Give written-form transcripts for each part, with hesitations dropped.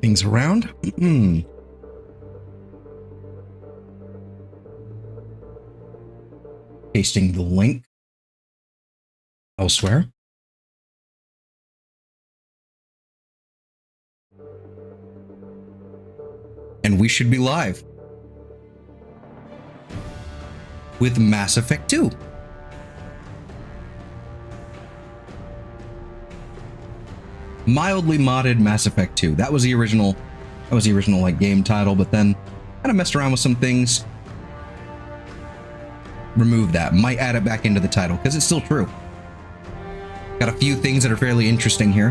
Things around. Pasting the link elsewhere. And we should be live with Mass Effect 2. Mildly modded Mass Effect 2. That was the original like game title, but then kind of messed around with some things. Remove that. Might add it back into the title because it's still true. Got a few things that are fairly interesting here.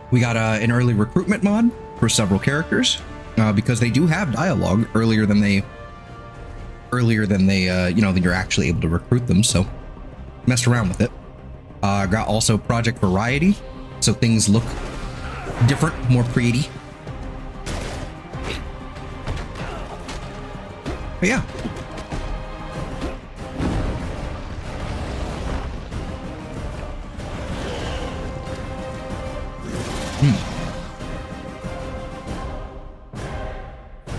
We got an early recruitment mod for several characters because they do have dialogue earlier than they than you're actually able to recruit them. So messed around with it. Got also Project Variety, so things look different, more pretty. But yeah.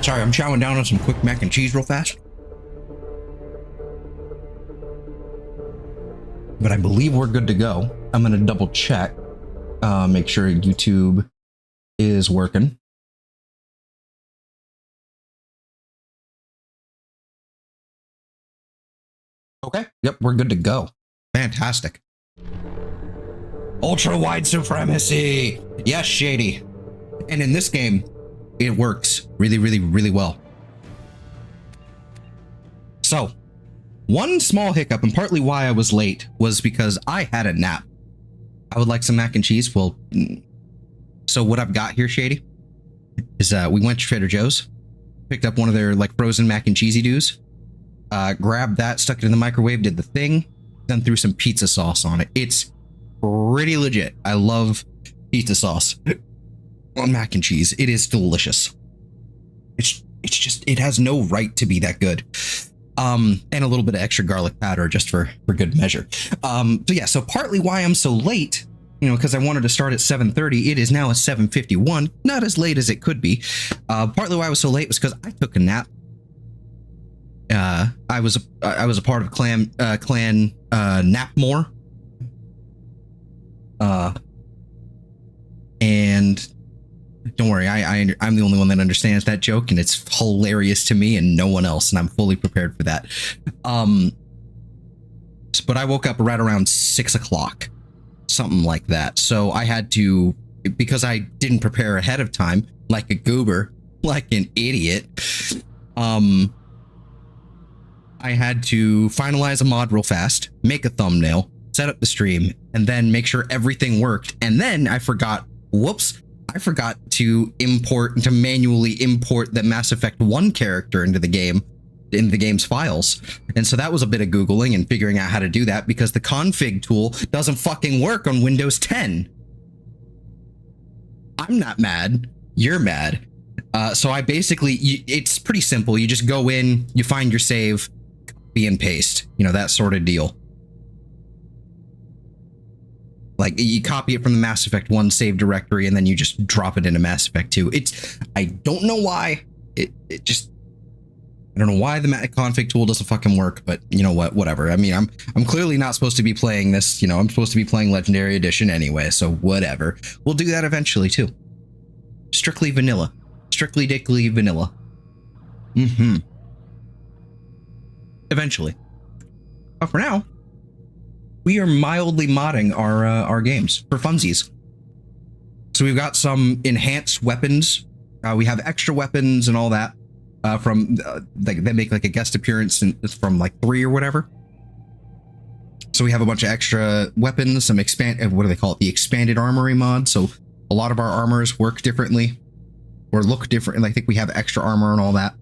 Sorry, I'm chowing down on some quick mac and cheese real fast. But I believe we're good to go. I'm going to double check, make sure YouTube is working. Okay. Yep, we're good to go. Fantastic. Ultra wide supremacy. Yes, Shady. And in this game, it works really, really, really well. So, one small hiccup, and partly why I was late, was because I had a nap. I would like some mac and cheese. Well, so what I've got here, Shady, is we went to Trader Joe's, picked up one of their like frozen mac and cheesy doos, grabbed that, stuck it in the microwave, did the thing, then threw some pizza sauce on it. It's pretty legit. I love pizza sauce on mac and cheese. It is delicious. It's just, it has no right to be that good. And a little bit of extra garlic powder just for good measure. So yeah, so partly why I'm so late, because I wanted to start at 7:30. It is now at 7:51, not as late as it could be. Partly why I was so late was because I took a nap. I was a part of clan Napmore. And don't worry, I'm the only one that understands that joke, and it's hilarious to me and no one else, and I'm fully prepared for that. But I woke up right around 6 o'clock, something like that. So I had to, because I didn't prepare ahead of time, like a goober, like an idiot. I had to finalize a mod real fast, make a thumbnail, set up the stream, and then make sure everything worked. And then I forgot, whoops, I forgot to manually import the Mass Effect 1 character into the game's files. And so that was a bit of Googling and figuring out how to do that because the config tool doesn't fucking work on Windows 10. I'm not mad. You're mad. So I basically, it's pretty simple. You just go in, you find your save, copy and paste, that sort of deal. Like you copy it from the Mass Effect 1 save directory and then you just drop it into Mass Effect 2. I don't know why I don't know why the config tool doesn't fucking work, but you know what, whatever. I mean, I'm clearly not supposed to be playing this, I'm supposed to be playing Legendary Edition anyway, so whatever. We'll do that eventually too. Strictly vanilla. Strictly dickly vanilla. Eventually. But for now, we are mildly modding our games for funsies. So we've got some enhanced weapons. We have extra weapons and all that from they make like a guest appearance from like 3 or whatever. So we have a bunch of extra weapons, some what do they call it? The expanded armory mod. So a lot of our armors work differently or look different. And I think we have extra armor and all that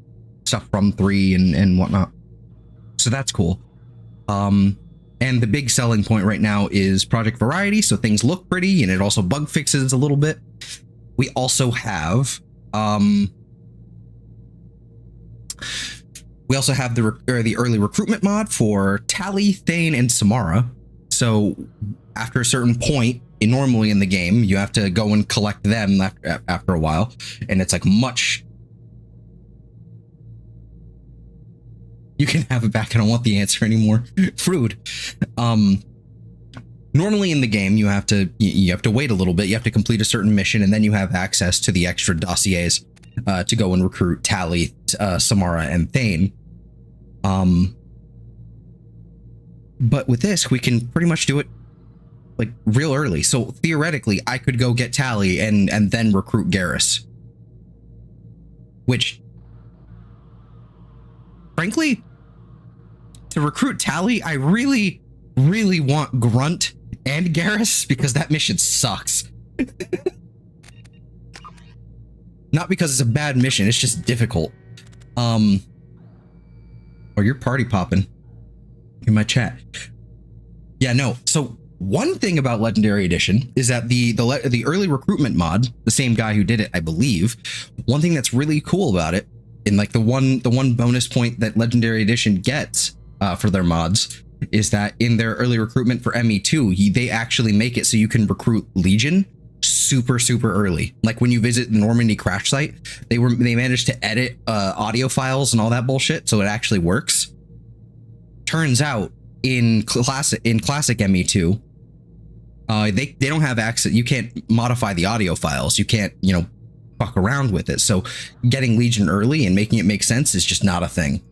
stuff from 3 and whatnot. So that's cool. And the big selling point right now is Project Variety, so things look pretty, and it also bug fixes a little bit. We also have the early recruitment mod for Tali, Thane, and Samara. So after a certain point, normally in the game, you have to go and collect them after a while, and it's like much. You can have it back. I don't want the answer anymore. Fruit. Normally in the game, you have to wait a little bit. You have to complete a certain mission, and then you have access to the extra dossiers to go and recruit Tali, Samara, and Thane. But with this, we can pretty much do it like real early. So theoretically, I could go get Tali and then recruit Garrus. Which, frankly, to recruit Tali, I really, really want Grunt and Garrus because that mission sucks. Not because it's a bad mission, it's just difficult. Oh, you're party popping in my chat. Yeah, no. So one thing about Legendary Edition is that the early recruitment mod, the same guy who did it, I believe, one thing that's really cool about it, and like the one bonus point that Legendary Edition gets for their mods, is that in their early recruitment for ME2, they actually make it so you can recruit Legion super early. Like when you visit the Normandy crash site, they managed to edit audio files and all that bullshit, so it actually works. Turns out in classic ME2, they don't have access. You can't modify the audio files. You can't, fuck around with it. So getting Legion early and making it make sense is just not a thing,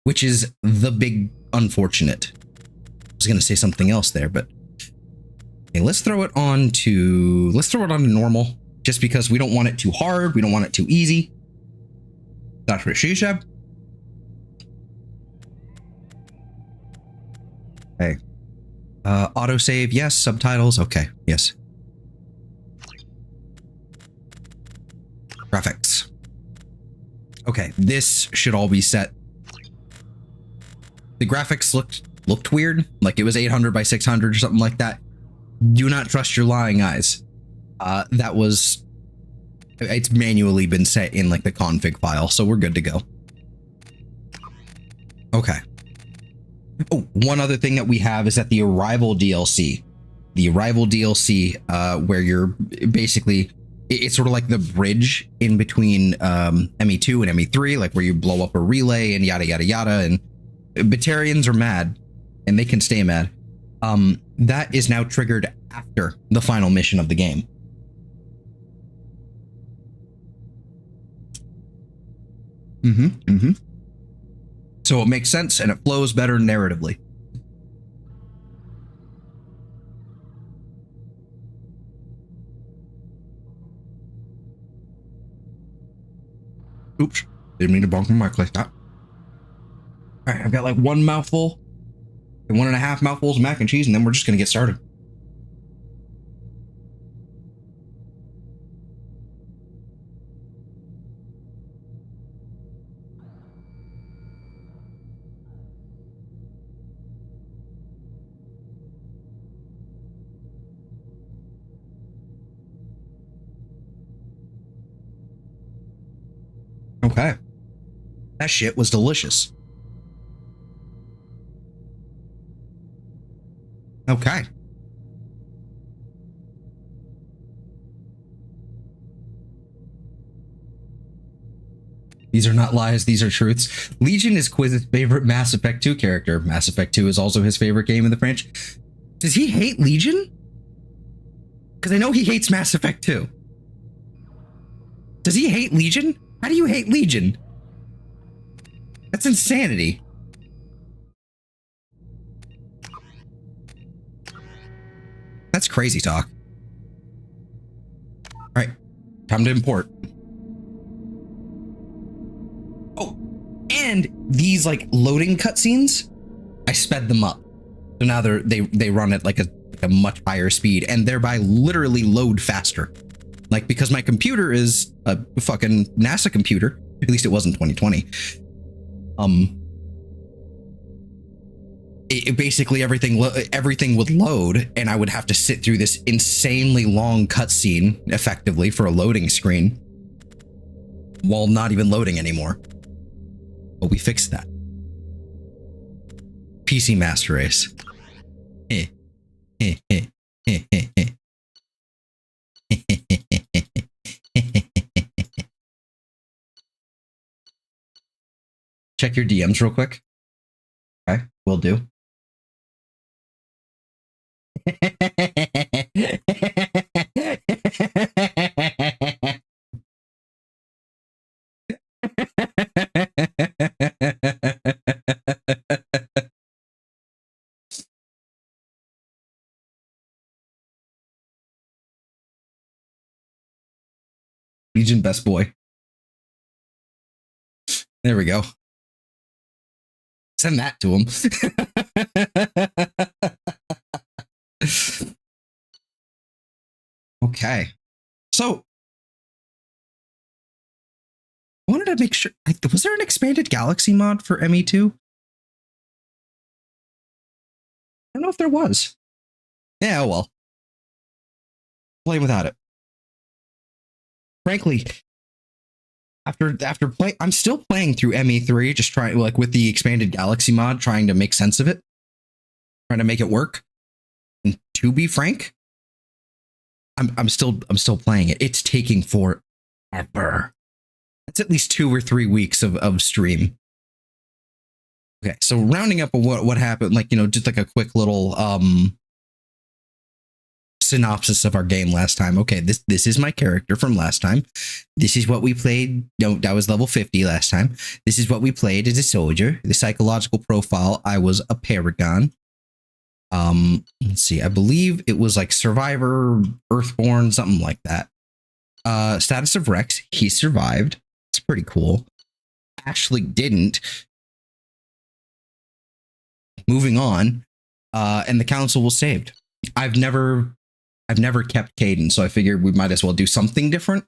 which is the big unfortunate. I was going to say something else there, but okay, let's throw it on to normal, just because we don't want it too hard. We don't want it too easy. That's what she said. Okay. Autosave, yes. Subtitles, okay, yes. Graphics. Okay, this should all be set. The graphics looked weird, like it was 800 by 600 or something like that. Do not trust your lying eyes. It's manually been set in like the config file, so we're good to go. Okay. Oh, one other thing that we have is that the Arrival DLC. The Arrival DLC, where you're basically, it's sort of like the bridge in between ME2 and ME3, like where you blow up a relay and yada yada yada, and Batarians are mad, and they can stay mad. That is now triggered after the final mission of the game. So it makes sense and it flows better narratively. Oops, didn't mean to bonk my mic like that. All right, I've got like one mouthful and 1.5 mouthfuls of mac and cheese, and then we're just gonna get started. Okay. That shit was delicious. Okay. These are not lies, these are truths. Legion is Quiz's favorite Mass Effect 2 character. Mass Effect 2 is also his favorite game in the franchise. Does he hate Legion? Because I know he hates Mass Effect 2. Does he hate Legion? How do you hate Legion? That's insanity. That's crazy talk. All right, time to import. Oh, and these like loading cutscenes, I sped them up. So now they run at like a much higher speed and thereby literally load faster. Like, because my computer is a fucking NASA computer, at least it was in 2020. Basically everything would load, and I would have to sit through this insanely long cutscene, effectively, for a loading screen, while not even loading anymore. But we fixed that. PC Master Race. Check your DMs real quick. Okay, will do. Legion best boy. There we go. Send that to him. Okay. So I wanted to make sure. Was there an expanded galaxy mod for ME2? I don't know if there was. Yeah, oh well. Playing without it. Frankly, after play, I'm still playing through ME3, just trying like with the expanded galaxy mod, trying to make sense of it, trying to make it work. And to be frank, I'm still playing it. It's taking forever. It's at least 2 or 3 weeks of stream. Okay, so rounding up what happened, like, you know, just like a quick little synopsis of our game last time. Okay, this is my character from last time. This is what we played. No, that was level 50 last time. This is what we played as a soldier. The psychological profile, I was a paragon. Let's see, I believe it was like survivor, earthborn, something like that. Status of Rex, he survived. It's pretty cool. Ashley didn't. Moving on, and the council was saved. I've never kept Caden, so I figured we might as well do something different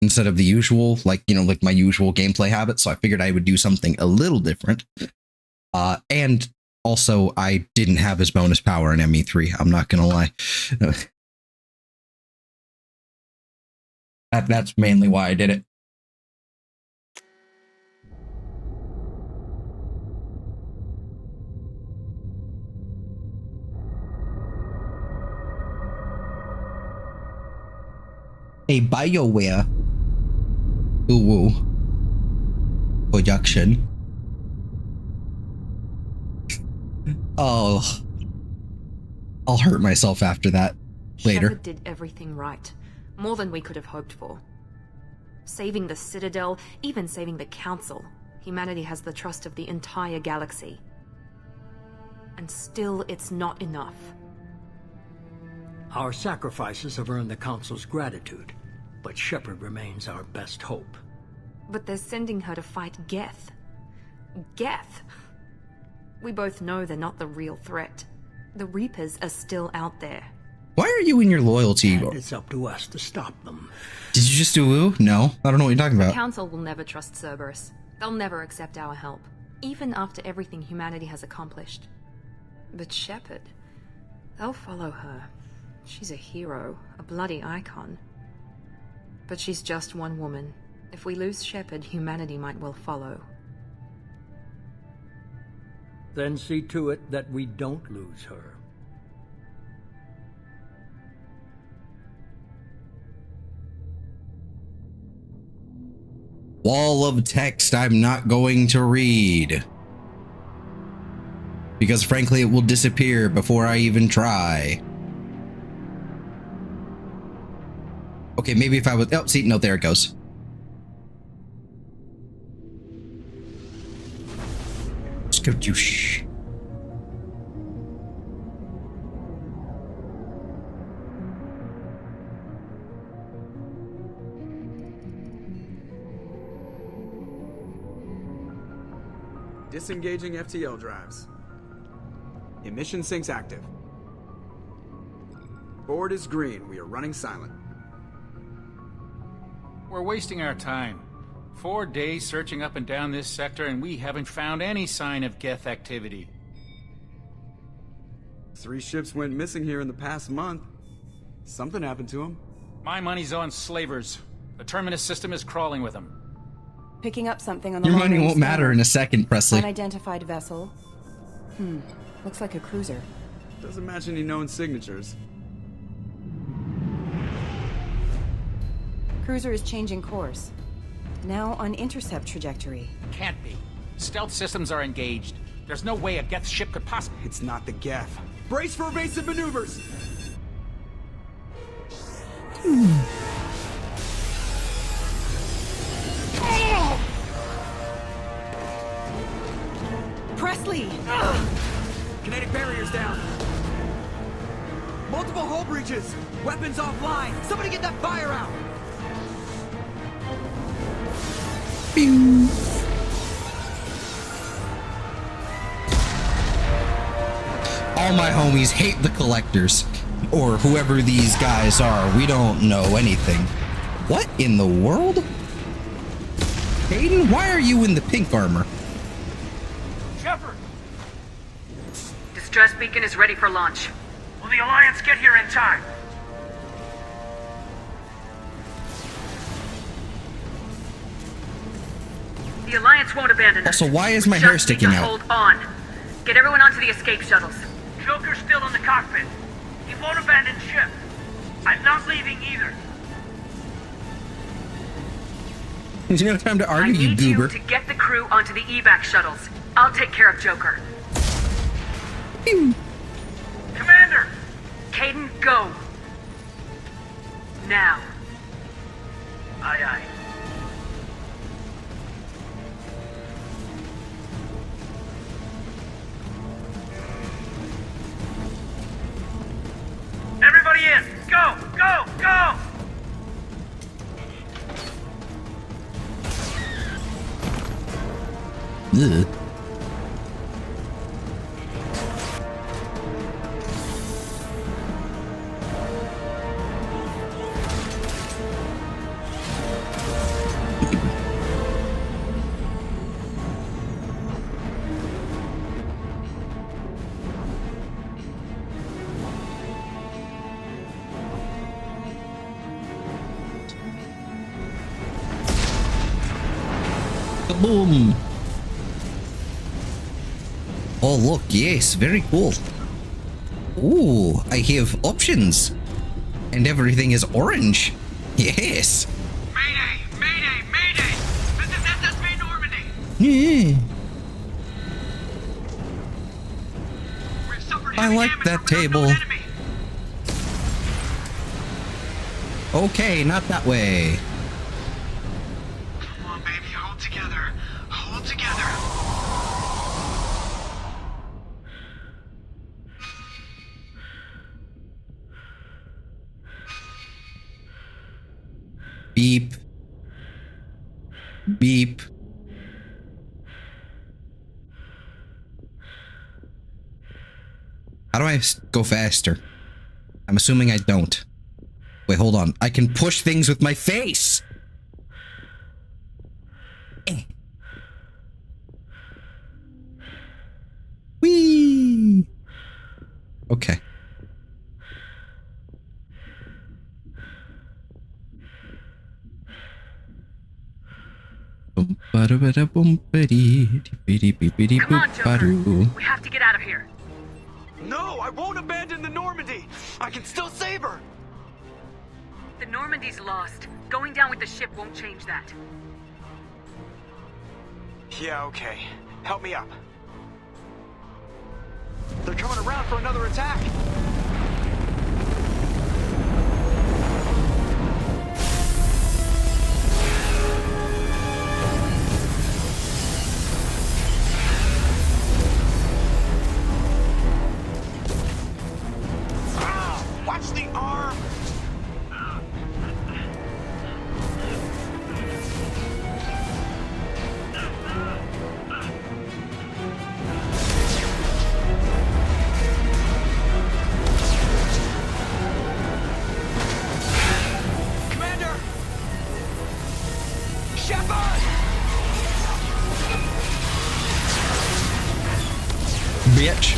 instead of the usual, like, you know, like my usual gameplay habits. So I figured I would do something a little different. And also, I didn't have his bonus power in ME3. I'm not gonna lie. That's mainly why I did it. A BioWare production. Oh, I'll hurt myself after that later. Shepard did everything right, more than we could have hoped for. Saving the Citadel, even saving the Council. Humanity has the trust of the entire galaxy. And still, it's not enough. Our sacrifices have earned the Council's gratitude, but Shepard remains our best hope. But they're sending her to fight Geth. Geth! We both know they're not the real threat. The Reapers are still out there. Why are you in your loyalty? And it's up to us to stop them. Did you just do woo? No, I don't know what you're talking The about. Council will never trust Cerberus. They'll never accept our help, even after everything humanity has accomplished. But Shepard, they'll follow her. She's a hero, a bloody icon. But she's just one woman. If we lose Shepard, humanity might well follow. Then see to it that we don't lose her. Wall of text I'm not going to read. Because frankly, it will disappear before I even try. Okay, maybe if I would... Oh, see, no, there it goes. Let's go do shh. Disengaging FTL drives. Emission sinks active. Board is green. We are running silent. We're wasting our time. 4 days searching up and down this sector, and we haven't found any sign of Geth activity. 3 ships went missing here in the past month. Something happened to them. My money's on slavers. The Terminus system is crawling with them. Picking up something on the Your money long-range won't matter scanner. in a second, Presley. Unidentified vessel. Looks like a cruiser. Doesn't match any known signatures. Cruiser is changing course. Now on intercept trajectory. Can't be. Stealth systems are engaged. There's no way a Geth ship could possibly... It's not the Geth. Brace for evasive maneuvers! Presley! Kinetic barriers down. Multiple hull breaches. Weapons offline. Somebody get that fire out. All my homies hate the collectors. Or whoever these guys are. We don't know anything. What in the world? Hayden, why are you in the pink armor? Shepard! Distress beacon is ready for launch. Will the Alliance get here in time? The Alliance won't abandon us. Also, why is my hair Just need sticking to out? Hold on. Get everyone onto the escape shuttles. Joker's still in the cockpit. He won't abandon ship. I'm not leaving either. There's no time to I argue, you need goober. you to get the crew onto the evac shuttles. I'll take care of Joker. Commander! Caden, go. Now. Aye, aye. Everybody in! Go! Go! Go! Ugh. Boom. Oh, look, yes, very cool. Ooh, I have options. And everything is orange. Yes. Mayday! Mayday! Mayday! This is SSB Normandy! Yeah. We've suffered I heavy like damage that from an unknown table. enemy. Okay, not that way. Come on, baby, hold together. Hold together. Beep. Beep. How do I go faster? I'm assuming I don't. Wait, hold on. I can push things with my face. Whee! Okay. Come on, Joker. We have to get out of here. No, I won't abandon the Normandy. I can still save her. The Normandy's lost. Going down with the ship won't change that. Yeah, okay. Help me up. They're coming around for another attack. Ah, watch the arm. Commander! Shepard! Bitch.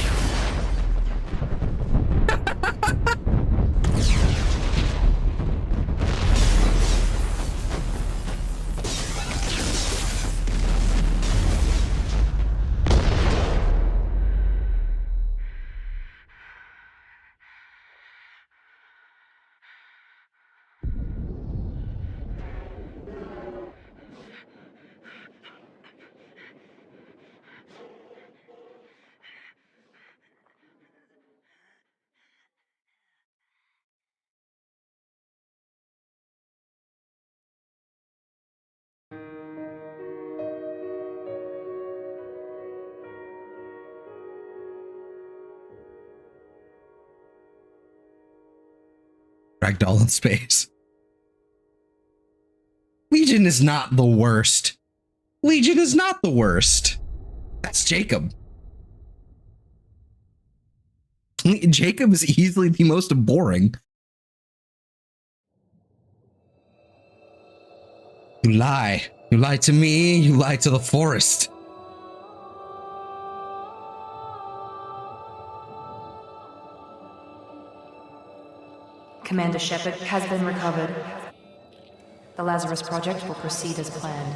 Ragdoll in space. Legion is not the worst. Legion is not the worst. That's Jacob. Jacob is easily the most boring. You lie. You lie to me. You lie to the forest. Commander Shepard has been recovered. The Lazarus Project will proceed as planned.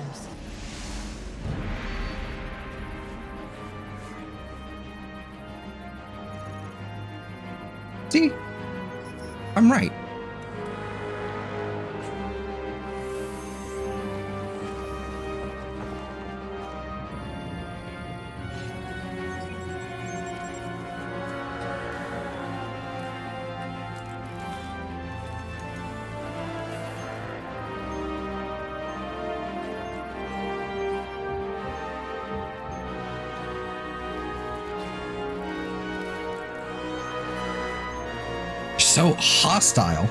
See? I'm right. So hostile.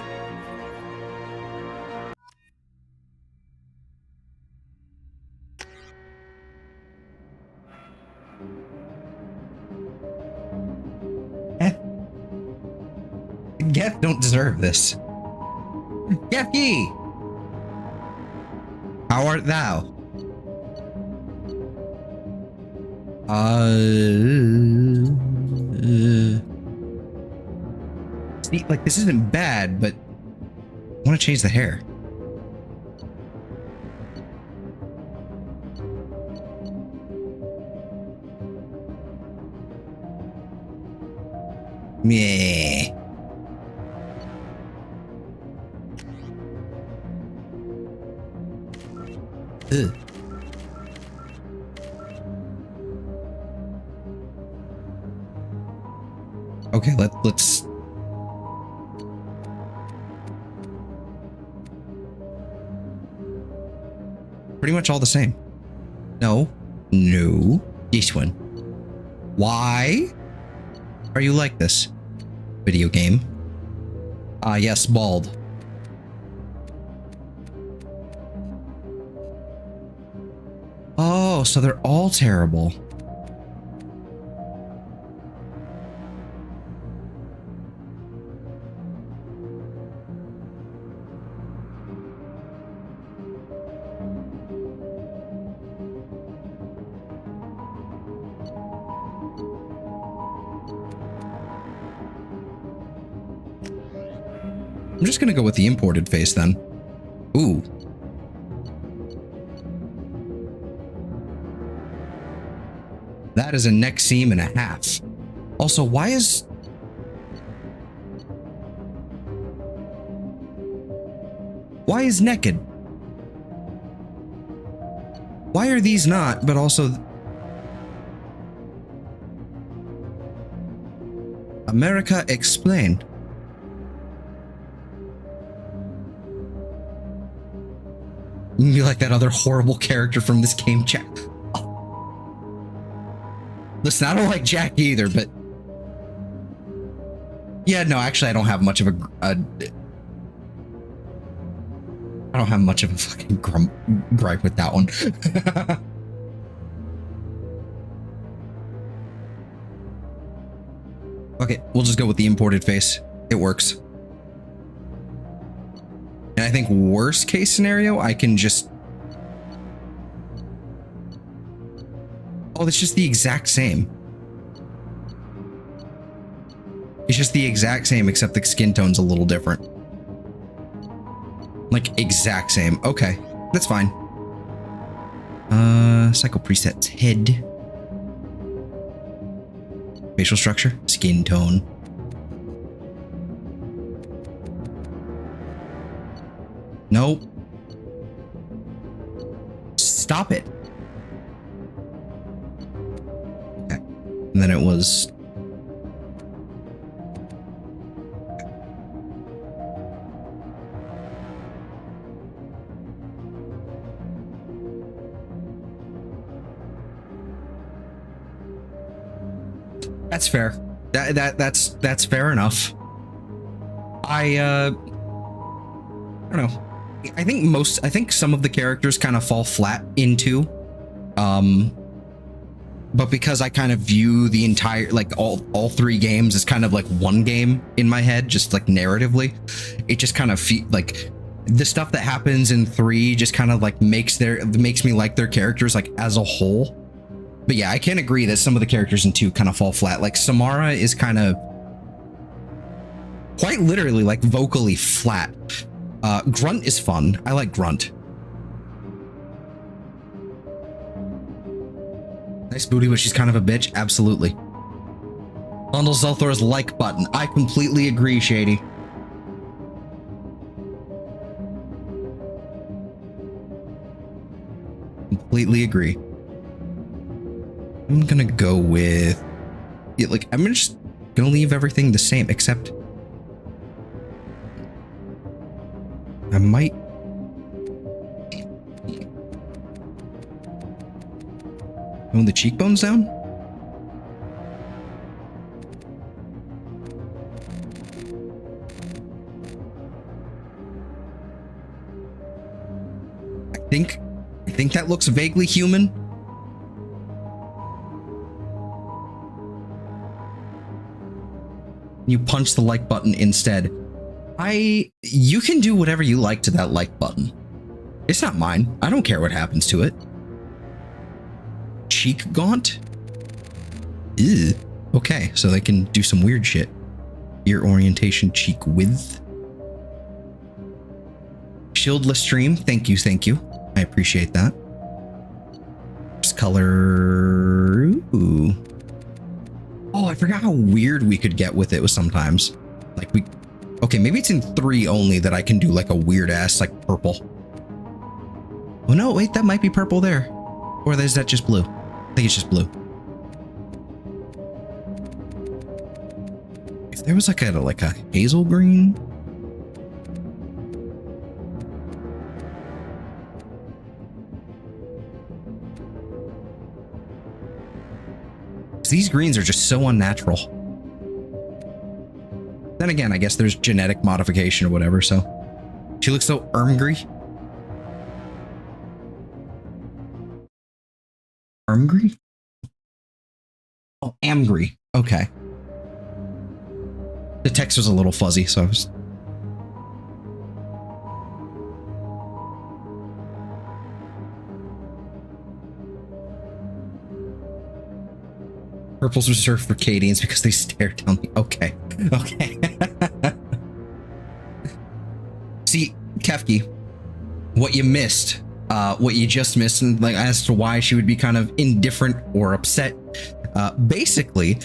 Geth don't deserve this. Gefki! How art thou? See, like, this isn't bad, but I want to change the hair. Meh. Ugh. Okay, let's pretty much all the same. No, this one. Why are you like this? Video game. Ah, yes, bald. Oh, so they're all terrible. I'm just gonna go with the imported face then. Ooh. That is a neck seam and a half. Also, why is naked? Why are these not, but also America, explain. You like that other horrible character from this game, Jack. Listen, I don't like Jack either, but yeah, no, actually, I don't have much of a fucking gripe with that one. Okay, we'll just go with the imported face. It works. And I think worst case scenario, I can just... Oh, it's just the exact same. It's just the exact same, except the skin tone's a little different. Like, exact same. Okay, that's fine. Cycle presets, head. Facial structure, skin tone. Nope. Stop it. Okay. And then it was... That's fair. That's fair enough. I don't know. I think some of the characters kind of fall flat into, but because I kind of view the entire, like all three games as kind of like one game in my head, just like narratively, it just kind of like the stuff that happens in 3 just kind of like makes me like their characters like as a whole. But yeah, I can agree that some of the characters in 2 kind of fall flat. Like Samara is kind of quite literally like vocally flat. Grunt is fun. I like Grunt. Nice booty, but she's kind of a bitch. Absolutely. Bundle Zelthor's like button. I completely agree, Shady. Completely agree. I'm gonna go with, yeah, like, I'm just gonna leave everything the same, except I might. Tone the cheekbones down? I think that looks vaguely human. You punch the like button instead. You can do whatever you like to that like button. It's not mine. I don't care what happens to it. Cheek gaunt? Ew. Okay, so they can do some weird shit. Ear orientation, cheek width. Shieldless stream. Thank you, thank you. I appreciate that. Just color. Ooh. Oh, I forgot how weird we could get with it with sometimes. Like okay, maybe it's in 3 only that I can do like a weird ass like purple. Oh no, wait, that might be purple there. Or is that just blue? I think it's just blue. If there was like a hazel green. These greens are just so unnatural. Then again, I guess there's genetic modification or whatever, so. She looks so Ermgry. Ermgry? Oh, Amgry. Okay. The text was a little fuzzy, so I was... Purple's reserved for Cadians because they stare down the... Okay. Okay. See, Kefki, what you missed, what you just missed, and like as to why she would be kind of indifferent or upset, basically,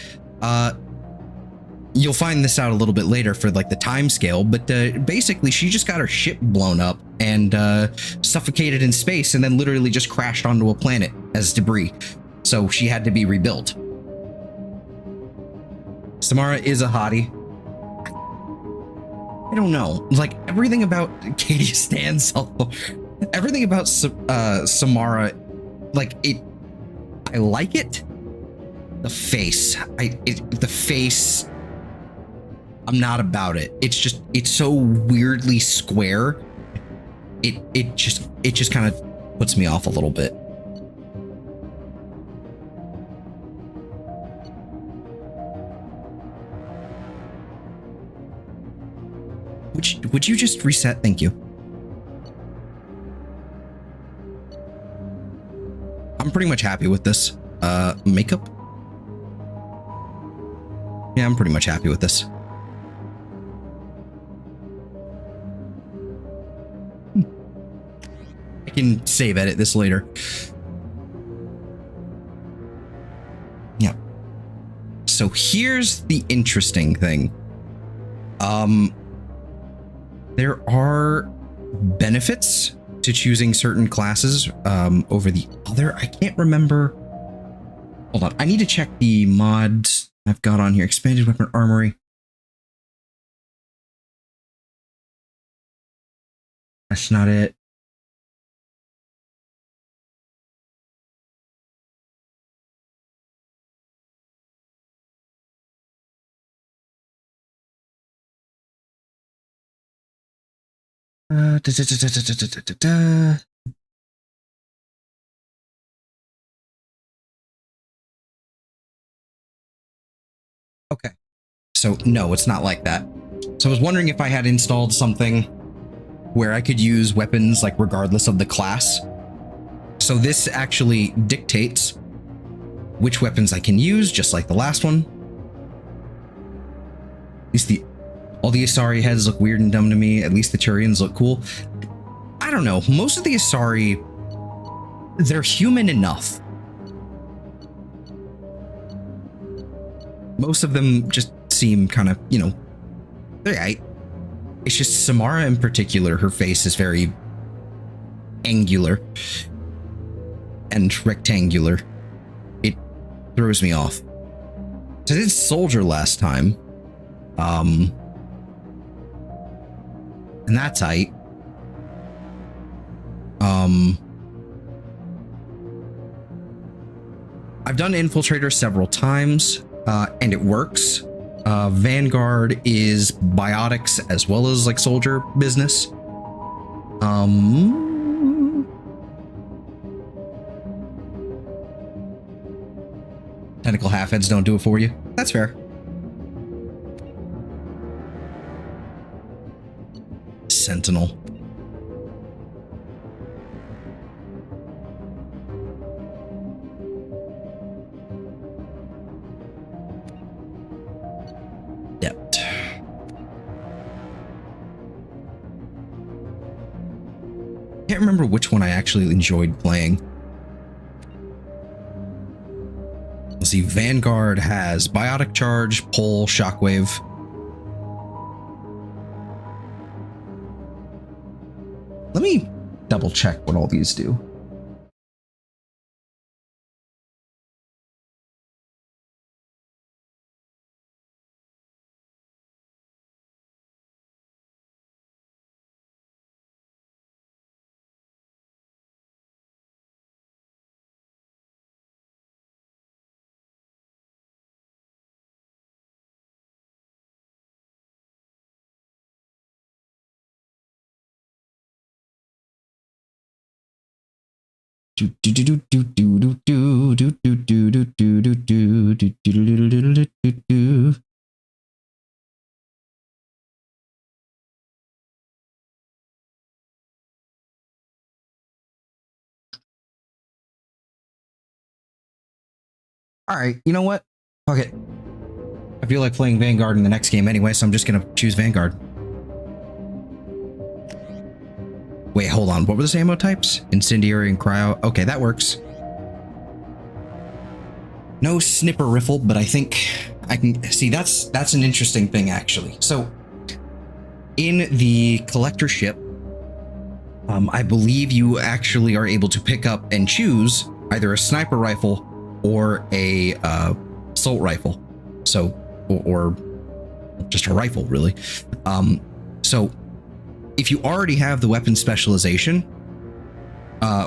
you'll find this out a little bit later for like the time scale, but basically she just got her ship blown up and suffocated in space and then literally just crashed onto a planet as debris. So she had to be rebuilt. Samara is a hottie. I don't know. Like everything about Katie stands up. Everything about Samara, like it. I like it. The face. The face. I'm not about it. It's so weirdly square. It just kind of puts me off a little bit. Would you just reset? Thank you. I'm pretty much happy with this. Makeup? Yeah, I'm pretty much happy with this. I can save edit this later. Yeah. So here's the interesting thing. There are benefits to choosing certain classes over the other. I can't remember. Hold on. I need to check the mods I've got on here. Expanded weapon armory. That's not it. Da, da, da, da, da, da, da, da, da. Okay. So no, it's not like that. So I was wondering if I had installed something where I could use weapons like regardless of the class. So this actually dictates which weapons I can use, just like the last one. At least all the Asari heads look weird and dumb to me. At least the Turians look cool. I don't know. Most of the Asari, they're human enough. Most of them just seem kind of, you know, they're right. It's just Samara in particular, her face is very angular and rectangular. It throws me off. So I did Soldier last time. And that's tight. I've done Infiltrator several times, and it works. Vanguard is biotics as well as like soldier business. Tentacle half-heads don't do it for you. That's fair. Sentinel. Depth. Can't remember which one I actually enjoyed playing. Let's see, Vanguard has Biotic Charge, Pole, Shockwave. Let me double check what all these do. All right, you know what? Fuck it. I feel like playing Vanguard in the next game anyway, so I'm just gonna choose Vanguard. Wait, hold on. What were those ammo types? Incendiary and cryo. Okay, that works. No snipper riffle, but I think I can see that's an interesting thing actually. So in the collector ship, I believe you actually are able to pick up and choose either a sniper rifle or a assault rifle. So or just a rifle really. So if you already have the weapon specialization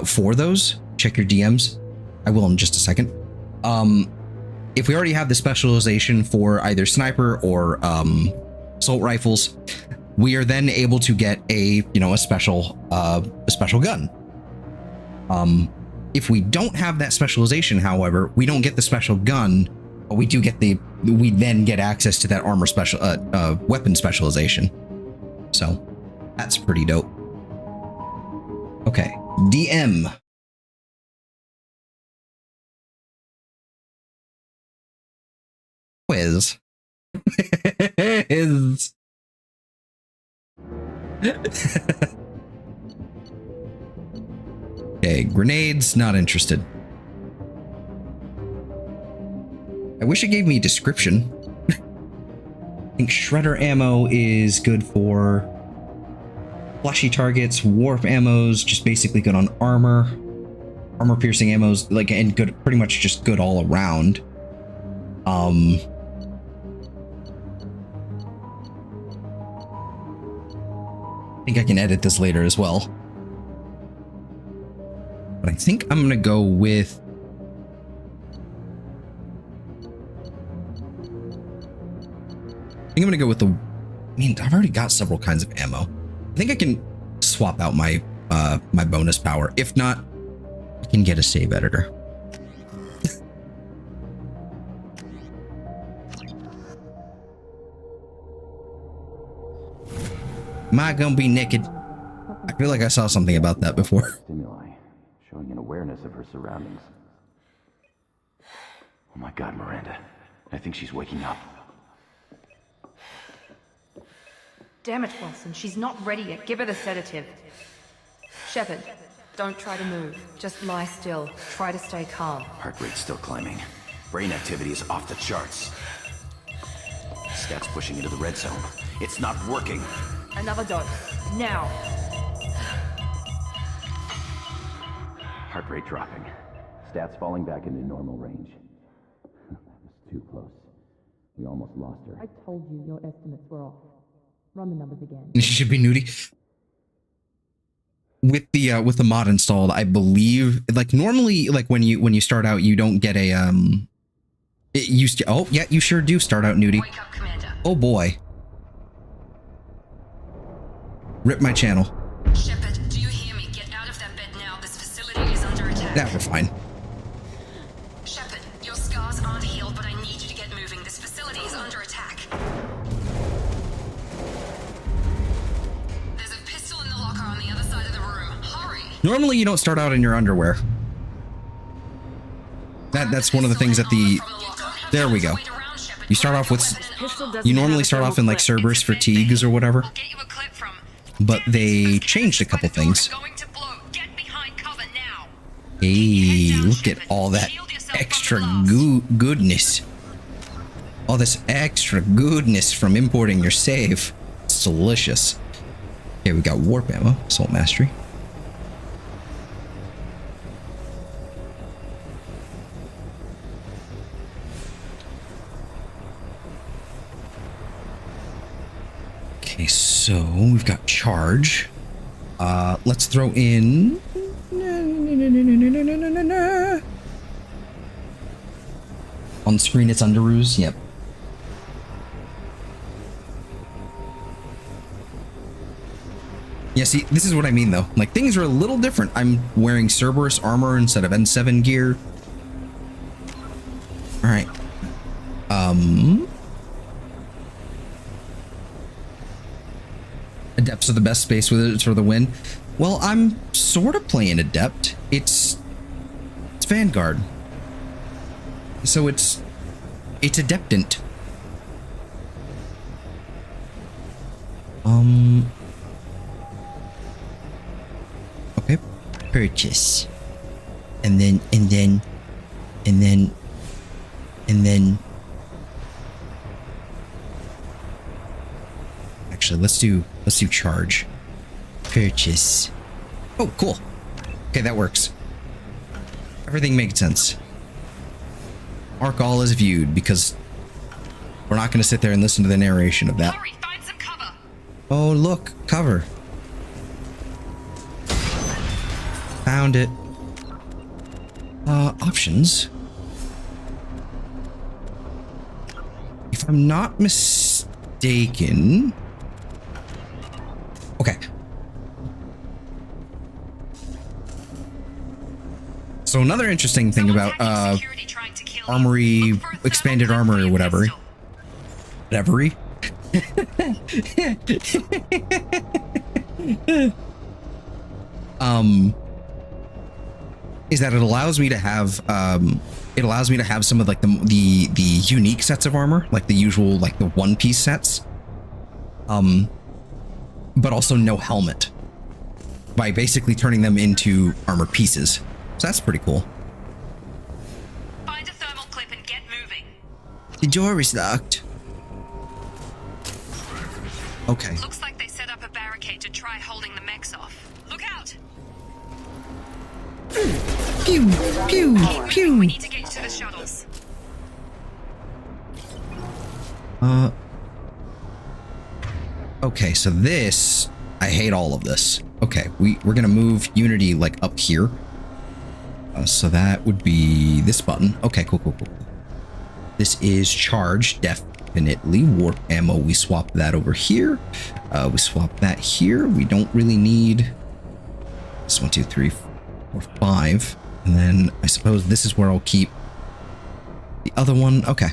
for those, check your DMs. I will in just a second. If we already have the specialization for either sniper or assault rifles, we are then able to get a special gun. If we don't have that specialization, however, we don't get the special gun, but we do get we then get access to that armor weapon specialization. So that's pretty dope. Okay, DM. Quiz. Quiz. Okay, grenades, not interested. I wish it gave me a description. I think shredder ammo is good for flashy targets. Warp ammo's just basically good on armor. Armor piercing ammo's like and good, pretty much just good all around. I think I can edit this later as well. But I think I'm gonna go with I've already got several kinds of ammo. I think I can swap out my my bonus power. If not, I can get a save editor. Am I gonna be naked? I feel like I saw something about that before. Stimuli, showing an awareness of her surroundings. Oh my God, Miranda. I think she's waking up. Damn it, Wilson. She's not ready yet. Give her the sedative. Shepard, don't try to move. Just lie still. Try to stay calm. Heart rate's still climbing. Brain activity is off the charts. Stats pushing into the red zone. It's not working. Another dose. Now. Heart rate dropping. Stats falling back into normal range. That was too close. We almost lost her. I told you your estimates were off. Run the numbers again. She should be nudie. With the mod installed, I believe, like normally, like when you start out, you don't get a it used to. Oh yeah, you sure do start out nudie. Wake up, Commander. Oh boy. Rip my channel. Shepard, do you hear me? Get out of that bed now. This facility is under attack. That we're fine. Shepard, your scars aren't healed, but I need you to get moving. This facility is under attack. There's a pistol in the locker on the other side of the room. Hurry! Normally, you don't start out in your underwear. That's one of the things that the. There we go. You start off with. You normally start off in like Cerberus fatigues or whatever. I'll get you a clip from. But they changed a couple things. Hey, look at all that extra goodness. All this extra goodness from importing your save. It's delicious. Okay, we got warp ammo, assault mastery. Okay, so we've got charge. Let's throw in. On screen, it's Underoos. Yep. Yeah, see, this is what I mean, though. Like, things are a little different. I'm wearing Cerberus armor instead of N7 gear. All right. Adepts are the best space wizards for the win. Well, I'm sort of playing Adept. It's Vanguard. So it's Adeptant. Okay. Purchase. And then actually, let's do charge. Purchase. Oh, cool. Okay, that works. Everything makes sense. Mark all is viewed because we're not going to sit there and listen to the narration of that. Hurry, find some cover. Oh, look, cover. Found it. Options. If I'm not mistaken. Okay. So another interesting thing about armory, expanded armor or whatever. Whatever. Is that it allows me to have some of like the unique sets of armor, like the usual, like the one piece sets, but also no helmet, by basically turning them into armor pieces. So that's pretty cool. Find a thermal clip and get moving. The door is locked. Okay. Looks like they set up a barricade to try holding the mechs off. Look out! Pew, pew, pew. We need to get to the shuttles. Okay, so this, I hate all of this. Okay, we're gonna move Unity like up here. So that would be this button. Okay, cool. This is charge, definitely. Warp ammo, we swap that over here. We swap that here. We don't really need this 1, 2, 3, 4, 5. And then I suppose this is where I'll keep the other one. Okay.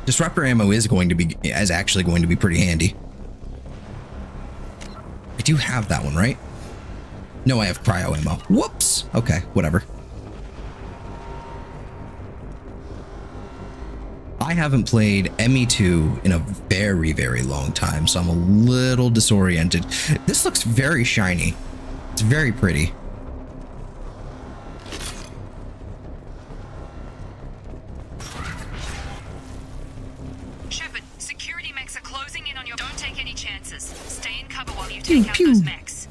Disruptor ammo is actually going to be pretty handy. I do have that one, right? No, I have cryo ammo. Whoops. Okay, whatever. I haven't played ME2 in a very, very long time, so I'm a little disoriented. This looks very shiny. It's very pretty. Shepard, security mechs are closing in on your... Don't take any chances. Stay in cover while you take out those mechs.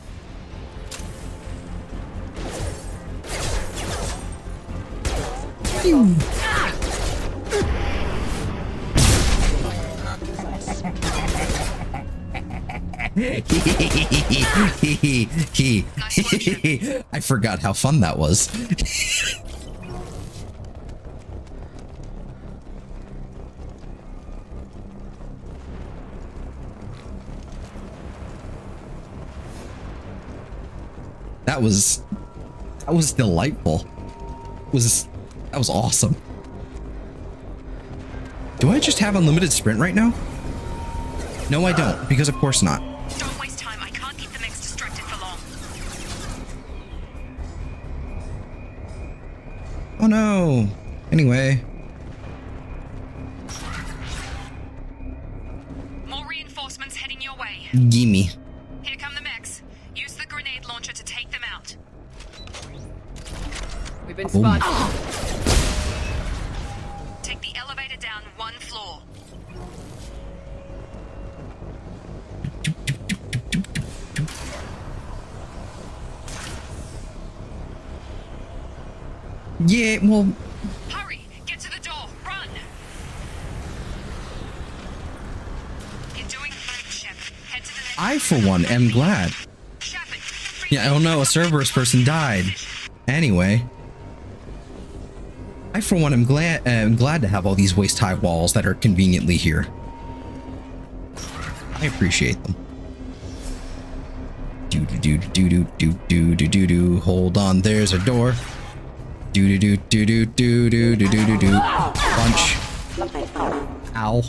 I forgot how fun that was. That was delightful. That was awesome. Do I just have unlimited sprint right now? No, I don't, because of course not. Don't waste time. I can't keep the mechs distracted for long. Oh no. Anyway. More reinforcements heading your way. Gimme. Here come the mechs. Use the grenade launcher to take them out. We've been spotted. Take the elevator down 1 floor. Yeah, well... Hurry! Get to the door! Run! You're doing great, Shep. Head to the next... I, for one, am glad. Yeah, oh no, a Cerberus person died. Anyway. I, for one, am glad to have all these waist-high walls that are conveniently here. I appreciate them. Do-do-do-do-do-do-do-do-do-do. Hold on, there's a door. Do-do-do-do-do-do-do-do-do-do. Punch. Ow.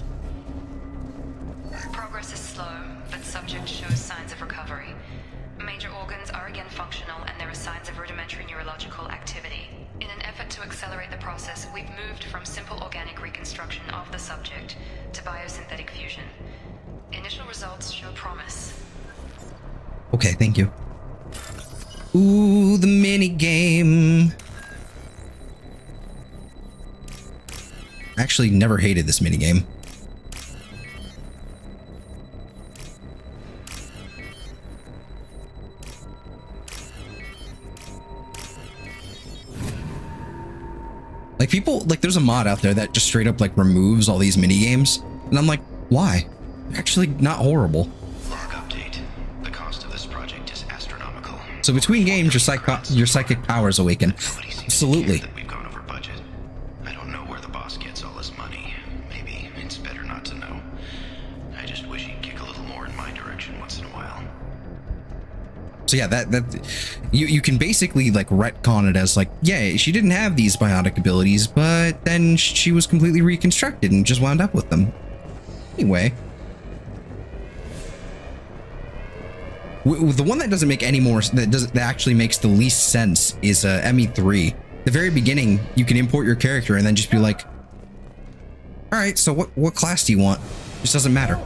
Progress is slow, but subject shows signs of recovery. Major organs are again functional, and there are signs of rudimentary neurological activity. In an effort to accelerate the process, we've moved from simple organic reconstruction of the subject to biosynthetic fusion. Initial results show promise. Okay, thank you. Ooh, the mini game. Actually, never hated this mini game. Like people, like there's a mod out there that just straight up like removes all these mini games, and I'm like, why? They're actually not horrible. Log update. The cost of this project is astronomical. So between games, your psychic powers awaken. Absolutely. We've gone over budget. I don't know where the boss gets all this money. Maybe it's better not to know. I just wish he'd kick a little more in my direction once in a while. So yeah, that you can basically like retcon it as like, yeah, she didn't have these biotic abilities, but then she was completely reconstructed and just wound up with them. Anyway. The one that doesn't make any more, that actually makes the least sense is ME3. The very beginning, you can import your character and then just be like, all right, so what class do you want? Just doesn't matter.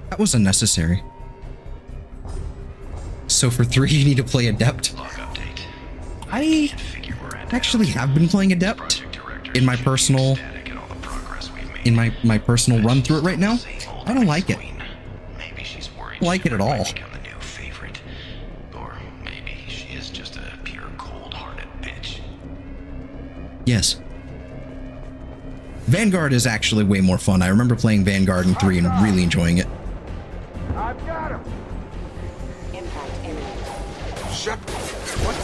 That was unnecessary. So for 3, you need to play Adept. I actually have been playing Adept in my personal personal run through it right now. I don't like it. I don't like it at all. Or maybe she is just a pure cold-hearted bitch. Yes. Vanguard is actually way more fun. I remember playing Vanguard in 3 and really enjoying it. I've got him. Impact imminent. Shepard, what?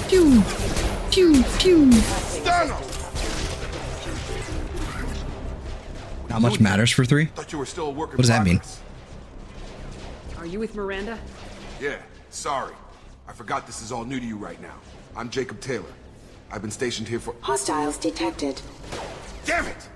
Pew, pew, pew. Not much matters for 3. Thought you were still a work in What does that mean? progress. Are you with Miranda? Yeah, sorry. I forgot this is all new to you right now. I'm Jacob Taylor. I've been stationed here for— Hostiles detected. Damn it!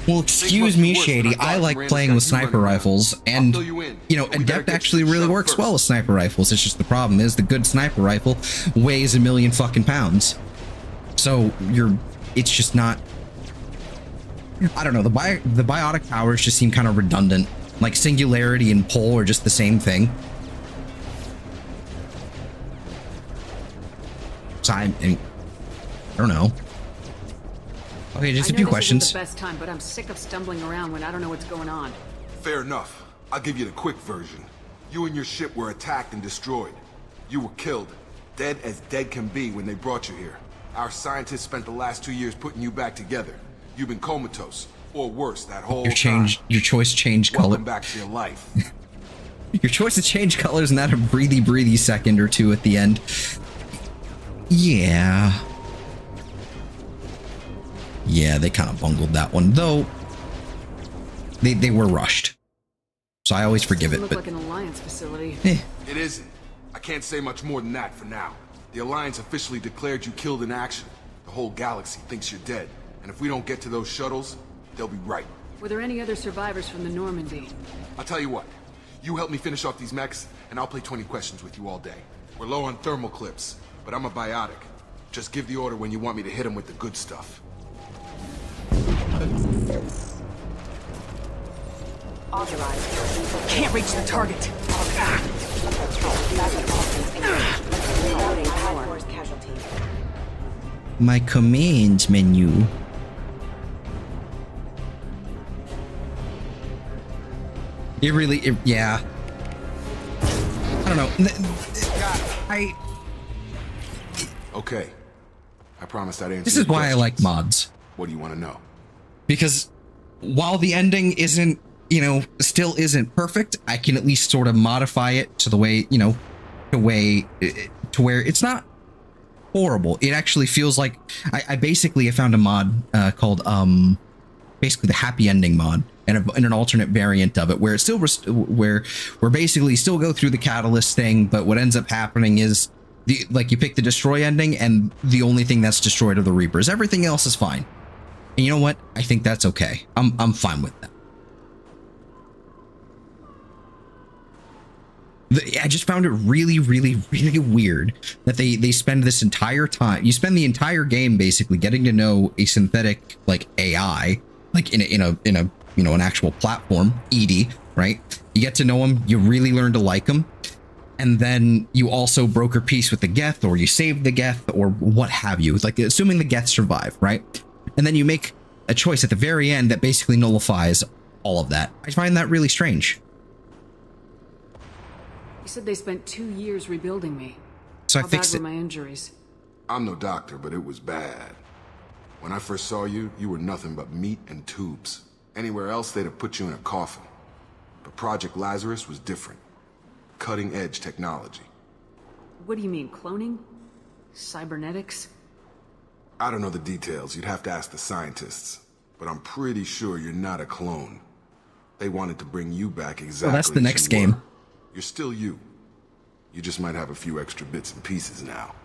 Well, excuse me, Shady. I like playing with sniper rifles, and, you know, Adept actually really works well with sniper rifles. It's just the problem is the good sniper rifle weighs a million fucking pounds. So it's just not, I don't know, the biotic powers just seem kind of redundant. Like Singularity and Pole are just the same thing. So I don't know. Okay, just a few questions. This isn't the best time, but I'm sick of stumbling around when I don't know what's going on. Fair enough. I'll give you the quick version. You and your ship were attacked and destroyed. You were killed, dead as dead can be when they brought you here. Our scientists spent the last 2 years putting you back together. You've been comatose, or worse, that whole time. Your choice changed color. Welcome back to your life. Your choice to change colors and that a breathy second or two at the end. Yeah. Yeah, they kind of bungled that one, though. They were rushed, so I always forgive it. Look But like an Alliance facility. It isn't. I can't say much more than that for now. The Alliance officially declared you killed in action. The whole galaxy thinks you're dead, and if we don't get to those shuttles, they'll be right. Were there any other survivors from the Normandy? I'll tell you what. You help me finish off these mechs, and I'll play 20 questions with you all day. We're low on thermal clips, but I'm a biotic. Just give the order when you want me to hit them with the good stuff. Authorized. Can't reach the target. my commands menu. Yeah. I don't know. Okay. I promise I'd answer. This is why I like mods. What do you want to know? Because while the ending isn't, still isn't perfect, I can at least sort of modify it to the way, to where it's not horrible. It actually feels like I basically found a mod called basically the happy ending mod, and an alternate variant of it where it's still where basically still go through the catalyst thing, but what ends up happening is you pick the destroy ending, and the only thing that's destroyed are the Reapers. Everything else is fine. And you know what? I think that's okay. I'm fine with that. I just found it really, really, really weird that they spend this entire time. You spend the entire game basically getting to know a synthetic AI, in an actual platform, EDI, right? You get to know him. You really learn to like him. And then you also broker peace with the Geth, or you saved the Geth, or what have you. It's like assuming the Geth survive, right? And then you make a choice at the very end that basically nullifies all of that. I find that really strange. You said they spent 2 years rebuilding me. So How I fixed bad it. were my injuries? I'm no doctor, but it was bad. When I first saw you, you were nothing but meat and tubes. Anywhere else, they'd have put you in a coffin. But Project Lazarus was different. Cutting-edge technology. What do you mean, cloning? Cybernetics? I don't know the details. You'd have to ask the scientists. But I'm pretty sure you're not a clone. They wanted to bring you back exactly. Well, that's the as next you game. were. You're still you. You just might have a few extra bits and pieces now.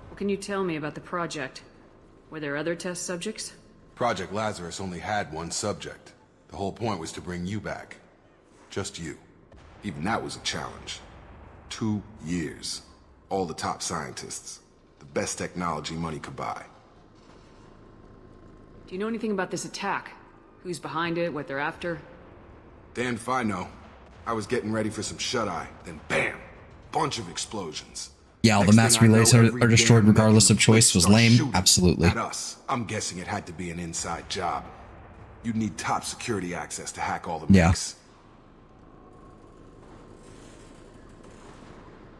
What can you tell me about the project? Were there other test subjects? Project Lazarus only had one subject. The whole point was to bring you back. Just you. Even that was a challenge. 2 years. All the top scientists. The best technology money could buy. Do you know anything about this attack? Who's behind it, what they're after? Damned if I know. I was getting ready for some shut-eye, then bam! Bunch of explosions. Yeah, all the mass relays are destroyed regardless of choice was lame. Absolutely. At us. I'm guessing it had to be an inside job. You'd need top security access to hack all the mechs.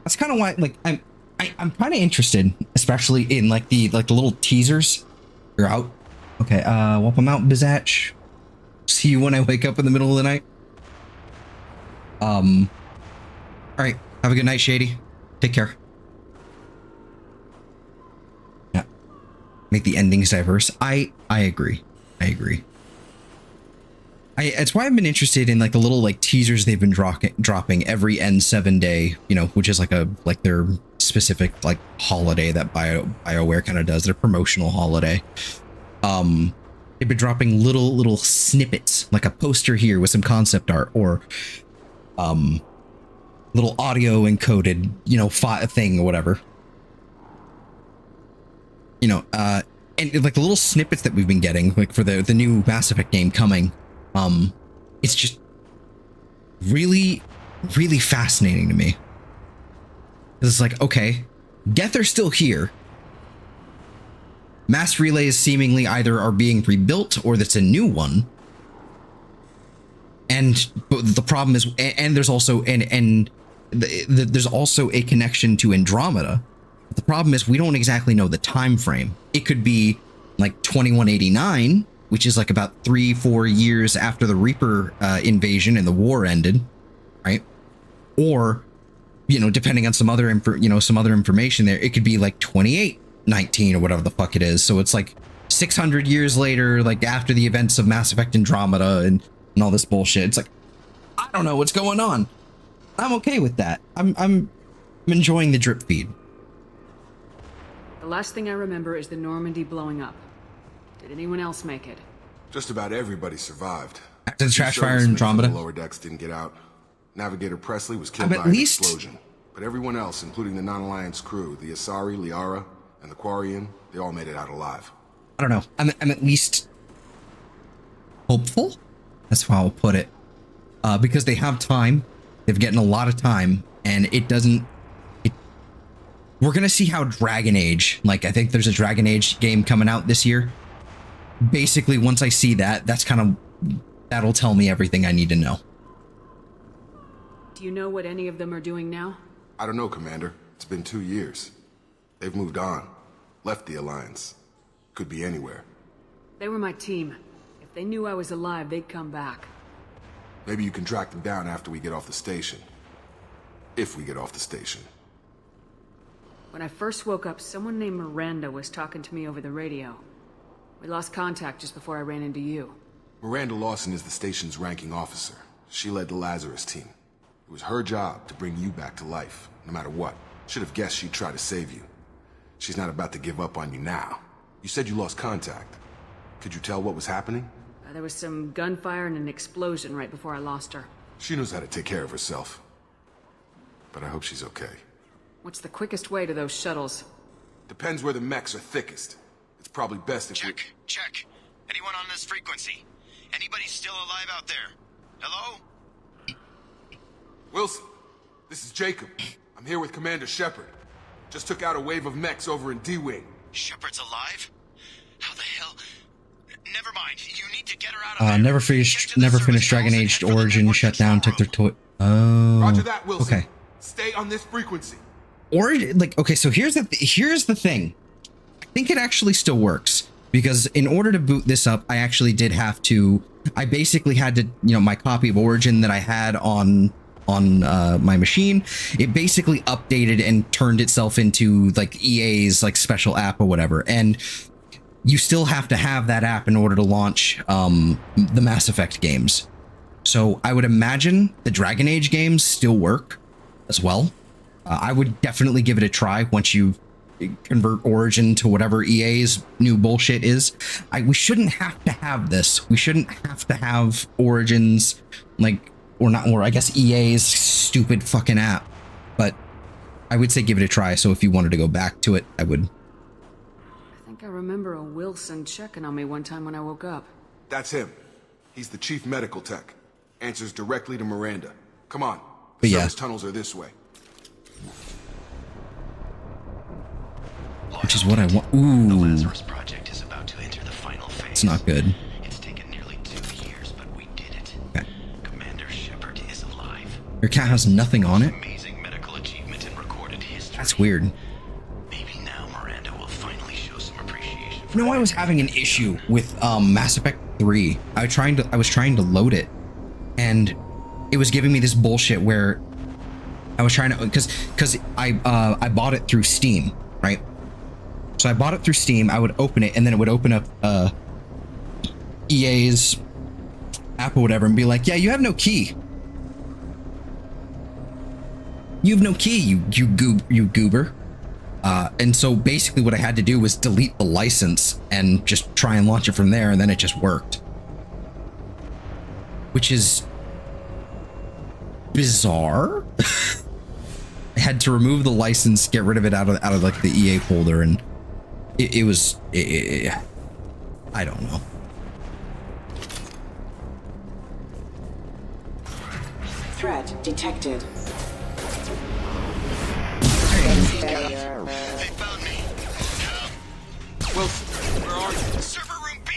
That's kind of why, I'm kind of interested, especially in the little teasers. You're out. Okay, welcome out, Bizatch. see you when I wake up in the middle of the night. All right. Have a good night, Shady. Take care. Yeah. Make the endings diverse. I agree. I agree. It's why I've been interested in like the little like teasers they've been dropping every N7 day, you know, which is like their specific like holiday that BioWare kind of does, their promotional holiday. They've been dropping little snippets, like a poster here with some concept art, or little audio encoded, you know, thing or whatever. You know, and like the little snippets that we've been getting, like for the new Mass Effect game coming. It's just really, really fascinating to me. It's like, okay, Geth are still here. Mass relays seemingly either are being rebuilt or that's a new one. But the problem is, and there's also there's also a connection to Andromeda. But the problem is we don't exactly know the time frame. It could be like 2189. Which is like about 3-4 years after the Reaper invasion and the war ended, right? Or, you know, depending on some other information there, it could be like 2819 or whatever the fuck it is. So it's like 600 years later, like after the events of Mass Effect Andromeda and all this bullshit. It's like, I don't know what's going on. I'm okay with that. I'm enjoying the drip feed. The last thing I remember is the Normandy blowing up. Did anyone else make it? Just about everybody survived. After the trash fire in Andromeda. The lower decks didn't get out. Navigator Presley was killed by an explosion. But everyone else, including the non-Alliance crew, the Asari, Liara, and the Quarian, they all made it out alive. I don't know. I'm at least hopeful. That's how I'll put it. Because they have time. They've gotten a lot of time, and it doesn't. We're gonna see how Dragon Age. Like, I think there's a Dragon Age game coming out this year. Basically, once I see that, that'll tell me everything I need to know. Do you know what any of them are doing now? I don't know, Commander. It's been 2 years. They've moved on. Left the Alliance. Could be anywhere. They were my team. If they knew I was alive, they'd come back. Maybe you can track them down after we get off the station. If we get off the station. When I first woke up, someone named Miranda was talking to me over the radio. We lost contact just before I ran into you. Miranda Lawson is the station's ranking officer. She led the Lazarus team. It was her job to bring you back to life, no matter what. Should have guessed she'd try to save you. She's not about to give up on you now. You said you lost contact. Could you tell what was happening? There was some gunfire and an explosion right before I lost her. She knows how to take care of herself. But I hope she's okay. What's the quickest way to those shuttles? Depends where the mechs are thickest. It's probably best if Check. Anyone on this frequency? Anybody still alive out there? Hello? Wilson, this is Jacob. I'm here with Commander Shepard. Just took out a wave of mechs over in D-Wing. Shepard's alive? How the hell? Never mind. You need to get her out of there. Never finished Dragon Age Origin. Shut down. Took their toy. Oh. Roger that, Wilson. Okay. Stay on this frequency. Or like, okay, so here's the thing. I think it actually still works because in order to boot this up, I actually did have to. I basically had to, you know, my copy of Origin that I had on my machine, it basically updated and turned itself into like EA's like special app or whatever. And you still have to have that app in order to launch the Mass Effect games. So I would imagine the Dragon Age games still work as well. I would definitely give it a try once you convert Origin to whatever EA's new bullshit is. We shouldn't have to have this. We shouldn't have to have Origins, like, or I guess EA's stupid fucking app. But I would say give it a try. So if you wanted to go back to it, I would. I think I remember a Wilson checking on me one time when I woke up. That's him. He's the chief medical tech. Answers directly to Miranda. Come on. But The yeah. service tunnels are this way. Which is what I want. Ooh. The Lazarus project is about to enter the final phase. It's not good. It's taken nearly 2 years, but we did it. Okay. Commander Shepard is alive. Your cat has nothing on it. Amazing medical achievement in recorded history. That's weird. Maybe now Miranda will finally show some appreciation for know I was having an issue with Mass Effect 3. I was trying to load it, and it was giving me this bullshit where I was trying to, because I bought it through Steam, right? So I bought it through Steam. I would open it, and then it would open up EA's app or whatever, and be like, "Yeah, you have no key. You have no key, you goober." And so basically what I had to do was delete the license and just try and launch it from there, and then it just worked. Which is bizarre. I had to remove the license, get rid of it out of like the EA folder, and it was I don't know. Threat detected. They found me. Wilson, where are you? Server room B.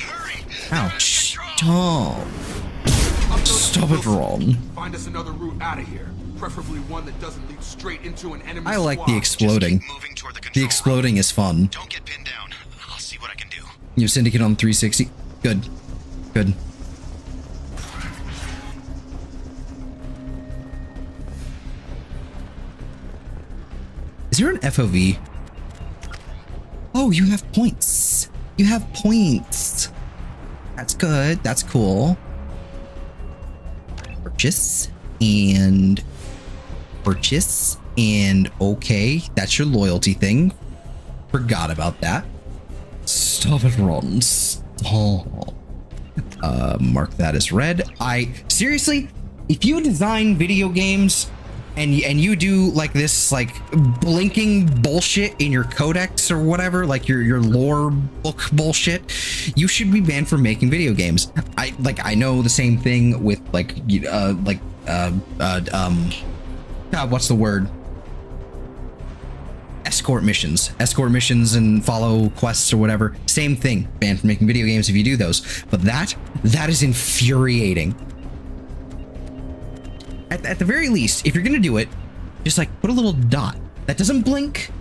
Hurry. Ouch. Stop it, Ron. Find us another route out of here. Preferably one that doesn't lead straight into an enemy I like squad. the exploding. The exploding is fun. Don't get pinned down. I'll see what I can do. You have Syndicate on 360. Good. Good. Is there an FOV? Oh, you have points. You have points. That's good. That's cool. Purchase and okay. That's your loyalty thing. Forgot about that. Stop it, Ron. Stop. Mark that as red. Seriously, if you design video games and you do like this like blinking bullshit in your codex or whatever, like your lore book bullshit, you should be banned from making video games. I know the same thing with God, what's the word? Escort missions and follow quests or whatever. Same thing. Banned from making video games if you do those. But that is infuriating. At the very least, if you're gonna do it, just like put a little dot that doesn't blink.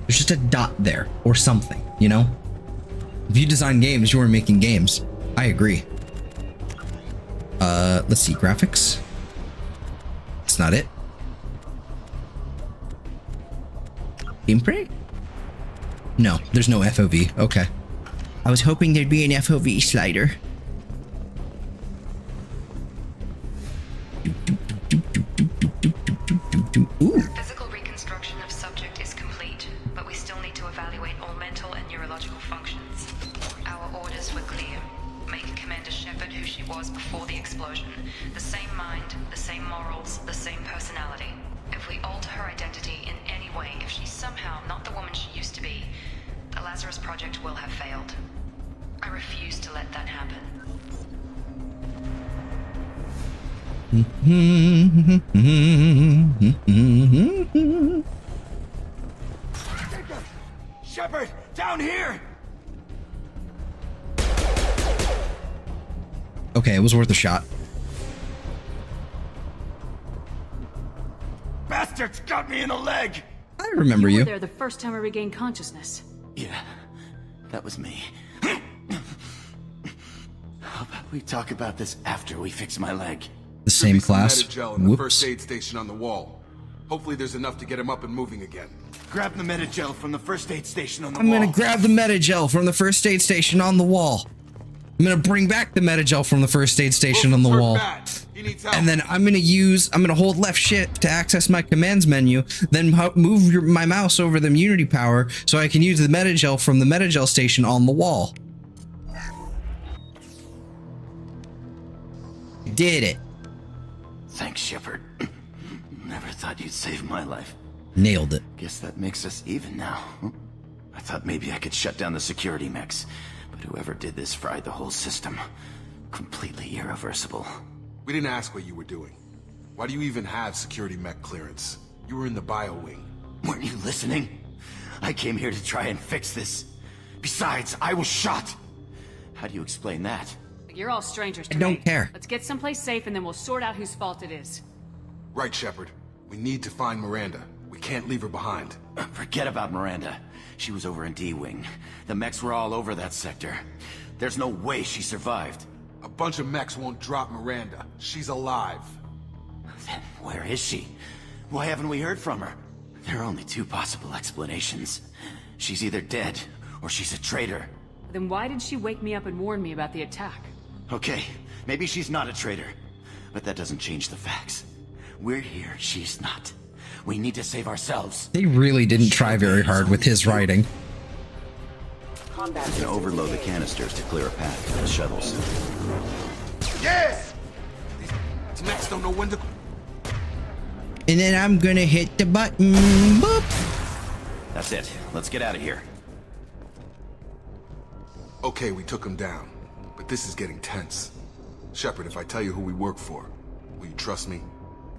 There's just a dot there or something, you know? If you design games, you are making games. I agree. Let's see, graphics. That's not it. Gameplay? No, there's no FOV. Okay. I was hoping there'd be an FOV slider. Ooh. Physical reconstruction of subject is complete, but we still need to evaluate all mental and neurological functions. Our orders were clear. Make Commander Shepard who she was before the explosion. The same mind, the same morals, the same personality. If we alter her identity in any way, if she's somehow not the woman she used to be, the Lazarus Project will have failed. I refuse to let that happen. Shepard, down here! Okay, it was worth a shot. Bastards got me in the leg! I remember You you. were there the first time I regained consciousness. Yeah, that was me. How about we talk about this after we fix my leg? The same class. Metagel in the first aid station on the wall. Hopefully there's enough to get him up and moving again. Grab the Metagel from the first aid station on the I'm wall. gonna grab the Metagel from the first aid station on the wall. I'm gonna bring back the Metagel from the first aid station on the wall. He needs help. And then I'm gonna hold left shift to access my commands menu, then move my mouse over the Unity power so I can use the Metagel from the Metagel station on the wall. Did it. Thanks, Shepard. Never thought you'd save my life. Nailed it. Guess that makes us even now. I thought maybe I could shut down the security mechs, but whoever did this fried the whole system. Completely irreversible. We didn't ask what you were doing. Why do you even have security mech clearance? You were in the bio wing. Weren't you listening? I came here to try and fix this. Besides, I was shot. How do you explain that? You're all strangers to I me. don't care. Let's get someplace safe and then we'll sort out whose fault it is. Right, Shepard. We need to find Miranda. We can't leave her behind. Forget about Miranda. She was over in D-Wing. The mechs were all over that sector. There's no way she survived. A bunch of mechs won't drop Miranda. She's alive. Then where is she? Why haven't we heard from her? There are only two possible explanations. She's either dead, or she's a traitor. Then why did she wake me up and warn me about the attack? Okay, maybe she's not a traitor. But that doesn't change the facts. We're here, she's not. We need to save ourselves. They really didn't try very hard with his writing. We can overload the canisters to clear a path for the shuttles. Yes! These mechs don't know when to... And then I'm gonna hit the button. Boop. That's it. Let's get out of here. Okay, we took him down. But this is getting tense. Shepard, if I tell you who we work for, will you trust me?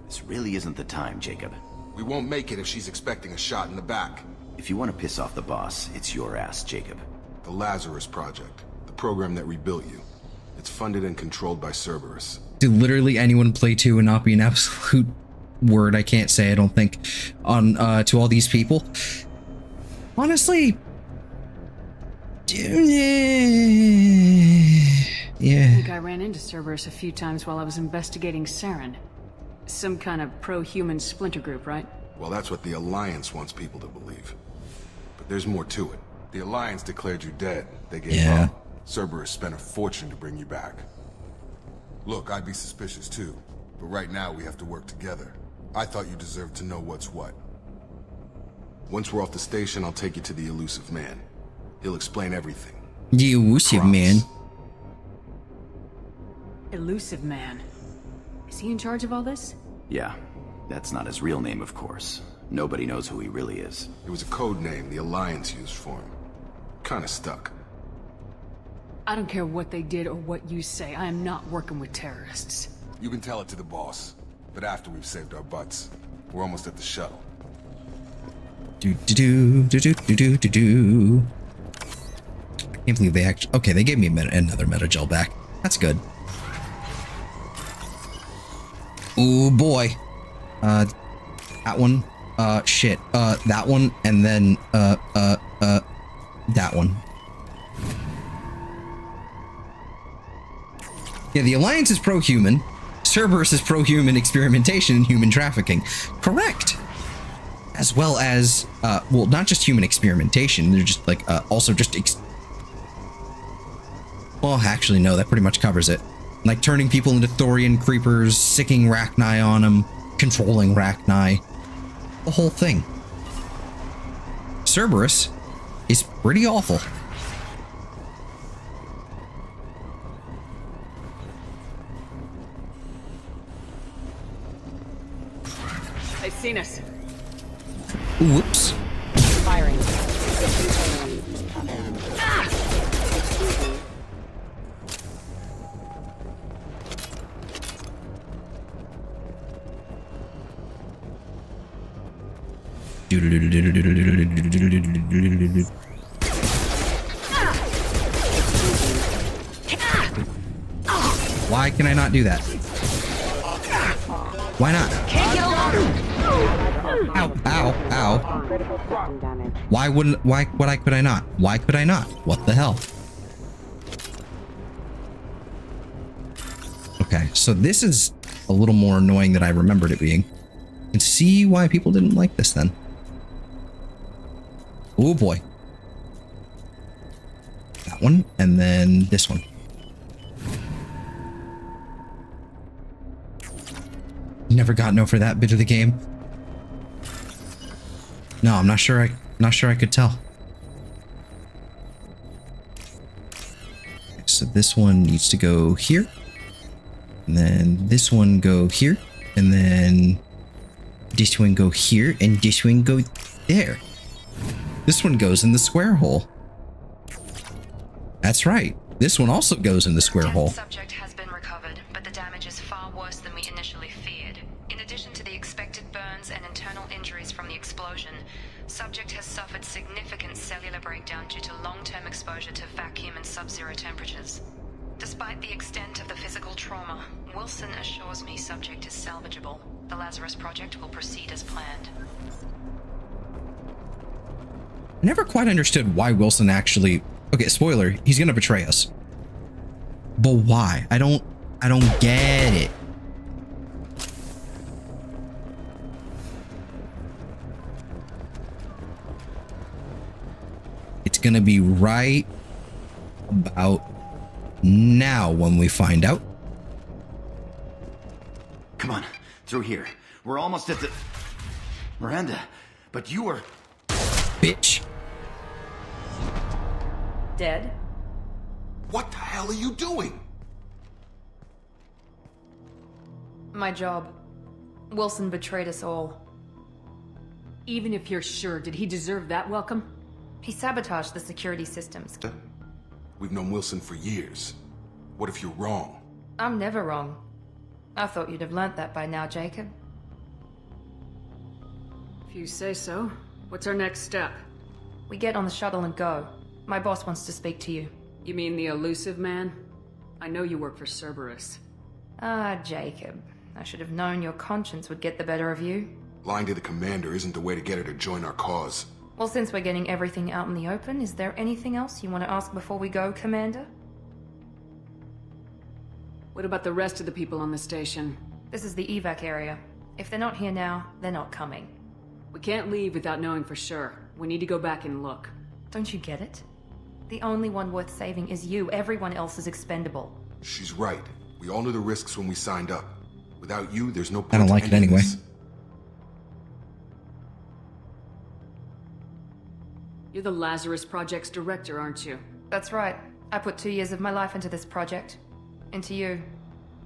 This really isn't the time, Jacob. We won't make it if she's expecting a shot in the back. If you want to piss off the boss, it's your ass, Jacob. The Lazarus Project. The program that rebuilt you. It's funded and controlled by Cerberus. Did literally anyone play 2 and not be an absolute word I can't say, I don't think, on to all these people? Honestly... Yeah. I think I ran into Cerberus a few times while I was investigating Saren. Some kind of pro-human splinter group, right? Well, that's what the Alliance wants people to believe. But there's more to it. The Alliance declared you dead. They gave up. Cerberus spent a fortune to bring you back. Look, I'd be suspicious too. But right now we have to work together. I thought you deserved to know what's what. Once we're off the station, I'll take you to the Elusive Man. He'll explain everything. The Elusive Man? Elusive Man. Is he in charge of all this? Yeah. That's not his real name, of course. Nobody knows who he really is. It was a code name the Alliance used for him. Kinda stuck. I don't care what they did or what you say. I am not working with terrorists. You can tell it to the boss. But after we've saved our butts. We're almost at the shuttle. Do-do-do-do-do-do-do-do. I can't believe they actually... Okay, they gave me another Medi-Gel back. That's good. Oh boy. That one. Shit. That one. And then, that one. Yeah, the Alliance is pro-human. Cerberus is pro-human experimentation and human trafficking. Correct. As well as, well, not just human experimentation. They're just, like, also just... Well, actually, no, that pretty much covers it. Like, turning people into Thorian creepers, sicking Rachni on them, controlling Rachni. The whole thing. Cerberus is pretty awful. They've seen us. Whoops. Firing. Why can I not do that? Why not? Ow, ow, ow. Why could I not? Why could I not? What the hell? Okay, so this is a little more annoying than I remembered it being. I can see why people didn't like this then. Oh boy. That one, and then this one. Never got no for that bit of the game. No, I'm not sure I could tell. So this one needs to go here. And then this one go here. And then this one go here. And this one go there. This one goes in the square hole. That's right. This one also goes in the square hole. Subject has been recovered, but the damage is far worse than we initially feared. In addition to the expected burns and internal injuries from the explosion, subject has suffered significant cellular breakdown due to long-term exposure to vacuum and sub-zero temperatures. Despite the extent of the physical trauma, Wilson assures me subject is salvageable. The Lazarus Project will proceed as planned. I never quite understood why Wilson actually... Okay, spoiler, he's gonna betray us. But why? I don't get it. It's gonna be right about now when we find out. Come on, through here. We're almost at the... Miranda, but you were... Bitch. Dead? What the hell are you doing? My job. Wilson betrayed us all. Even if you're sure, did he deserve that welcome? He sabotaged the security systems. We've known Wilson for years. What if you're wrong? I'm never wrong. I thought you'd have learnt that by now, Jacob. If you say so. What's our next step? We get on the shuttle and go. My boss wants to speak to you. You mean the elusive man? I know you work for Cerberus. Ah, Jacob. I should have known your conscience would get the better of you. Lying to the commander isn't the way to get her to join our cause. Well, since we're getting everything out in the open, is there anything else you want to ask before we go, Commander? What about the rest of the people on the station? This is the evac area. If they're not here now, they're not coming. We can't leave without knowing for sure. We need to go back and look. Don't you get it? The only one worth saving is you. Everyone else is expendable. She's right. We all knew the risks when we signed up. Without you, there's no point I don't like it anyway. You're the Lazarus Project's director, aren't you? That's right. I put 2 years of my life into this project. Into you.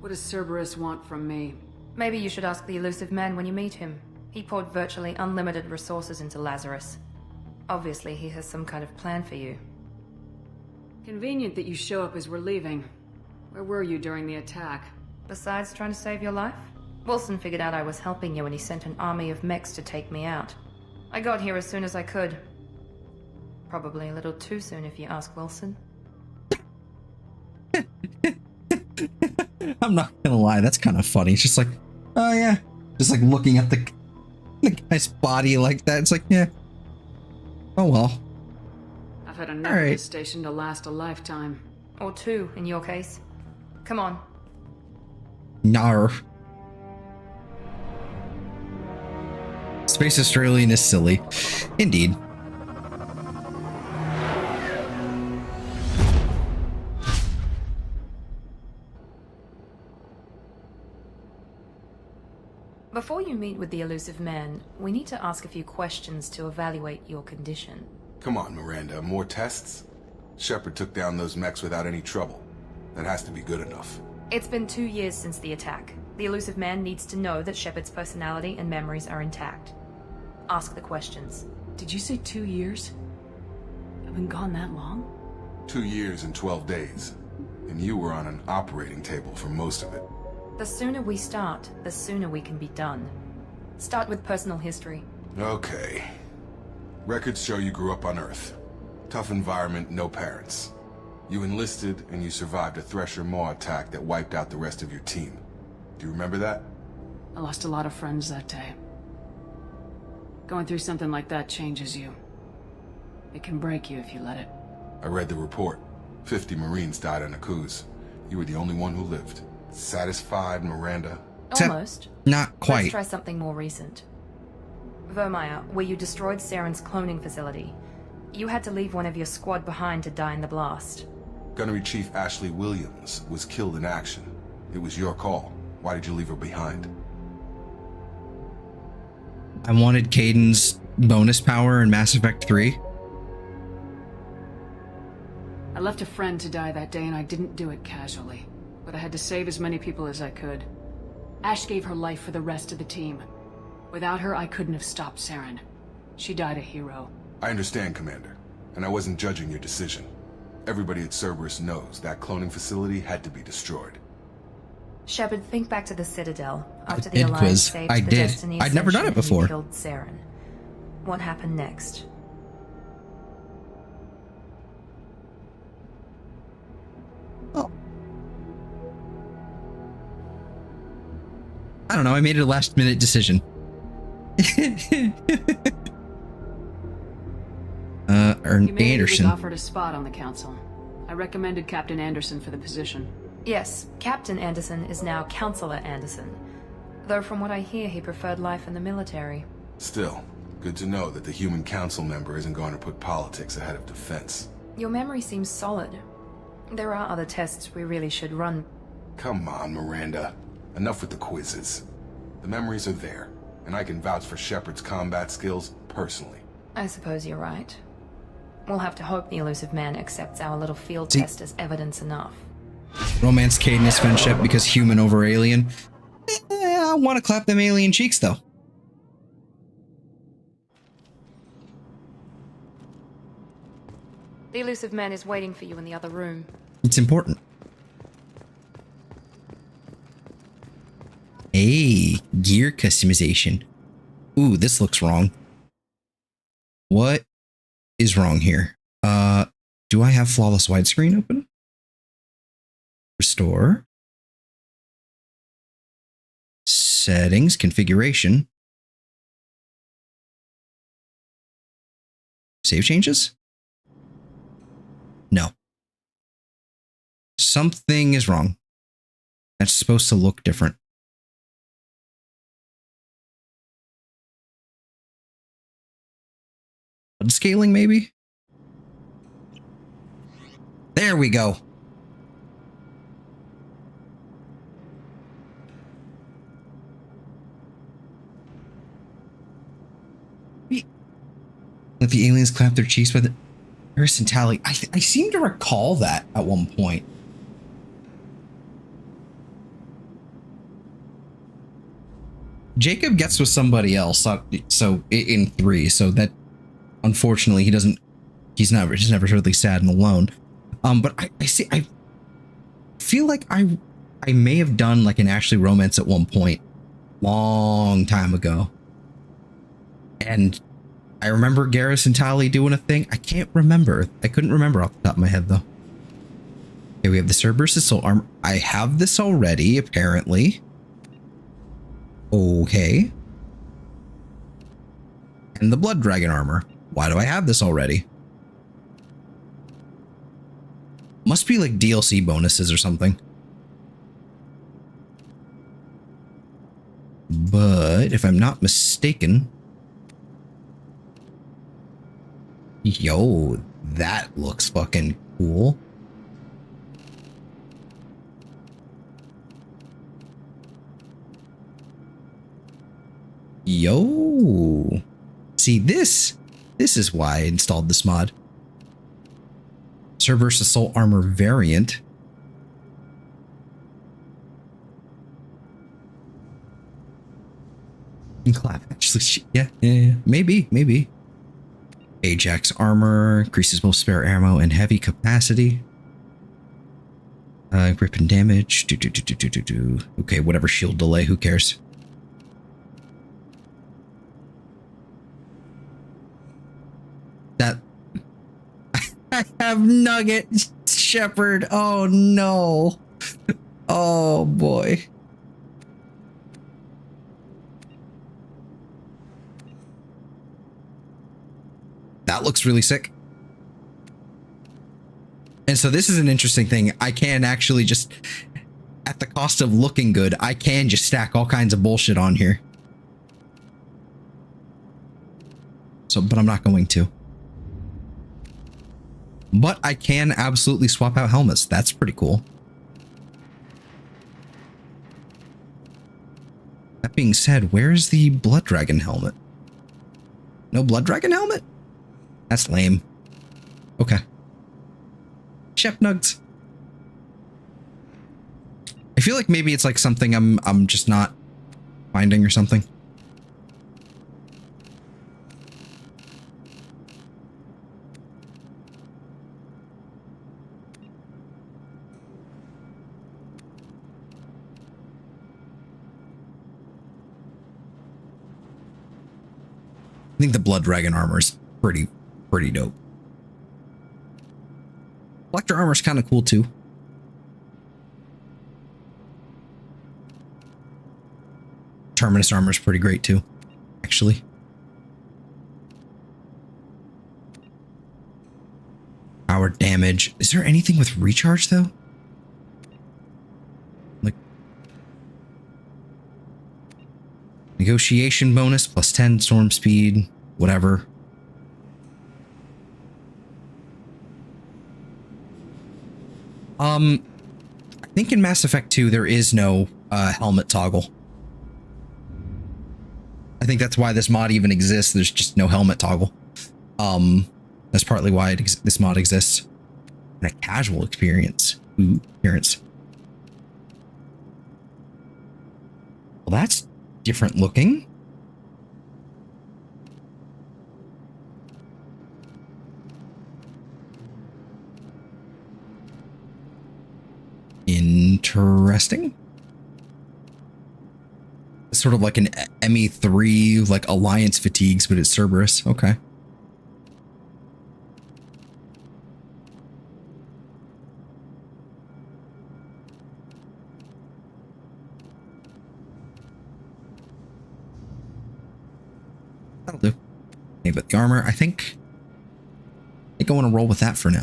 What does Cerberus want from me? Maybe you should ask the elusive man when you meet him. He poured virtually unlimited resources into Lazarus. Obviously, he has some kind of plan for you. Convenient that you show up as we're leaving. Where were you during the attack? Besides trying to save your life? Wilson figured out I was helping you and he sent an army of mechs to take me out. I got here as soon as I could. Probably a little too soon if you ask Wilson. I'm not gonna lie, that's kind of funny. It's just like, oh yeah. Just like looking at the guy's body like that. It's like, yeah. Oh well. I've had enough of this station to last a lifetime. Or 2, in your case. Come on. Nar. Space Australian is silly. Indeed. Before you meet with the elusive man, we need to ask a few questions to evaluate your condition. Come on, Miranda. More tests? Shepard took down those mechs without any trouble. That has to be good enough. It's been 2 years since the attack. The elusive man needs to know that Shepard's personality and memories are intact. Ask the questions. Did you say 2 years? I've been gone that long? 2 years and 12 days. And you were on an operating table for most of it. The sooner we start, the sooner we can be done. Start with personal history. Okay. Records show you grew up on Earth. Tough environment, no parents. You enlisted and you survived a Thresher Maw attack that wiped out the rest of your team. Do you remember that? I lost a lot of friends that day. Going through something like that changes you. It can break you if you let it. I read the report. 50 Marines died on Akuz. You were the only one who lived. Satisfied, Miranda? Almost. Not quite. Let's try something more recent. Vermeer, where you destroyed Saren's cloning facility. You had to leave one of your squad behind to die in the blast. Gunnery Chief Ashley Williams was killed in action. It was your call. Why did you leave her behind? I wanted Kaidan's bonus power in Mass Effect 3. I left a friend to die that day and I didn't do it casually. But I had to save as many people as I could. Ash gave her life for the rest of the team. Without her, I couldn't have stopped Saren. She died a hero. I understand, Commander. And I wasn't judging your decision. Everybody at Cerberus knows that cloning facility had to be destroyed. Shepard, think back to the Citadel. After the did, Alliance Quiz. saved I the did. Destiny I'd never done it Ascension before. and killed Saren. What happened next? I don't know, I made a last minute decision. Humanity Anderson. was offered a spot on the council. I recommended Captain Anderson for the position. Yes, Captain Anderson is now Counselor Anderson. Though from what I hear, he preferred life in the military. Still, good to know that the human council member isn't going to put politics ahead of defense. Your memory seems solid. There are other tests we really should run. Come on, Miranda. Enough with the quizzes. The memories are there, and I can vouch for Shepard's combat skills personally. I suppose you're right. We'll have to hope the Elusive Man accepts our little field See- test as evidence enough. Romance Cadence friendship because human over alien. I want to clap them alien cheeks though. The Elusive Man is waiting for you in the other room. It's important. Hey, gear customization. Ooh, this looks wrong. What is wrong here? Do I have flawless widescreen open? Restore. Settings, configuration. Save changes? No. Something is wrong. That's supposed to look different. Scaling, maybe? There we go. Let the aliens clap their cheeks with Harrison Tally. I seem to recall that at one point. Jacob gets with somebody else, so in 3, so that unfortunately he's never really sad and alone. But I feel like I may have done like an Ashley romance at one point, long time ago. And I remember Garrison Tally doing a thing. I can't remember. I couldn't remember off the top of my head though. Okay, we have the Cerberus Assault Armor. I have this already, apparently. Okay. And the Blood Dragon Armor. Why do I have this already? Must be like DLC bonuses or something. But if I'm not mistaken... Yo, that looks fucking cool. Yo. See, this is why I installed this mod. Cerberus Assault Armor variant. And clap. Actually, yeah, maybe. Ajax armor increases both spare ammo and heavy capacity. Grip and damage. Okay, whatever, shield delay. Who cares? That I have Nugget Shepard. Oh no. Oh boy. That looks really sick. And so this is an interesting thing. I can actually just, at the cost of looking good, I can just stack all kinds of bullshit on here. So, but I'm not going to. But I can absolutely swap out helmets. That's pretty cool. That being said, where's the Blood Dragon helmet? No Blood Dragon helmet? That's lame. Okay. Shep Nugs. I feel like maybe it's like something I'm just not finding or something. I think the Blood Dragon armor is pretty dope. Collector armor is kind of cool too. Terminus armor is pretty great too, actually. power damage. Is there anything with recharge though? Like negotiation bonus plus 10 storm speed, whatever. I think in Mass Effect 2 there is no helmet toggle. I think that's why this mod even exists. There's just no helmet toggle. That's partly why this mod exists. And a casual experience. Ooh, appearance. Well, that's different looking. Interesting. It's sort of like an ME3, like Alliance fatigues, but it's Cerberus. Okay. That'll do. Okay, but the armor, I think I want to roll with that for now.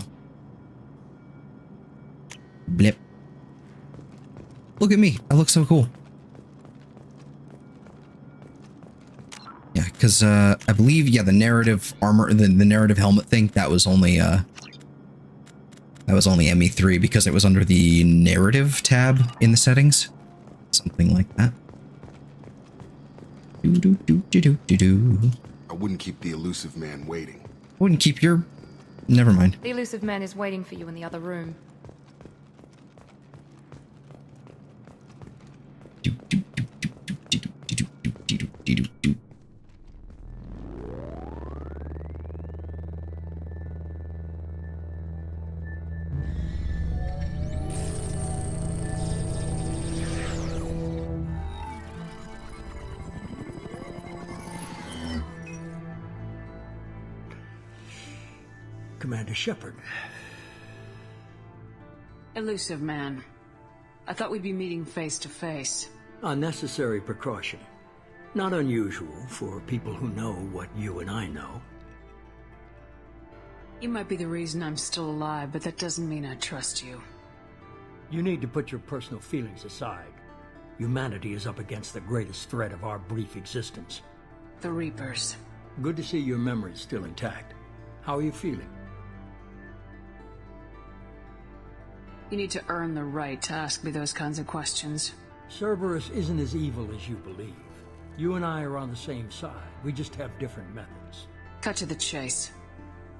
Blip. Look at me. I look so cool. Yeah, because I believe, yeah, the narrative armor, the narrative helmet thing, that was only ME3 because it was under the narrative tab in the settings. Something like that. I wouldn't keep the elusive man waiting. Wouldn't keep your... Never mind. The elusive man is waiting for you in the other room. Commander Shepard. Elusive man. I thought we'd be meeting face to face. Unnecessary precaution. Not unusual for people who know what you and I know. You might be the reason I'm still alive, but that doesn't mean I trust you. You need to put your personal feelings aside. Humanity is up against the greatest threat of our brief existence. The Reapers. Good to see your memory's still intact. How are you feeling? You need to earn the right to ask me those kinds of questions. Cerberus isn't as evil as you believe. You and I are on the same side. We just have different methods. Cut to the chase.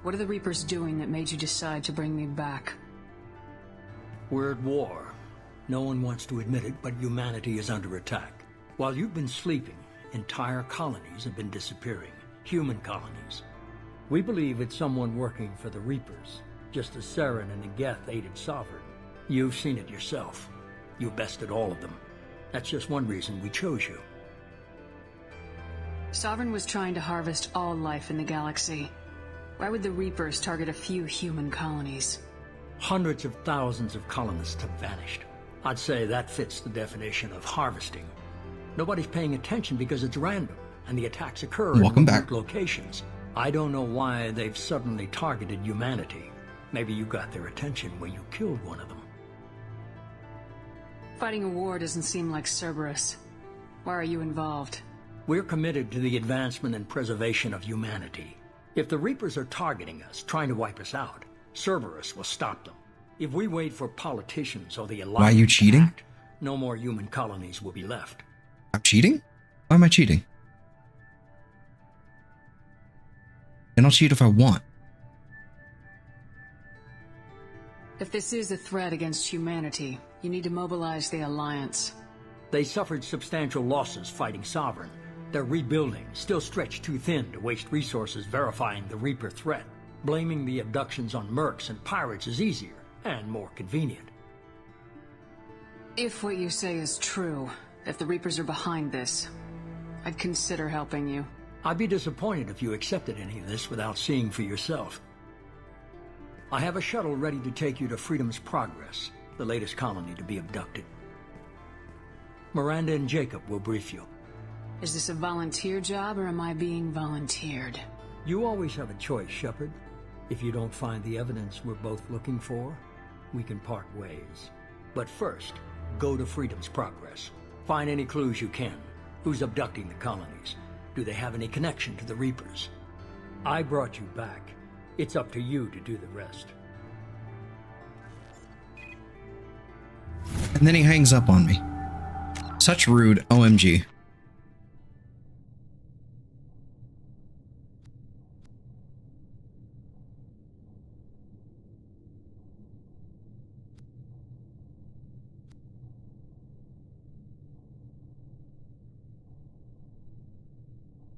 What are the Reapers doing that made you decide to bring me back? We're at war. No one wants to admit it, but humanity is under attack. While you've been sleeping, entire colonies have been disappearing. Human colonies. We believe it's someone working for the Reapers, just as Saren and Geth aided Sovereign. You've seen it yourself. You bested all of them. That's just one reason we chose you. Sovereign was trying to harvest all life in the galaxy. Why would the Reapers target a few human colonies? Hundreds of thousands of colonists have vanished. I'd say that fits the definition of harvesting. Nobody's paying attention because it's random, and the attacks occur in remote locations. I don't know why they've suddenly targeted humanity. Maybe you got their attention when you killed one of them. Fighting a war doesn't seem like Cerberus. Why are you involved? We're committed to the advancement and preservation of humanity. If the Reapers are targeting us, trying to wipe us out, Cerberus will stop them. If we wait for politicians or the Alliance... Why are you cheating? No more human colonies will be left. I'm cheating? Why am I cheating? And I'll cheat if I want. If this is a threat against humanity, you need to mobilize the Alliance. They suffered substantial losses fighting Sovereign. They're rebuilding, still stretched too thin to waste resources verifying the Reaper threat. Blaming the abductions on mercs and pirates is easier and more convenient. If what you say is true, if the Reapers are behind this, I'd consider helping you. I'd be disappointed if you accepted any of this without seeing for yourself. I have a shuttle ready to take you to Freedom's Progress, the latest colony to be abducted. Miranda and Jacob will brief you. Is this a volunteer job or am I being volunteered? You always have a choice, Shepard. If you don't find the evidence we're both looking for, we can part ways. But first, go to Freedom's Progress. Find any clues you can. Who's abducting the colonies? Do they have any connection to the Reapers? I brought you back. It's up to you to do the rest. And then he hangs up on me. Such rude, OMG.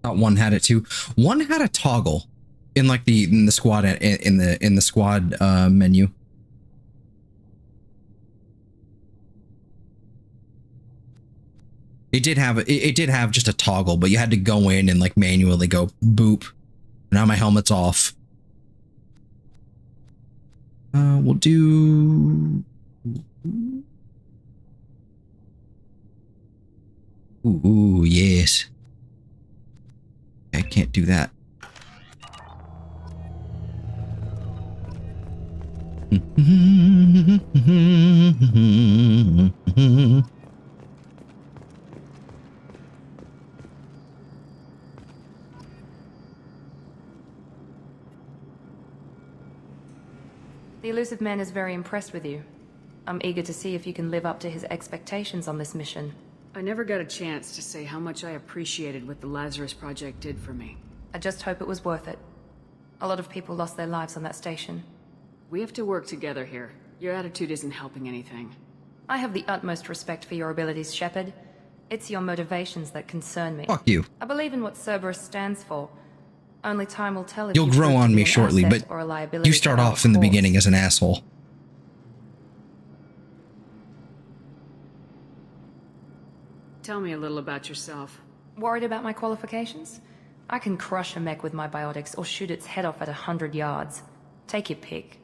Thought one had it too. One had a toggle in like the squad in the squad menu. It did have just a toggle, but you had to go in and like manually go boop. Now my helmet's off. We'll do. Ooh, yes. I can't do that. The Illusive Man is very impressed with you. I'm eager to see if you can live up to his expectations on this mission. I never got a chance to say how much I appreciated what the Lazarus Project did for me. I just hope it was worth it. A lot of people lost their lives on that station. We have to work together here. Your attitude isn't helping anything. I have the utmost respect for your abilities, Shepard. It's your motivations that concern me. Fuck you. I believe in what Cerberus stands for. Only time will tell if You'll grow on me shortly, but you start off in the beginning as an asshole. Tell me a little about yourself. Worried about my qualifications? I can crush a mech with my biotics or shoot its head off at 100 yards. Take your pick.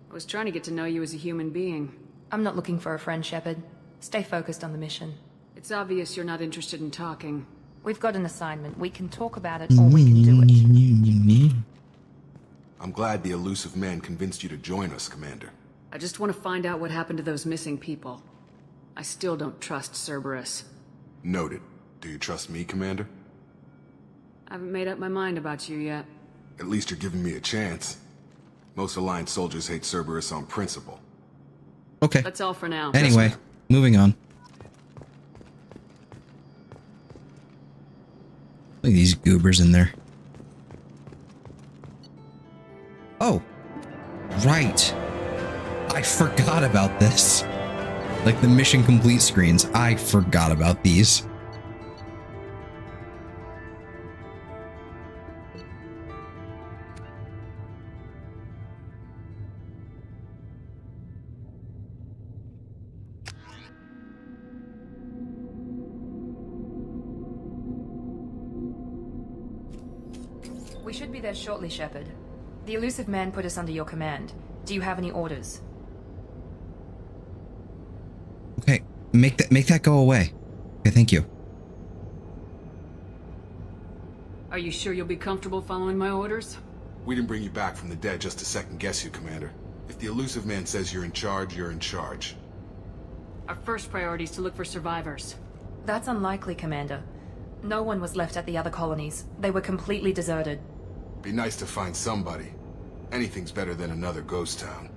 I was trying to get to know you as a human being. I'm not looking for a friend, Shepard. Stay focused on the mission. It's obvious you're not interested in talking. We've got an assignment. We can talk about it, or we can do it. I'm glad the Illusive Man convinced you to join us, Commander. I just want to find out what happened to those missing people. I still don't trust Cerberus. Noted. Do you trust me, Commander? I haven't made up my mind about you yet. At least you're giving me a chance. Most Alliance soldiers hate Cerberus on principle. Okay. That's all for now. Anyway, moving on. Look at these goobers in there. Oh, right. I forgot about this. Like the mission complete screens. I forgot about these. We should be there shortly, Shepard. The Illusive Man put us under your command. Do you have any orders? Okay, make that go away. Okay, thank you. Are you sure you'll be comfortable following my orders? We didn't bring you back from the dead just to second guess you, Commander. If the Illusive Man says you're in charge, you're in charge. Our first priority is to look for survivors. That's unlikely, Commander. No one was left at the other colonies. They were completely deserted. Be nice to find somebody. Anything's better than another ghost town.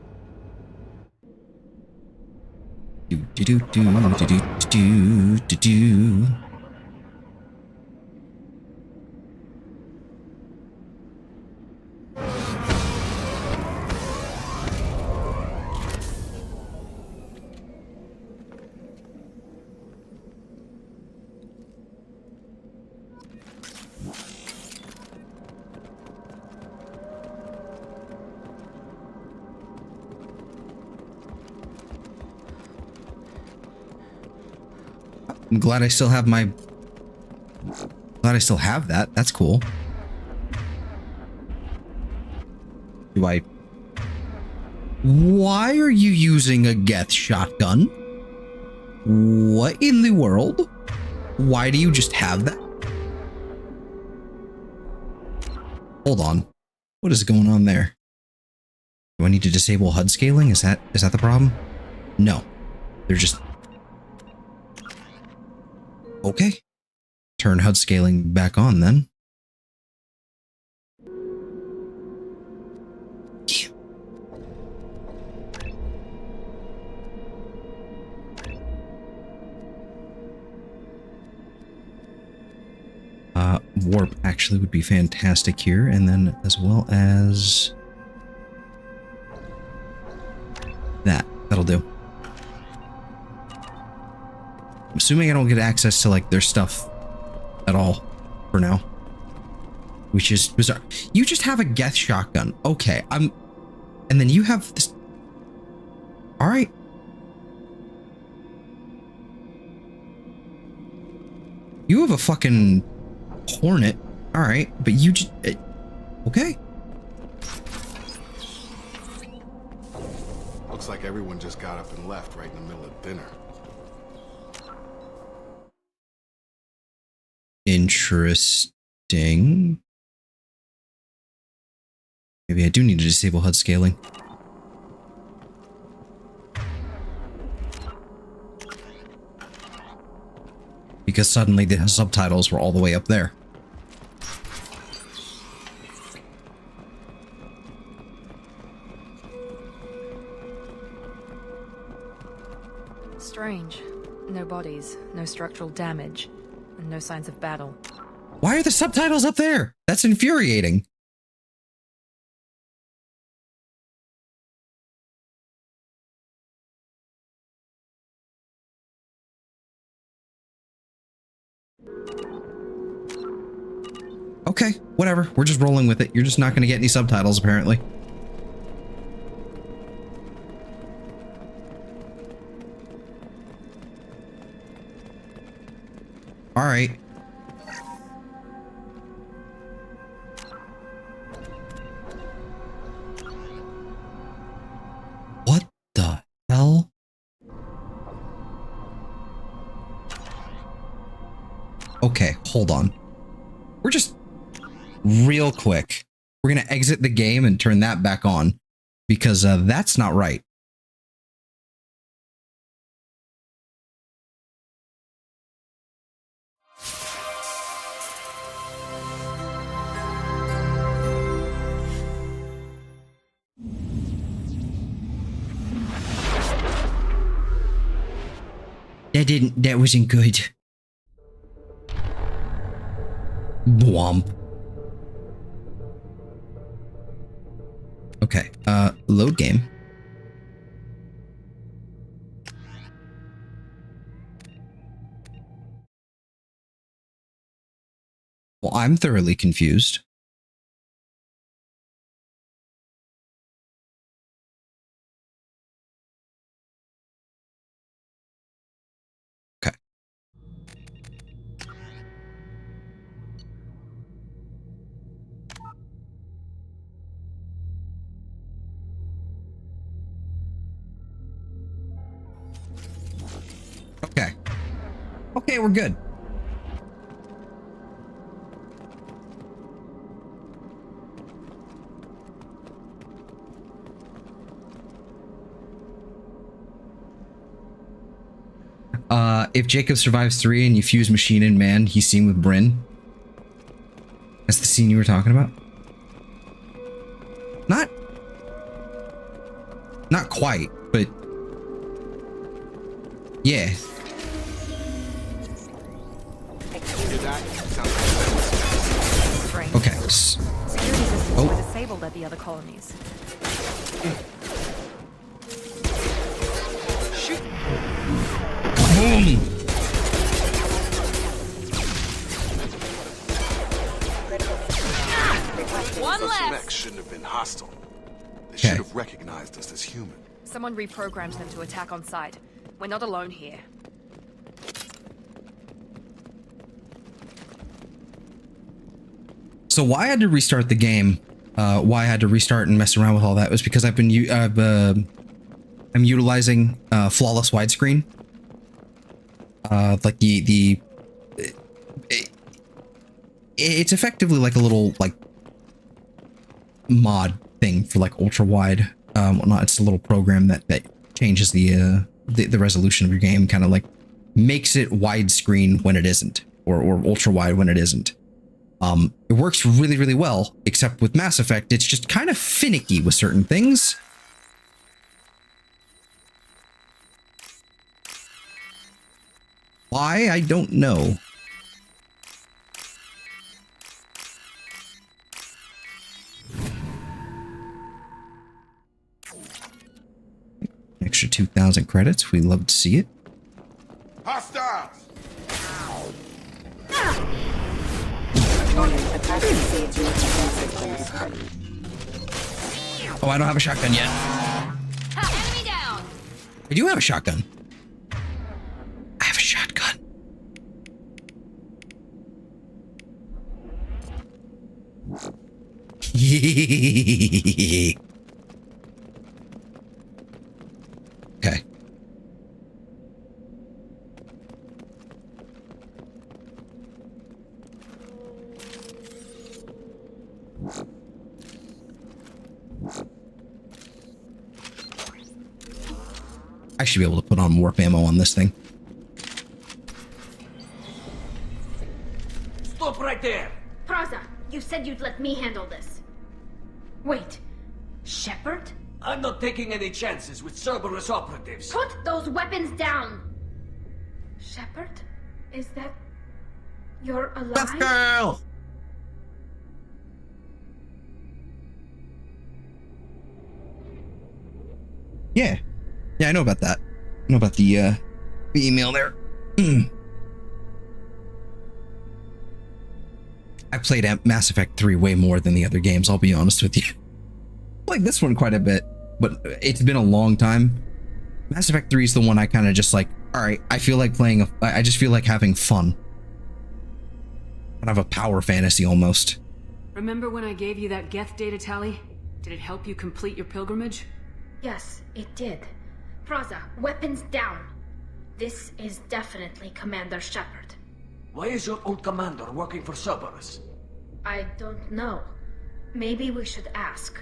I'm glad I still have my... Glad I still have that. That's cool. Do I... Why are you using a Geth shotgun? What in the world? Why do you just have that? Hold on. What is going on there? Do I need to disable HUD scaling? Is that the problem? No. They're just... Okay. Turn HUD scaling back on then. Yeah. Warp actually would be fantastic here, and then as well as that'll do. I'm assuming I don't get access to like their stuff at all for now, which is bizarre. You just have a Geth shotgun. Okay, and then you have this. All right. You have a fucking Hornet. All right, but you just okay. Looks like everyone just got up and left right in the middle of dinner. Interesting. Maybe I do need to disable HUD scaling. Because suddenly the subtitles were all the way up there. Strange. No bodies, no structural damage, and no signs of battle. Why are the subtitles up there? That's infuriating. Okay, whatever. We're just rolling with it. You're just not going to get any subtitles, apparently. All right. What the hell? Okay, hold on. We're just real quick. We're going to exit the game and turn that back on because that's not right. That wasn't good. Womp. Okay, load game. Well, I'm thoroughly confused. Okay. Okay. Okay, we're good. If Jacob survives 3 and you fuse machine and man, he's seen with Bryn. That's the scene you were talking about? Not quite, but yeah. Okay. Security systems were disabled at the other colonies. Shoot. Boom. One less. Mechs shouldn't have been hostile. They should have recognized us as human. Someone reprogrammed them to attack on sight. We're not alone here. So why I had to restart the game, why I had to restart and mess around with all that was because I've been I'm utilizing flawless widescreen. Like it's effectively like a little like mod thing for like ultra wide. Whatnot. It's a little program that changes the resolution of your game, kind of like makes it widescreen when it isn't, or ultra wide when it isn't. It works really, really well, except with Mass Effect, it's just kind of finicky with certain things. Why? I don't know. Extra 2,000 credits. We love to see it. Hostiles! Oh, I don't have a shotgun yet. Enemy down. I do have a shotgun. I have a shotgun. Okay. I should be able to put on warp ammo on this thing. Stop right there! Praza, you said you'd let me handle this. Wait, Shepard? I'm not taking any chances with Cerberus operatives. Put those weapons down! Shepard? Is that... you're alive? Death Girl! Yeah. Yeah, I know about that. I know about the email there. I played Mass Effect 3 way more than the other games, I'll be honest with you. Like this one quite a bit, but it's been a long time. Mass Effect 3 is the one I kind of just like, all right, I feel like playing, I just feel like having fun. Kind of a power fantasy almost. Remember when I gave you that Geth data tally? Did it help you complete your pilgrimage? Yes, it did. Praza, weapons down. This is definitely Commander Shepard. Why is your old commander working for Cerberus? I don't know. Maybe we should ask.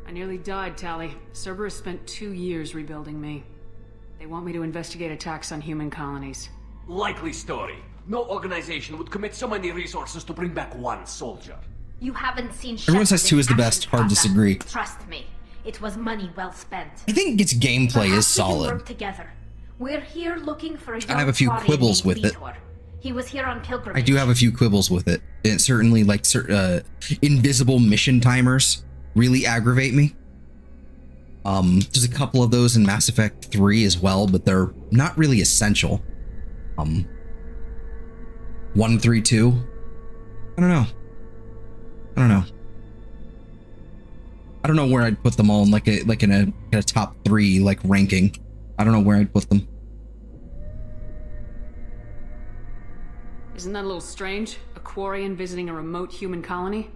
I nearly died, Tally. Cerberus spent 2 years rebuilding me. They want me to investigate attacks on human colonies. Likely story. No organization would commit so many resources to bring back one soldier. You haven't seen Shepard. Everyone says 2 is the in best. action, Hard to Praza. disagree. Trust me, it was money well spent. I think its gameplay is Perhaps we can solid. work together. We're here looking for a I have a few young quibbles Quarian with named it. Vitor. He was here on pilgrimage. I do have a few quibbles with it. And certainly, like, invisible mission timers really aggravate me. There's a couple of those in Mass Effect 3 as well, but they're not really essential. 1, 3, 2. I don't know. I don't know where I'd put them all in in a top 3 like ranking. I don't know where I'd put them. Isn't that a little strange? A Quarian visiting a remote human colony?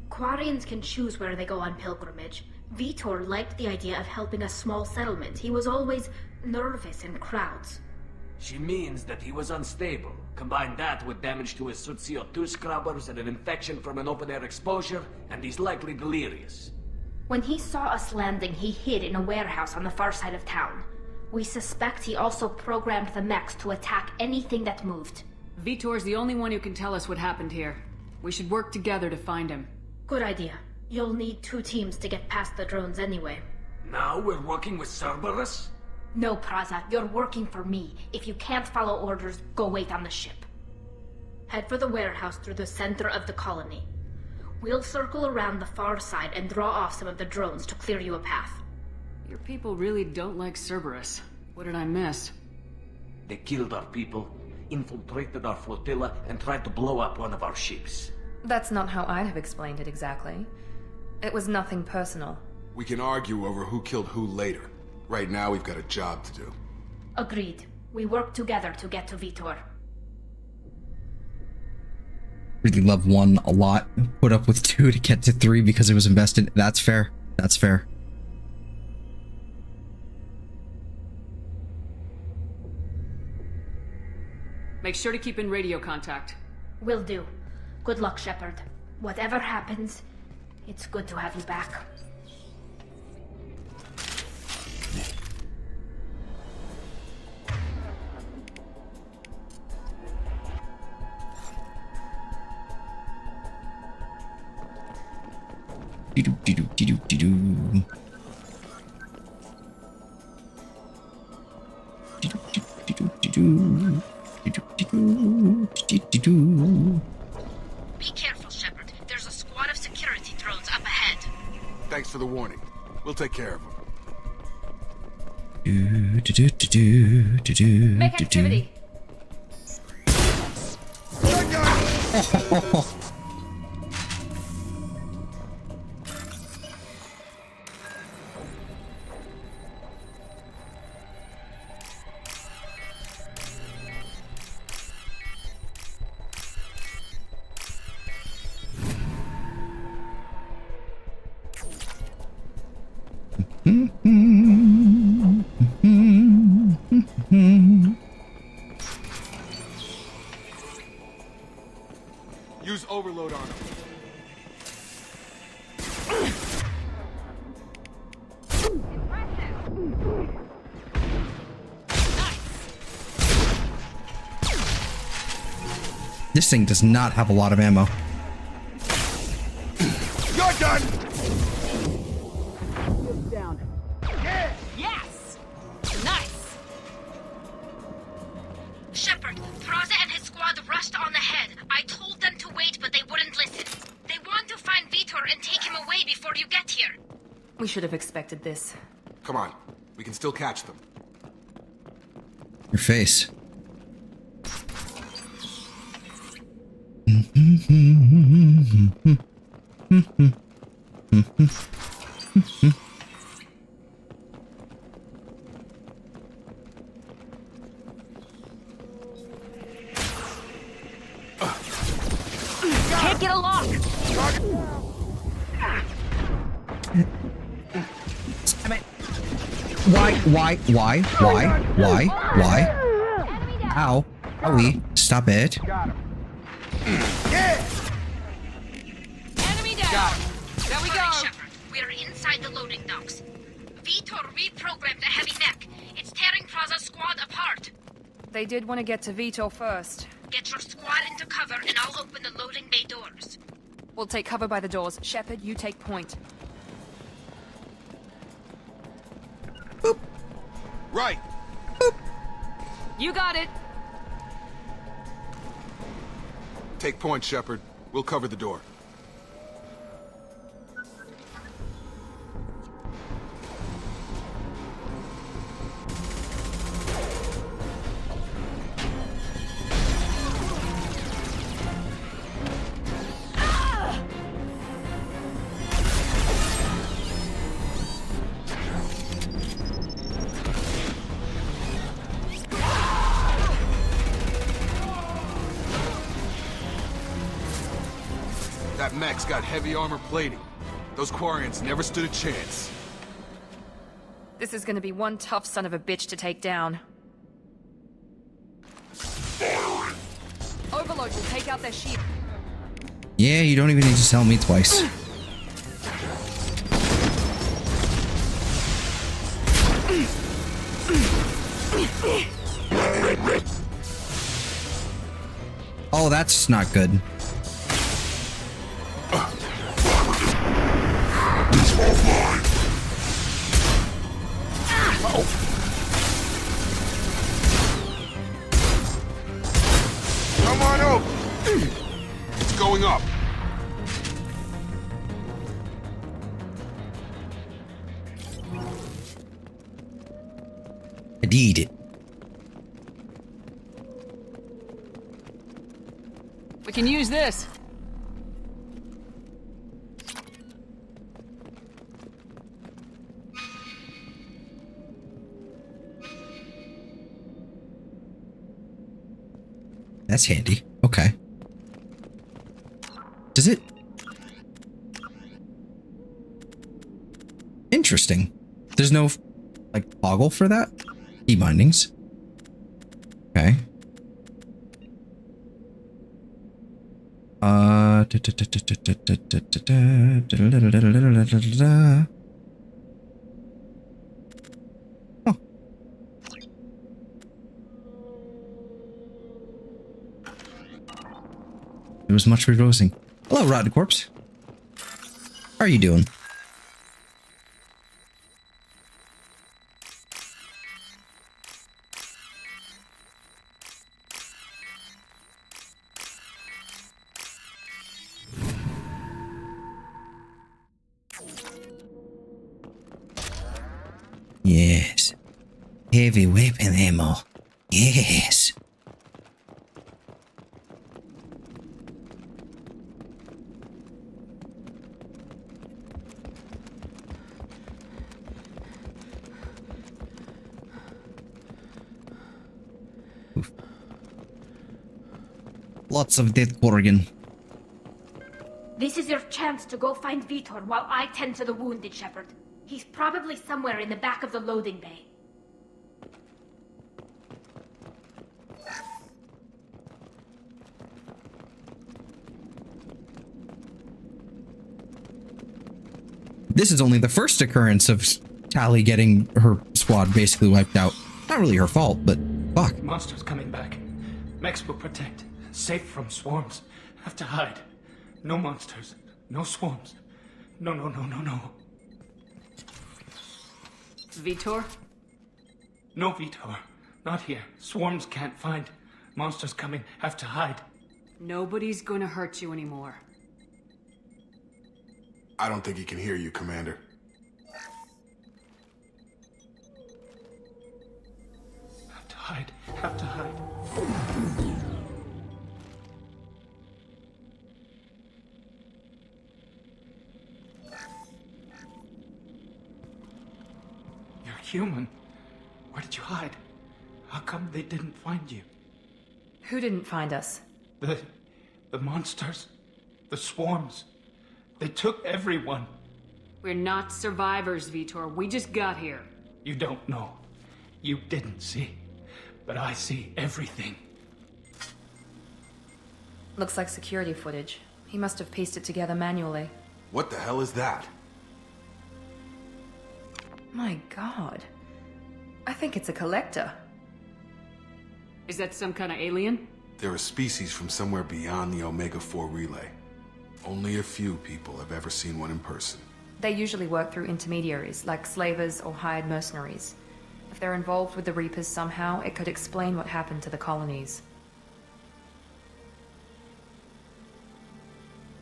Quarians can choose where they go on pilgrimage. Vitor liked the idea of helping a small settlement. He was always nervous in crowds. She means that he was unstable. Combine that with damage to his suit CO2 scrubbers and an infection from an open-air exposure, and he's likely delirious. When he saw us landing, he hid in a warehouse on the far side of town. We suspect he also programmed the mechs to attack anything that moved. Vitor's the only one who can tell us what happened here. We should work together to find him. Good idea. You'll need 2 teams to get past the drones anyway. Now we're working with Cerberus? No, Praza, you're working for me. If you can't follow orders, go wait on the ship. Head for the warehouse through the center of the colony. We'll circle around the far side and draw off some of the drones to clear you a path. Your people really don't like Cerberus. What did I miss? They killed our people, infiltrated our flotilla, and tried to blow up one of our ships. That's not how I'd have explained it exactly. It was nothing personal. We can argue over who killed who later. Right now, we've got a job to do. Agreed. We work together to get to Vitor. Really love 1 a lot. Put up with 2 to get to 3 because it was invested. That's fair. That's fair. Make sure to keep in radio contact. Will do. Good luck, Shepard. Whatever happens, It's good to have you back. Be careful, Shepard. There's a squad of security drones up ahead. Thanks for the warning. We'll take care of them. Make activity. Use overload on him. This thing does not have a lot of ammo. You're done! Down. Yes! Nice! Shepard, Praza and his squad rushed on ahead. I told them to wait, but they wouldn't listen. They want to find Vitor and take him away before you get here. We should have expected this. Come on. We can still catch them. Your face. Can't get a lock! Why? Ow. Owie. Stop it. Enemy down! There we go! Shepard, we're inside the loading docks. Vitor reprogrammed the heavy mech. It's tearing Praza's squad apart. They did want to get to Vitor first. Get your squad into cover and I'll open the loading bay doors. We'll take cover by the doors. Shepard, you take point. Boop. Right. Boop. You got it. Take point, Shepard. We'll cover the door. That mech's got heavy armor plating. Those Quarians never stood a chance. This is gonna be one tough son of a bitch to take down. Overload will take out their shield. Yeah, you don't even need to tell me twice. Oh, that's not good. Come on over. It's going up. I need it. We can use this. That's handy. Okay. Does it? Interesting. There's no, like, toggle for that? Key bindings. Okay. There was much rejoicing. Hello, Rotten Corpse. How are you doing? Yes. Heavy weapon ammo. Yes. Oof. Lots of dead Corrigan. This is your chance to go find Vitor while I tend to the wounded, Shepard. He's probably somewhere in the back of the loading bay. This is only the first occurrence of Tali getting her squad basically wiped out. Not really her fault, but fuck. Monsters coming back. Mechs will protect. Safe from swarms. Have to hide. No monsters. No swarms. No. Vitor? No Vitor. Not here. Swarms can't find. Monsters coming. Have to hide. Nobody's gonna hurt you anymore. I don't think he can hear you, Commander. Have to hide. Have to hide. You're human. Where did you hide? How come they didn't find you? Who didn't find us? The monsters. The swarms. They took everyone. We're not survivors, Vitor. We just got here. You don't know. You didn't see. But I see everything. Looks like security footage. He must have pieced it together manually. What the hell is that? My god. I think it's a collector. Is that some kind of alien? They're a species from somewhere beyond the Omega-4 relay. Only a few people have ever seen one in person. They usually work through intermediaries, like slavers or hired mercenaries. If they're involved with the Reapers somehow, it could explain what happened to the colonies.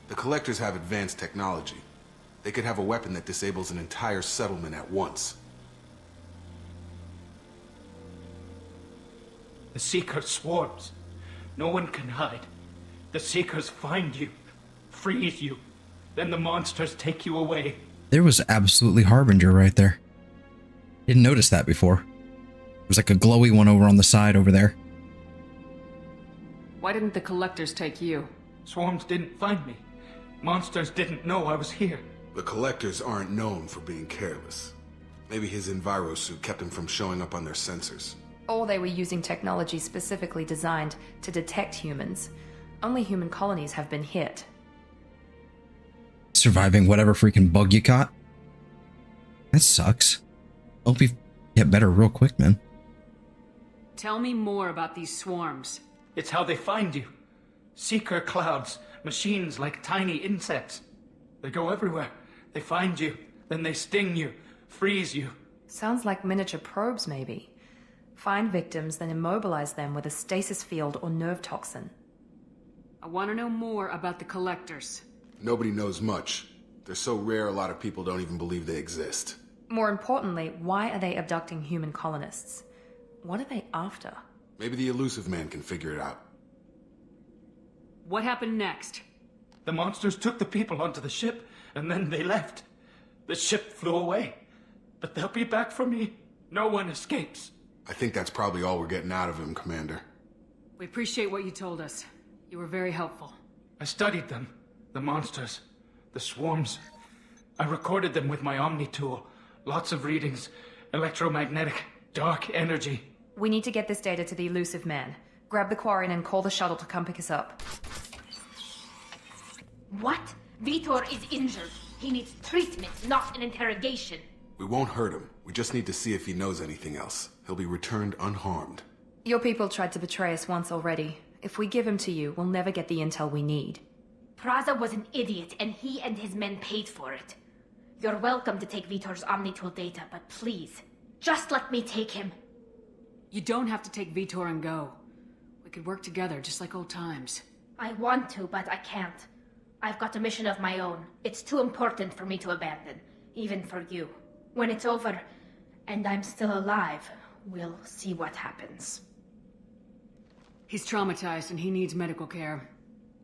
The Collectors have advanced technology. They could have a weapon that disables an entire settlement at once. The Seeker swarms. No one can hide. The Seekers find you, freeze you, then the monsters take you away. There was absolutely Harbinger right there. Didn't notice that before. There was like a glowy one over on the side over there. Why didn't the Collectors take you? Swarms didn't find me. Monsters didn't know I was here. The Collectors aren't known for being careless. Maybe his Enviro suit kept him from showing up on their sensors. Or they were using technology specifically designed to detect humans. Only human colonies have been hit. Surviving whatever freaking bug you caught? That sucks. Hope you get better real quick, man. Tell me more about these swarms. It's how they find you. Seeker clouds, machines like tiny insects. They go everywhere. They find you, then they sting you, freeze you. Sounds like miniature probes, maybe. Find victims, then immobilize them with a stasis field or nerve toxin. I want to know more about the Collectors. Nobody knows much. They're so rare, a lot of people don't even believe they exist. More importantly, why are they abducting human colonists? What are they after? Maybe the Elusive Man can figure it out. What happened next? The monsters took the people onto the ship, and then they left. The ship flew away. But they'll be back for me. No one escapes. I think that's probably all we're getting out of him, Commander. We appreciate what you told us. You were very helpful. I studied them. The monsters. The swarms. I recorded them with my Omni tool. Lots of readings. Electromagnetic. Dark energy. We need to get this data to the Elusive Man. Grab the Quarian and call the shuttle to come pick us up. What? Vitor is injured. He needs treatment, not an interrogation. We won't hurt him. We just need to see if he knows anything else. He'll be returned unharmed. Your people tried to betray us once already. If we give him to you, we'll never get the intel we need. Praza was an idiot, and he and his men paid for it. You're welcome to take Vitor's Omnitool data, but please, just let me take him. You don't have to take Vitor and go. We could work together, just like old times. I want to, but I can't. I've got a mission of my own. It's too important for me to abandon, even for you. When it's over, and I'm still alive, we'll see what happens. He's traumatized and he needs medical care.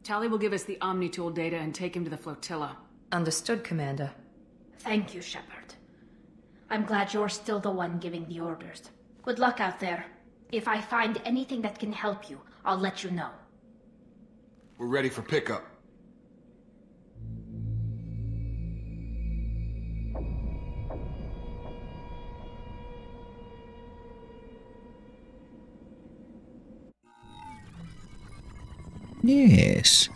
Tali will give us the Omnitool data and take him to the flotilla. Understood, Commander. Thank you, Shepard. I'm glad you're still the one giving the orders. Good luck out there. If I find anything that can help you, I'll let you know. We're ready for pickup. Yes.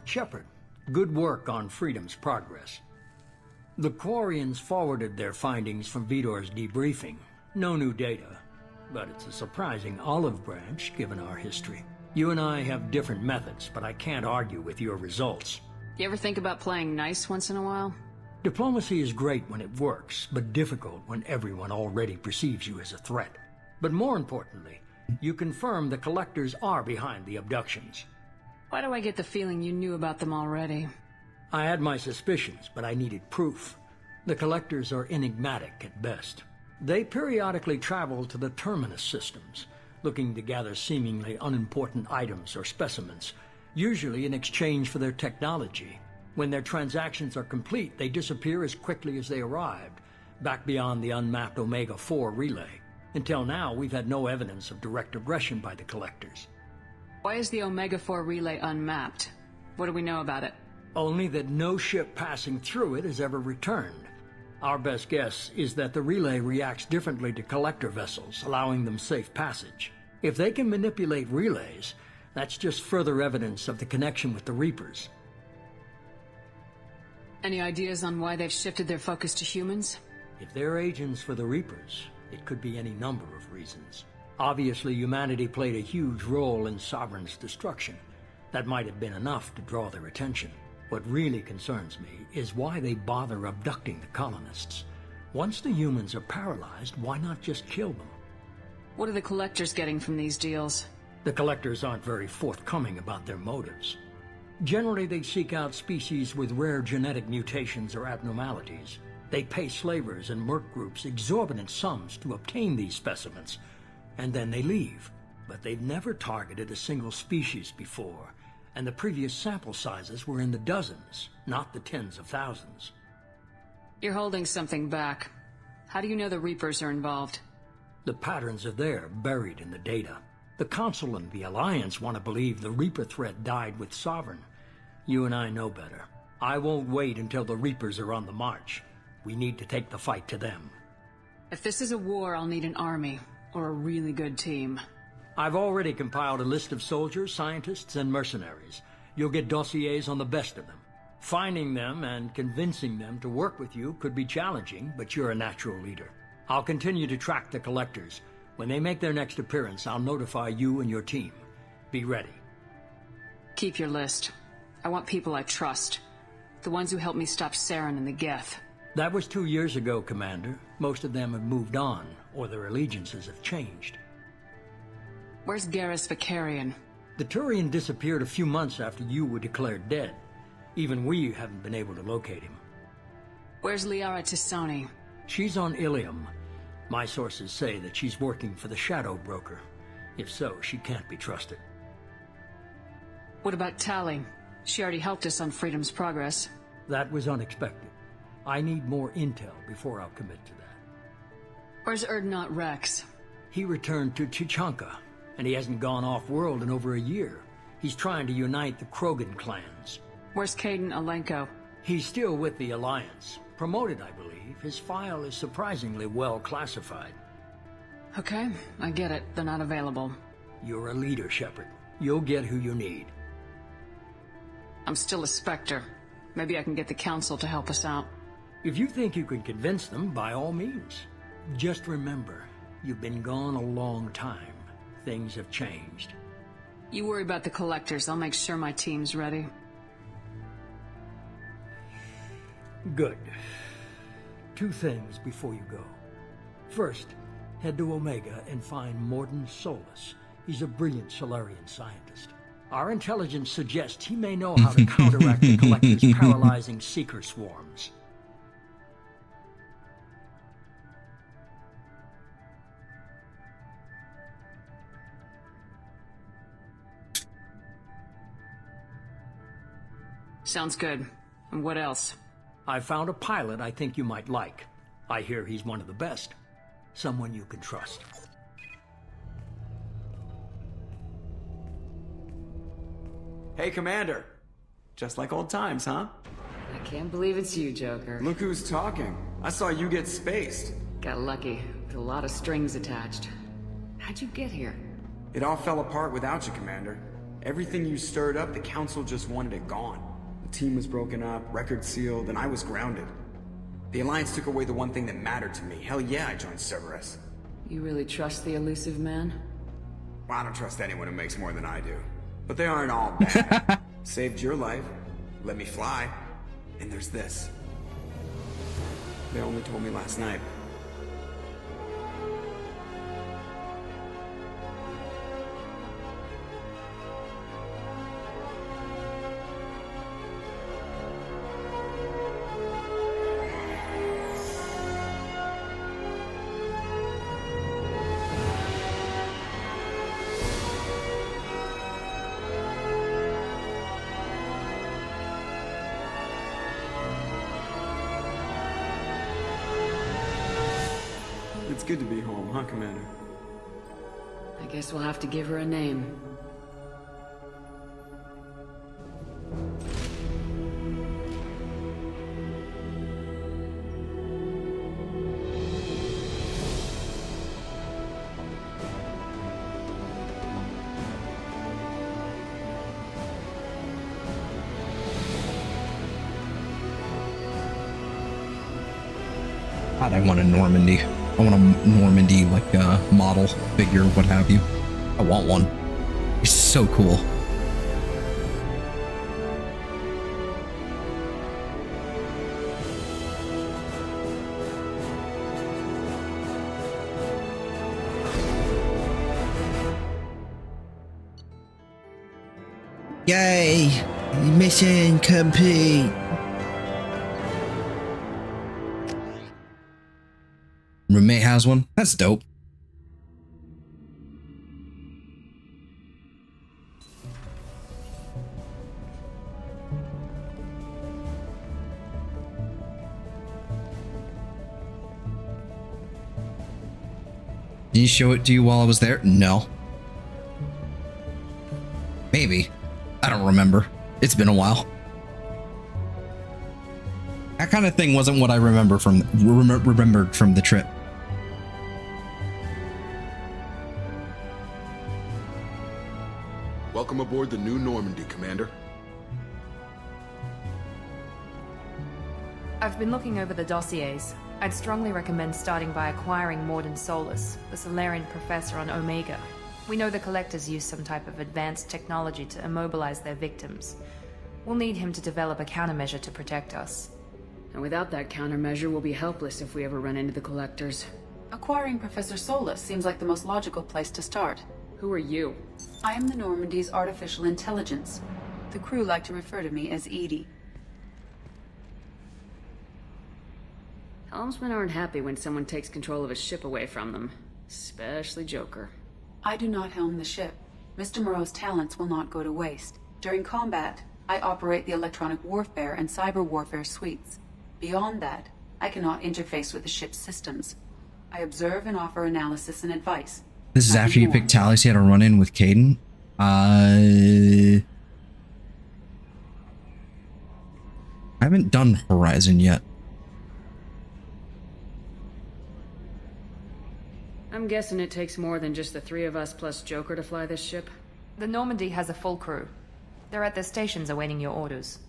Shepard, good work on Freedom's progress. The Quarians forwarded their findings from Vitor's debriefing. No new data, but it's a surprising olive branch given our history. You and I have different methods, but I can't argue with your results. You ever think about playing nice once in a while? Diplomacy is great when it works, but difficult when everyone already perceives you as a threat. But more importantly, you confirm the Collectors are behind the abductions. Why do I get the feeling you knew about them already? I had my suspicions, but I needed proof. The Collectors are enigmatic at best. They periodically travel to the Terminus systems, looking to gather seemingly unimportant items or specimens, usually in exchange for their technology. When their transactions are complete, they disappear as quickly as they arrived, back beyond the unmapped Omega-4 relay. Until now, we've had no evidence of direct aggression by the Collectors. Why is the Omega-4 relay unmapped? What do we know about it? Only that no ship passing through it has ever returned. Our best guess is that the relay reacts differently to Collector vessels, allowing them safe passage. If they can manipulate relays, that's just further evidence of the connection with the Reapers. Any ideas on why they've shifted their focus to humans? If they're agents for the Reapers, it could be any number of reasons. Obviously, humanity played a huge role in Sovereign's destruction. That might have been enough to draw their attention. What really concerns me is why they bother abducting the colonists. Once the humans are paralyzed, why not just kill them? What are the Collectors getting from these deals? The Collectors aren't very forthcoming about their motives. Generally, they seek out species with rare genetic mutations or abnormalities. They pay slavers and merc groups exorbitant sums to obtain these specimens, and then they leave. But they've never targeted a single species before, and the previous sample sizes were in the dozens, not the tens of thousands. You're holding something back. How do you know the Reapers are involved? The patterns are there, buried in the data. The Council and the Alliance want to believe the Reaper threat died with Sovereign. You and I know better. I won't wait until the Reapers are on the march. We need to take the fight to them. If this is a war, I'll need an army, or a really good team. I've already compiled a list of soldiers, scientists, and mercenaries. You'll get dossiers on the best of them. Finding them and convincing them to work with you could be challenging, but you're a natural leader. I'll continue to track the Collectors. When they make their next appearance, I'll notify you and your team. Be ready. Keep your list. I want people I trust. The ones who helped me stop Saren and the Geth. That was 2 years ago, Commander. Most of them have moved on, or their allegiances have changed. Where's Garrus Vakarian? The Turian disappeared a few months after you were declared dead. Even we haven't been able to locate him. Where's Liara T'Soni? She's on Ilium. My sources say that she's working for the Shadow Broker. If so, she can't be trusted. What about Tali? She already helped us on Freedom's progress. That was unexpected. I need more intel before I'll commit to that. Where's Urdnot Rex? He returned to Chichanka, and he hasn't gone off-world in over a year. He's trying to unite the Krogan clans. Where's Kaidan Alenko? He's still with the Alliance. Promoted, I believe. His file is surprisingly well classified. Okay, I get it. They're not available. You're a leader, Shepard. You'll get who you need. I'm still a Spectre. Maybe I can get the Council to help us out. If you think you can convince them, by all means. Just remember, you've been gone a long time. Things have changed. You worry about the Collectors. I'll make sure my team's ready. Good. 2 things before you go. First, head to Omega and find Mordin Solus. He's a brilliant Solarian scientist. Our intelligence suggests he may know how to counteract the Collector's paralyzing Seeker swarms. Sounds good. And what else? I found a pilot I think you might like. I hear he's one of the best. Someone you can trust. Hey, Commander. Just like old times, huh? I can't believe it's you, Joker. Look who's talking. I saw you get spaced. Got lucky, with a lot of strings attached. How'd you get here? It all fell apart without you, Commander. Everything you stirred up, the Council just wanted it gone. The team was broken up, record sealed, and I was grounded. The Alliance took away the one thing that mattered to me. Hell yeah, I joined Cerberus. You really trust the elusive man? Well, I don't trust anyone who makes more than I do. But they aren't all bad. Saved your life, let me fly, and there's this. They only told me last night. It's good to be home, huh, Commander? I guess we'll have to give her a name. God, I want a Normandy. I want a Normandy, like, model, figure, what have you. I want one. It's so cool. Yay! Mission complete! Roommate has one? That's dope. Did he show it to you while I was there? No. Maybe. I don't remember. It's been a while. That kind of thing wasn't what I remembered from the trip. Welcome aboard the new Normandy, Commander. I've been looking over the dossiers. I'd strongly recommend starting by acquiring Mordin Solus, the Solarian professor on Omega. We know the Collectors use some type of advanced technology to immobilize their victims. We'll need him to develop a countermeasure to protect us. And without that countermeasure, we'll be helpless if we ever run into the Collectors. Acquiring Professor Solus seems like the most logical place to start. Who are you? I am the Normandy's artificial intelligence. The crew like to refer to me as Edie. Helmsmen aren't happy when someone takes control of a ship away from them. Especially Joker. I do not helm the ship. Mr. Moreau's talents will not go to waste. During combat, I operate the electronic warfare and cyber warfare suites. Beyond that, I cannot interface with the ship's systems. I observe and offer analysis and advice. This is after you picked Talos, you had a run-in with Kaidan? I haven't done Horizon yet. I'm guessing it takes more than just the 3 of us plus Joker to fly this ship? The Normandy has a full crew. They're at their stations awaiting your orders.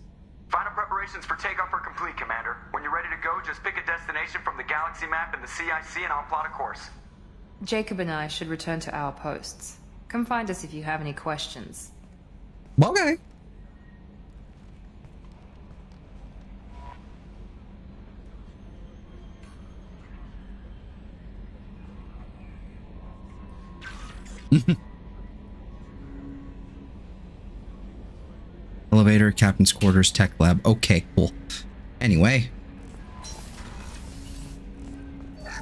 Final preparations for takeoff are complete, Commander. When you're ready to go, just pick a destination from the galaxy map in the CIC and I'll plot a course. Jacob and I should return to our posts. Come find us if you have any questions. Okay. Elevator, captain's quarters, tech lab. Okay, cool. Anyway.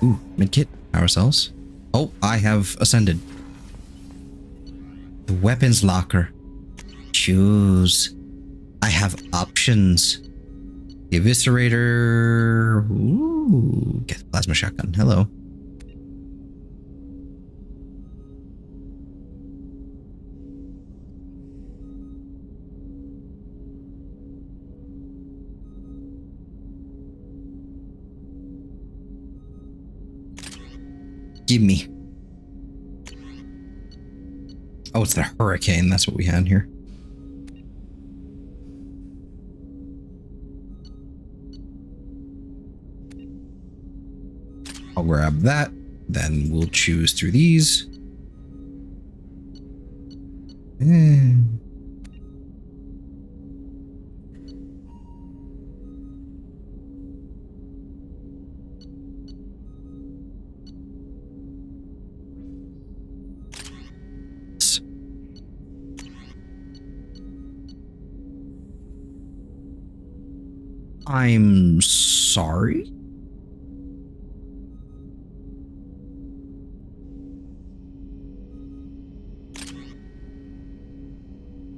Ooh, medkit, power cells. Oh, I have ascended. The weapons locker. Choose. I have options. The eviscerator. Ooh, get the plasma shotgun. Hello. Give me. Oh, it's the hurricane. That's what we had here. I'll grab that. Then we'll choose through these. I'm sorry?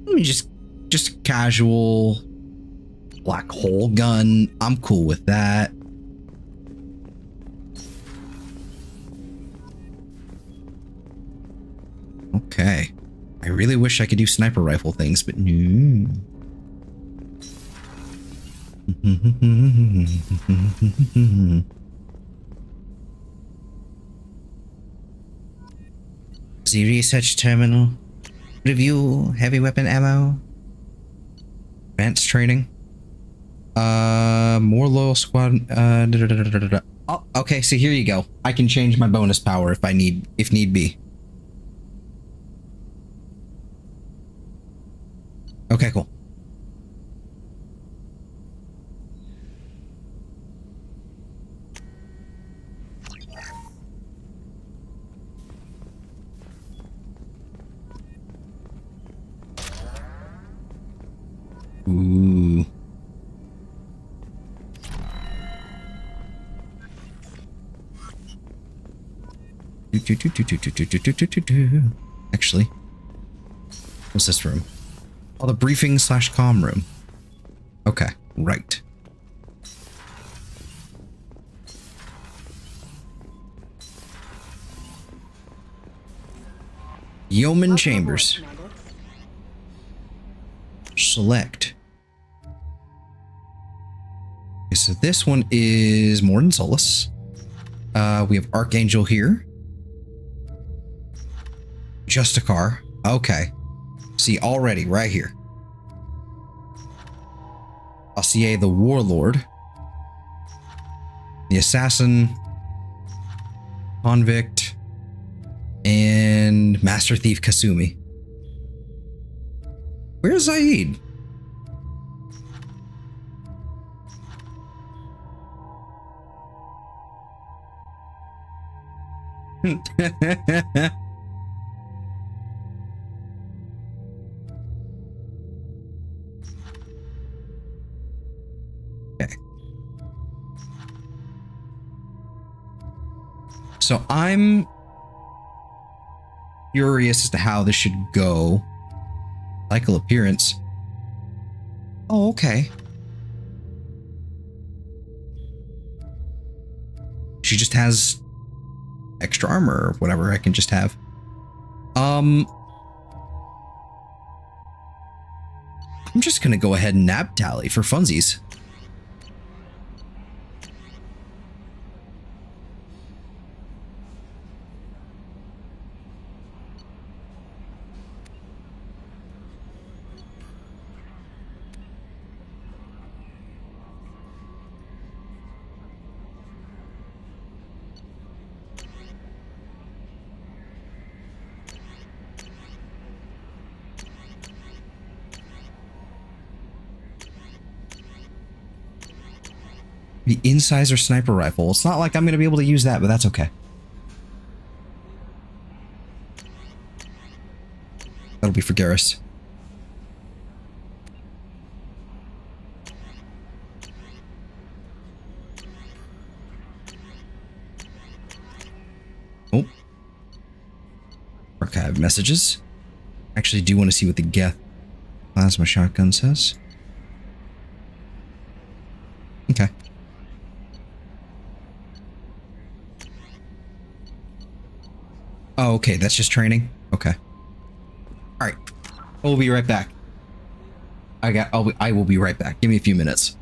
Let me just a casual black hole gun. I'm cool with that. Okay. I really wish I could do sniper rifle things, but no. The research terminal. Review heavy weapon ammo. Advanced training. More loyal squad. Oh, okay, so here you go. I can change my bonus power if need be. Okay, cool. Ooh. Actually, what's this room? Oh, the briefing / comm room. Okay, right. Yeoman Chambers. Select. Okay, so this one is Mordin Solus. We have Archangel here. Justicar. Okay. See, already, right here. Dossier the Warlord. The Assassin. Convict. And Master Thief Kasumi. Where's Zaid? Okay. So I'm curious as to how this should go. Cycle appearance. Oh, okay. She just has extra armor or whatever I can just have. I'm just gonna go ahead and nap tally for funsies. The incisor sniper rifle. It's not like I'm going to be able to use that, but that's okay. That'll be for Garrus. Oh. Archive messages. Actually, do want to see what the Geth plasma shotgun says. Okay. Oh, okay. That's just training. Okay. All right. We'll be right back. I will be right back. Give me a few minutes.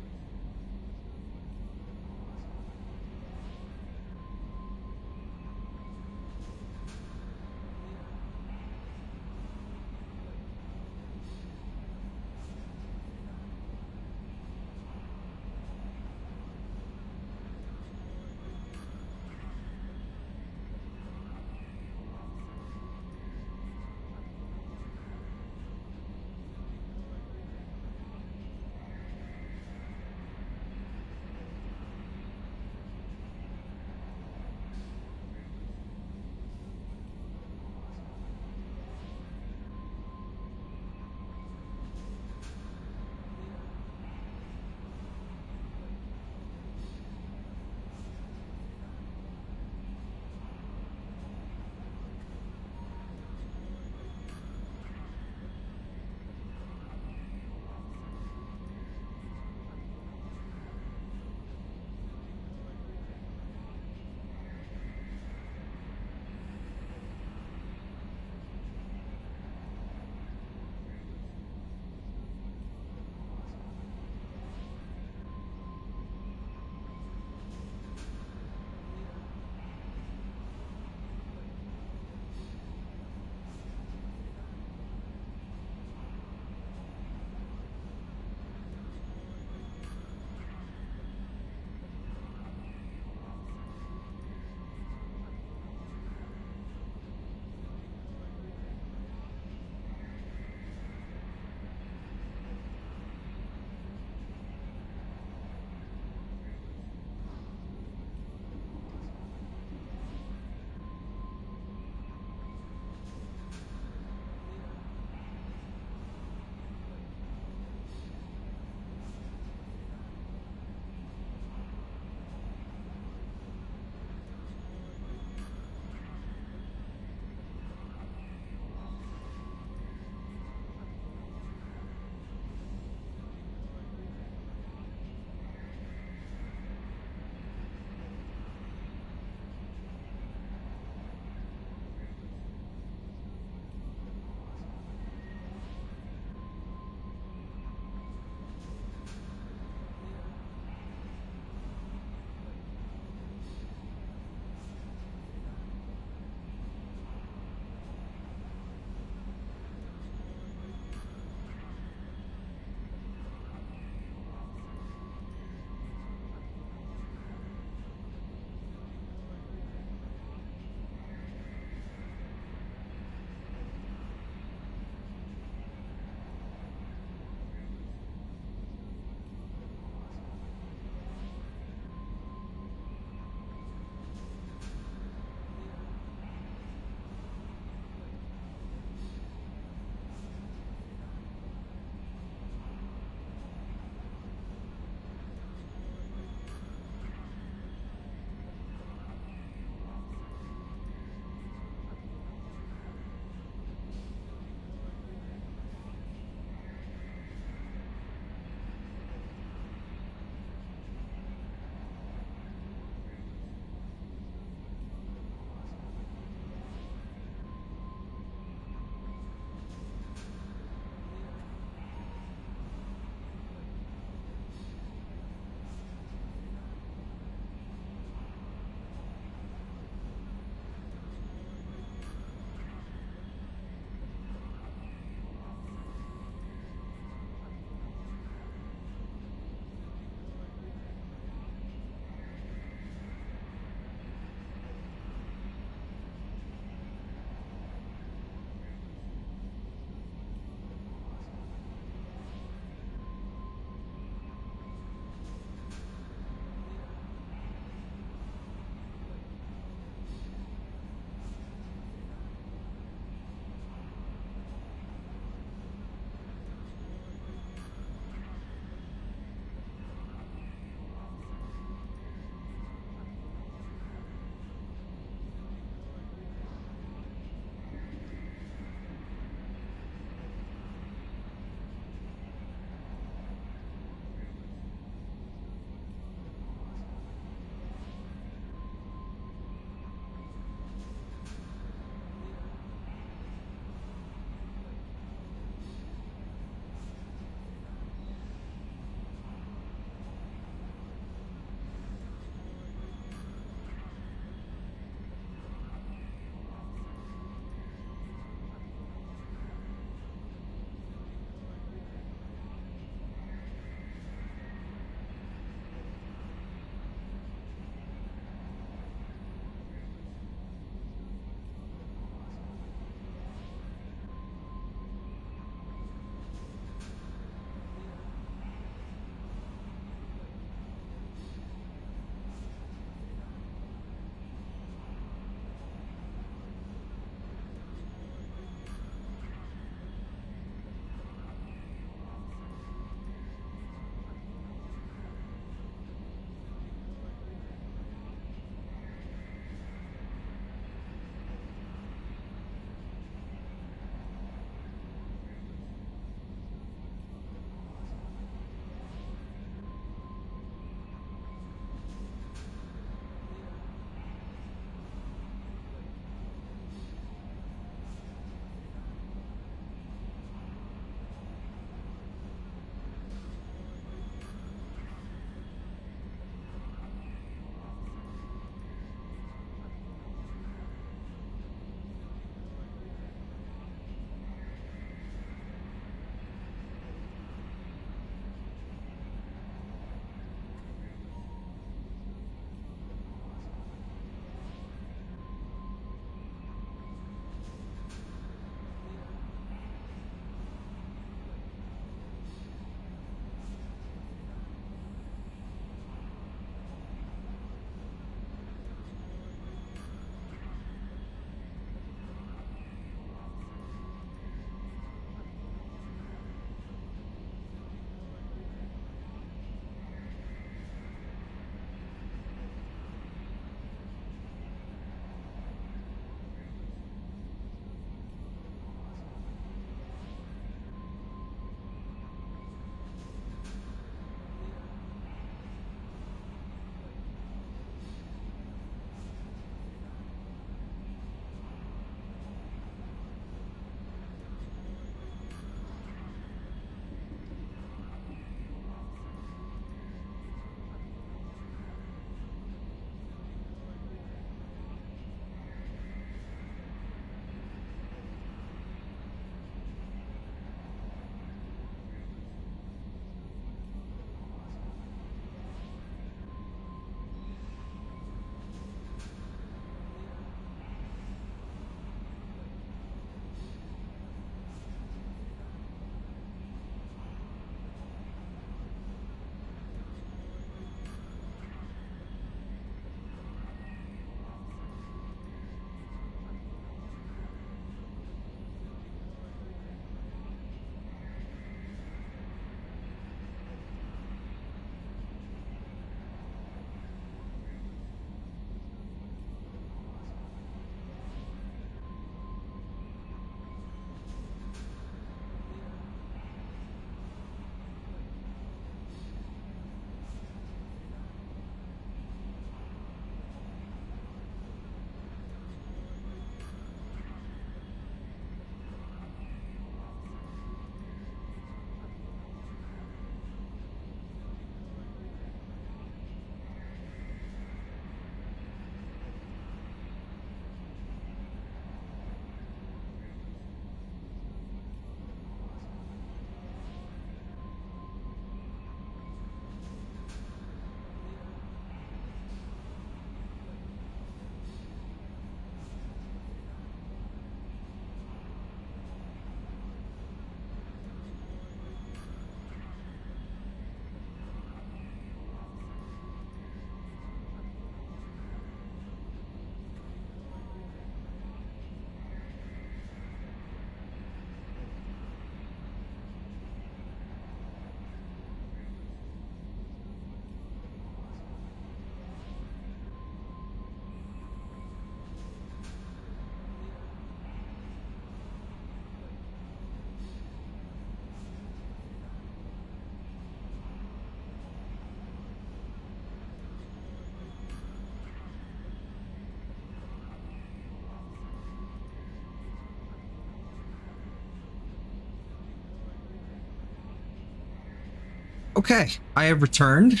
Okay, I have returned.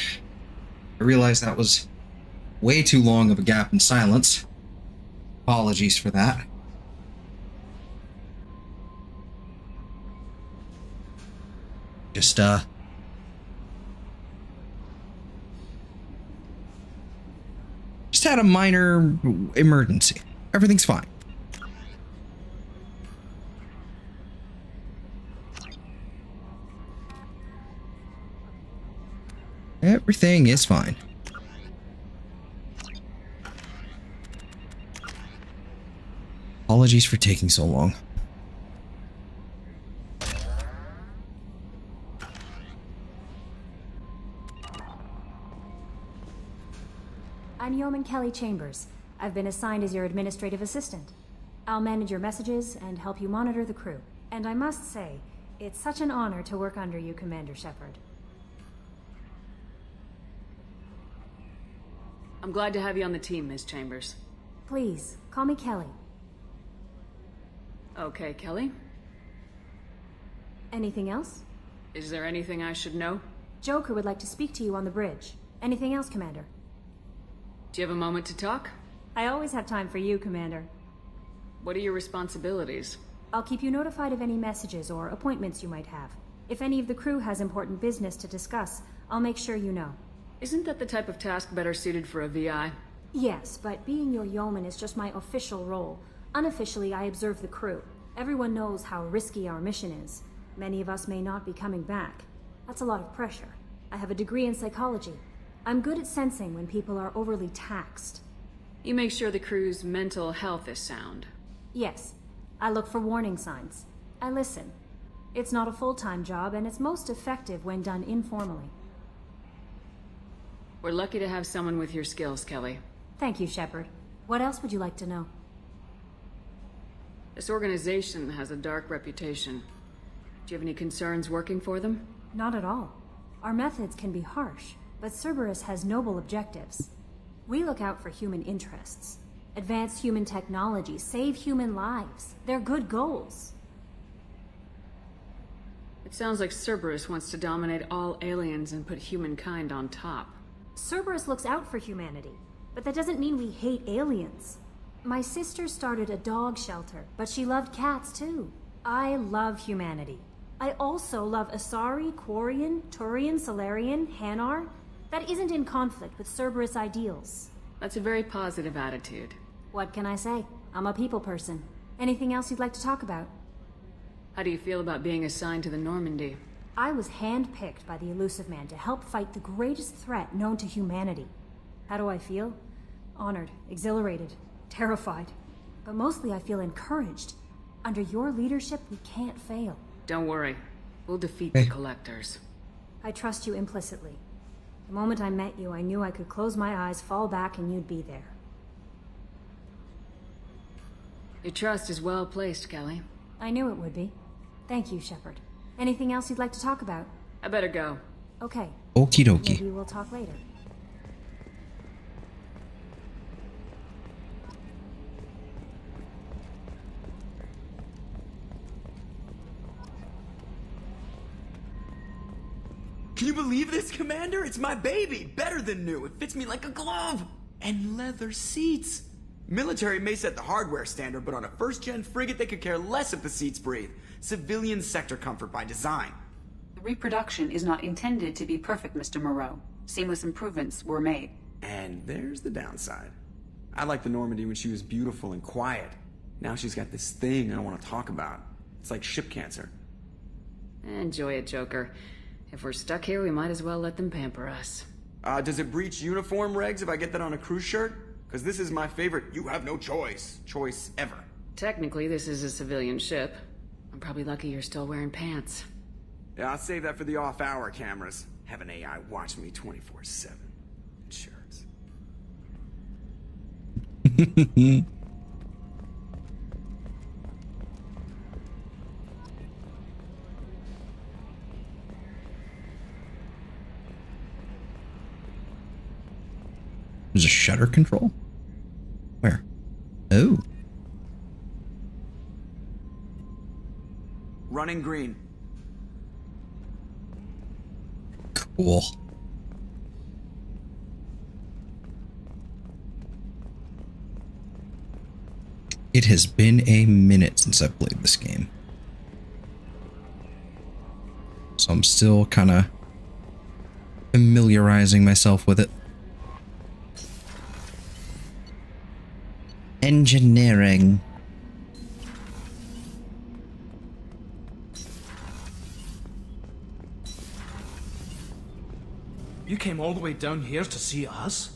I realized that was way too long of a gap in silence. Apologies for that. Just had a minor emergency. Everything's fine. Everything is fine. Apologies for taking so long. I'm Yeoman Kelly Chambers. I've been assigned as your administrative assistant. I'll manage your messages and help you monitor the crew. And I must say, it's such an honor to work under you, Commander Shepard. I'm glad to have you on the team, Ms. Chambers. Please, call me Kelly. Okay, Kelly. Anything else? Is there anything I should know? Joker would like to speak to you on the bridge. Anything else, Commander? Do you have a moment to talk? I always have time for you, Commander. What are your responsibilities? I'll keep you notified of any messages or appointments you might have. If any of the crew has important business to discuss, I'll make sure you know. Isn't that the type of task better suited for a VI? Yes, but being your yeoman is just my official role. Unofficially, I observe the crew. Everyone knows how risky our mission is. Many of us may not be coming back. That's a lot of pressure. I have a degree in psychology. I'm good at sensing when people are overly taxed. You make sure the crew's mental health is sound. Yes. I look for warning signs. I listen. It's not a full-time job, and it's most effective when done informally. We're lucky to have someone with your skills, Kelly. Thank you, Shepard. What else would you like to know? This organization has a dark reputation. Do you have any concerns working for them? Not at all. Our methods can be harsh, but Cerberus has noble objectives. We look out for human interests. Advance human technology, save human lives. They're good goals. It sounds like Cerberus wants to dominate all aliens and put humankind on top. Cerberus looks out for humanity, but that doesn't mean we hate aliens. My sister started a dog shelter, but she loved cats too. I love humanity. I also love Asari, Quarian, Turian, Salarian, Hanar. That isn't in conflict with Cerberus ideals. That's a very positive attitude. What can I say? I'm a people person. Anything else you'd like to talk about? How do you feel about being assigned to the Normandy? I was handpicked by the Illusive Man to help fight the greatest threat known to humanity. How do I feel? Honored, exhilarated, terrified. But mostly I feel encouraged. Under your leadership, we can't fail. Don't worry. We'll defeat the Collectors. I trust you implicitly. The moment I met you, I knew I could close my eyes, fall back, and you'd be there. Your trust is well placed, Kelly. I knew it would be. Thank you, Shepard. Anything else you'd like to talk about? I better go. Okay. Okie dokie. Maybe we'll talk later. Can you believe this, Commander? It's my baby! Better than new. It fits me like a glove! And leather seats! Military may set the hardware standard, but on a first-gen frigate, they could care less if the seats breathe. Civilian sector comfort by design. The reproduction is not intended to be perfect, Mr. Moreau. Seamless improvements were made. And there's the downside. I liked the Normandy when she was beautiful and quiet. Now she's got this thing I don't want to talk about. It's like ship cancer. Enjoy it, Joker. If we're stuck here, we might as well let them pamper us. Does it breach uniform regs if I get that on a cruise shirt? Because this is my favorite you have no choice ever. Technically, this is a civilian ship. I'm probably lucky you're still wearing pants. Yeah, I'll save that for the off-hour cameras. Have an AI watch me 24/7. Insurance. There's a shutter control? Where? Oh. Running green. Cool. It has been a minute since I've played this game. So I'm still kind of familiarizing myself with it. Engineering. You came all the way down here to see us?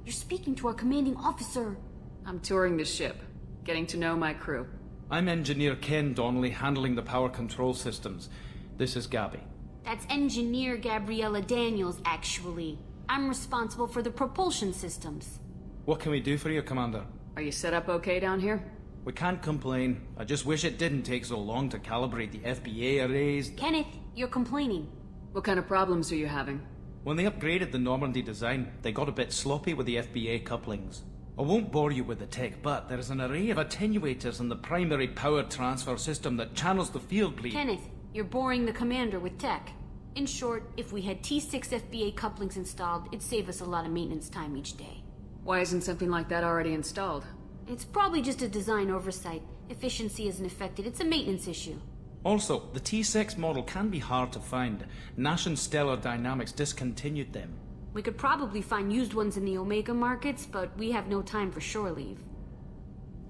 You're speaking to our commanding officer. I'm touring the ship, getting to know my crew. I'm Engineer Ken Donnelly, handling the power control systems. This is Gabby. That's Engineer Gabriella Daniels, actually. I'm responsible for the propulsion systems. What can we do for you, Commander? Are you set up okay down here? We can't complain. I just wish it didn't take so long to calibrate the FBA arrays. Kenneth, you're complaining. What kind of problems are you having? When they upgraded the Normandy design, they got a bit sloppy with the FBA couplings. I won't bore you with the tech, but there is an array of attenuators in the primary power transfer system that channels the field bleed. Kenneth, you're boring the commander with tech. In short, if we had T6 FBA couplings installed, it'd save us a lot of maintenance time each day. Why isn't something like that already installed? It's probably just a design oversight. Efficiency isn't affected. It's a maintenance issue. Also, the T6 model can be hard to find. Nash and Stellar Dynamics discontinued them. We could probably find used ones in the Omega markets, but we have no time for shore leave.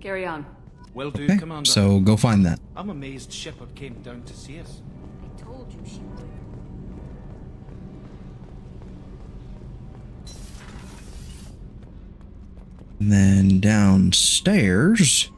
Carry on. Will do, Okay, Commander. so go find that. I'm amazed Shepard came down to see us. I told you she would. And then downstairs.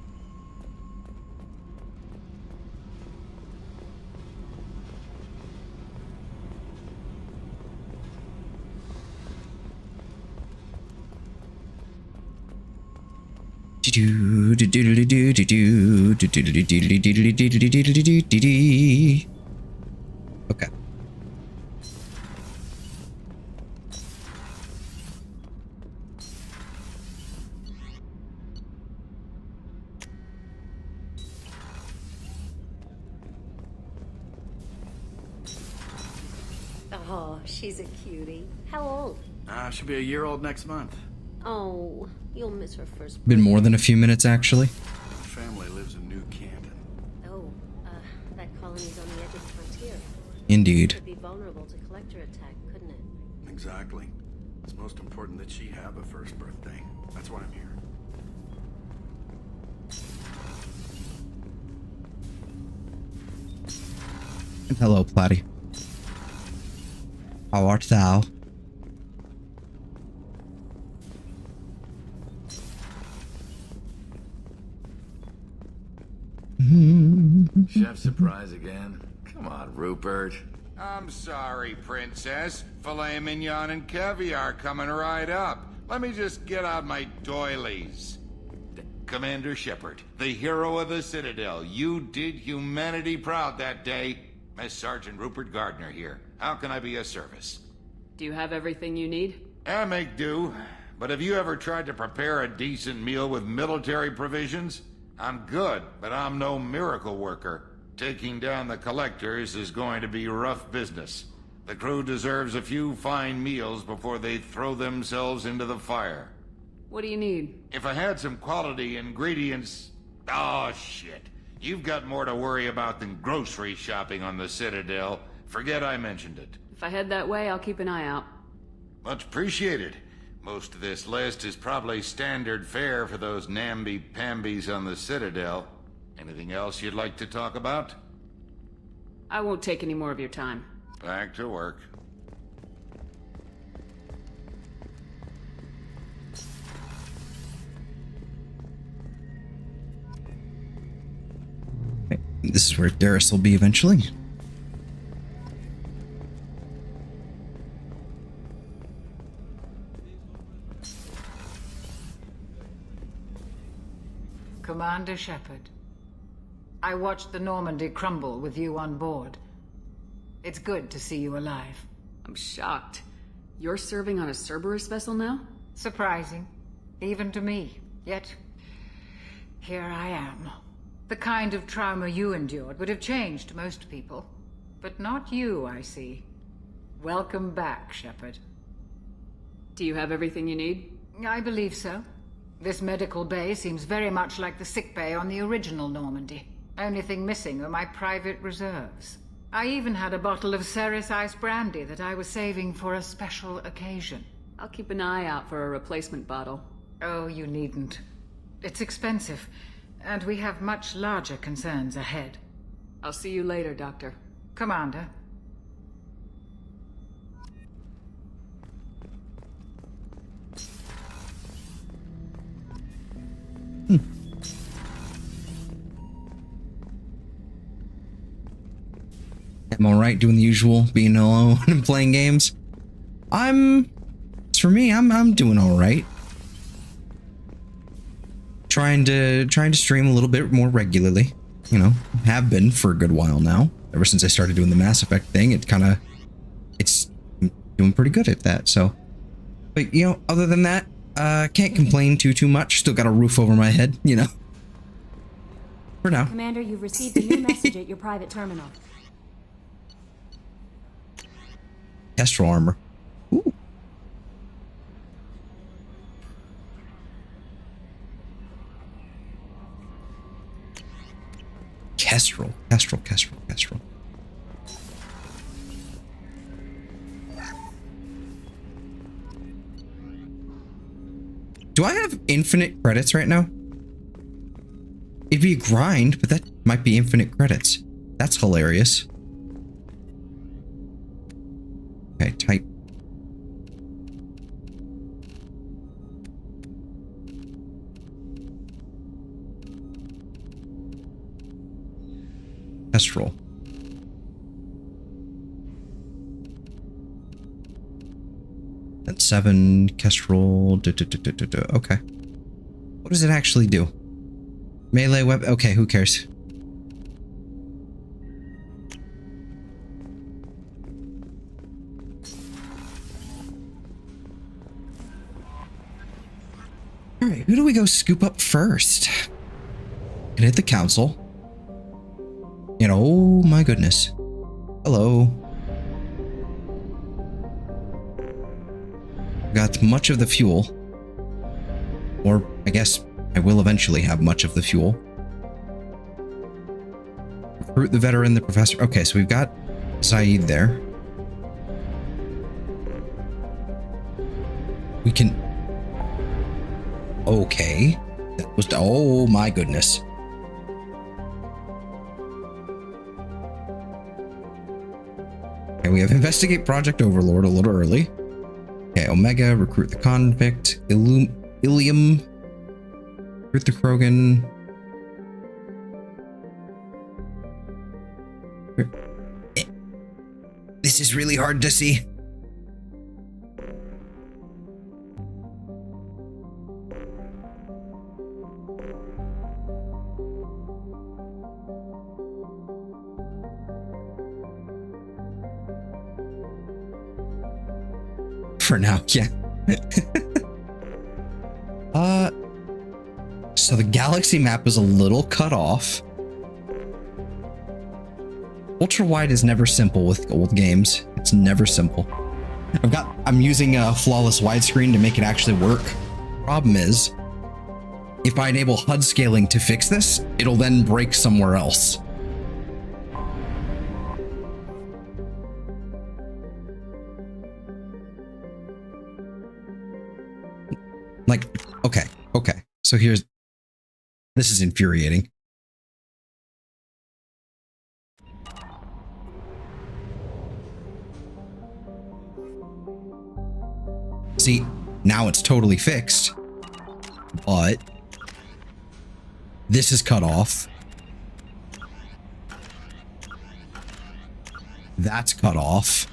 Okay. Oh, she's a cutie. How old? She'll be a year old next month. Oh, you'll miss her first. Been more than a few minutes, actually. Her family lives in New Canton. Oh, that colony's on the edge of the frontier. Indeed. It could be vulnerable to collector attack, couldn't it? Exactly. It's most important that she have a first birthday. That's why I'm here. And hello, Platy. How art thou? Chef surprise again? Come on, Rupert. I'm sorry, Princess. Filet mignon and caviar coming right up. Let me just get out my doilies. Commander Shepard, the hero of the Citadel. You did humanity proud that day. Miss Sergeant Rupert Gardner here. How can I be of service? Do you have everything you need? I make do. But have you ever tried to prepare a decent meal with military provisions? I'm good, but I'm no miracle worker. Taking down the collectors is going to be rough business. The crew deserves a few fine meals before they throw themselves into the fire. What do you need? If I had some quality ingredients... Oh, shit. You've got more to worry about than grocery shopping on the Citadel. Forget I mentioned it. If I head that way, I'll keep an eye out. Much appreciated. Most of this list is probably standard fare for those namby-pambies on the Citadel. Anything else you'd like to talk about? I won't take any more of your time. Back to work. Okay, this is where Darius will be eventually. Commander Shepard, I watched the Normandy crumble with you on board. It's good to see you alive. I'm shocked. You're serving on a Cerberus vessel now? Surprising, even to me. Yet, here I am. The kind of trauma you endured would have changed most people. But not you, I see. Welcome back, Shepard. Do you have everything you need? I believe so. This medical bay seems very much like the sick bay on the original Normandy. Only thing missing are my private reserves. I even had a bottle of Ceres Ice brandy that I was saving for a special occasion. I'll keep an eye out for a replacement bottle. Oh, you needn't. It's expensive, and we have much larger concerns ahead. I'll see you later, Doctor. Commander. I'm alright doing the usual, being alone and playing games. For me, I'm doing alright. Trying to stream a little bit more regularly. You know, have been for a good while now. Ever since I started doing the Mass Effect thing, it's doing pretty good at that, so. But, you know, other than that, can't complain too much. Still got a roof over my head, you know. For now. Commander, you've received a new message at your private terminal. Kestrel armor. Ooh. Kestrel. Do I have infinite credits right now? It'd be a grind, but that might be infinite credits. That's hilarious. Okay, type. Kestrel. And 7 Kestrel. Okay. What does it actually do? Melee weapon. Okay, who cares? All right, who do we go scoop up first? Can hit the council. And oh my goodness. Hello. Got much of the fuel. Or I guess I will eventually have much of the fuel. Recruit the veteran, the professor. Okay, so we've got Zaid there. We can... Okay. That was... Oh my goodness. Okay, we have Investigate Project Overlord a little early. Okay, Omega, recruit the convict. Ilium, recruit the Krogan. This is really hard to see. For now, yeah. So the galaxy map is a little cut off. Ultra wide is never simple with old games. It's never simple. I'm using a flawless widescreen to make it actually work. Problem is, if I enable HUD scaling to fix this, it'll then break somewhere else. Like, okay. So this is infuriating. See, now it's totally fixed, but this is cut off. That's cut off.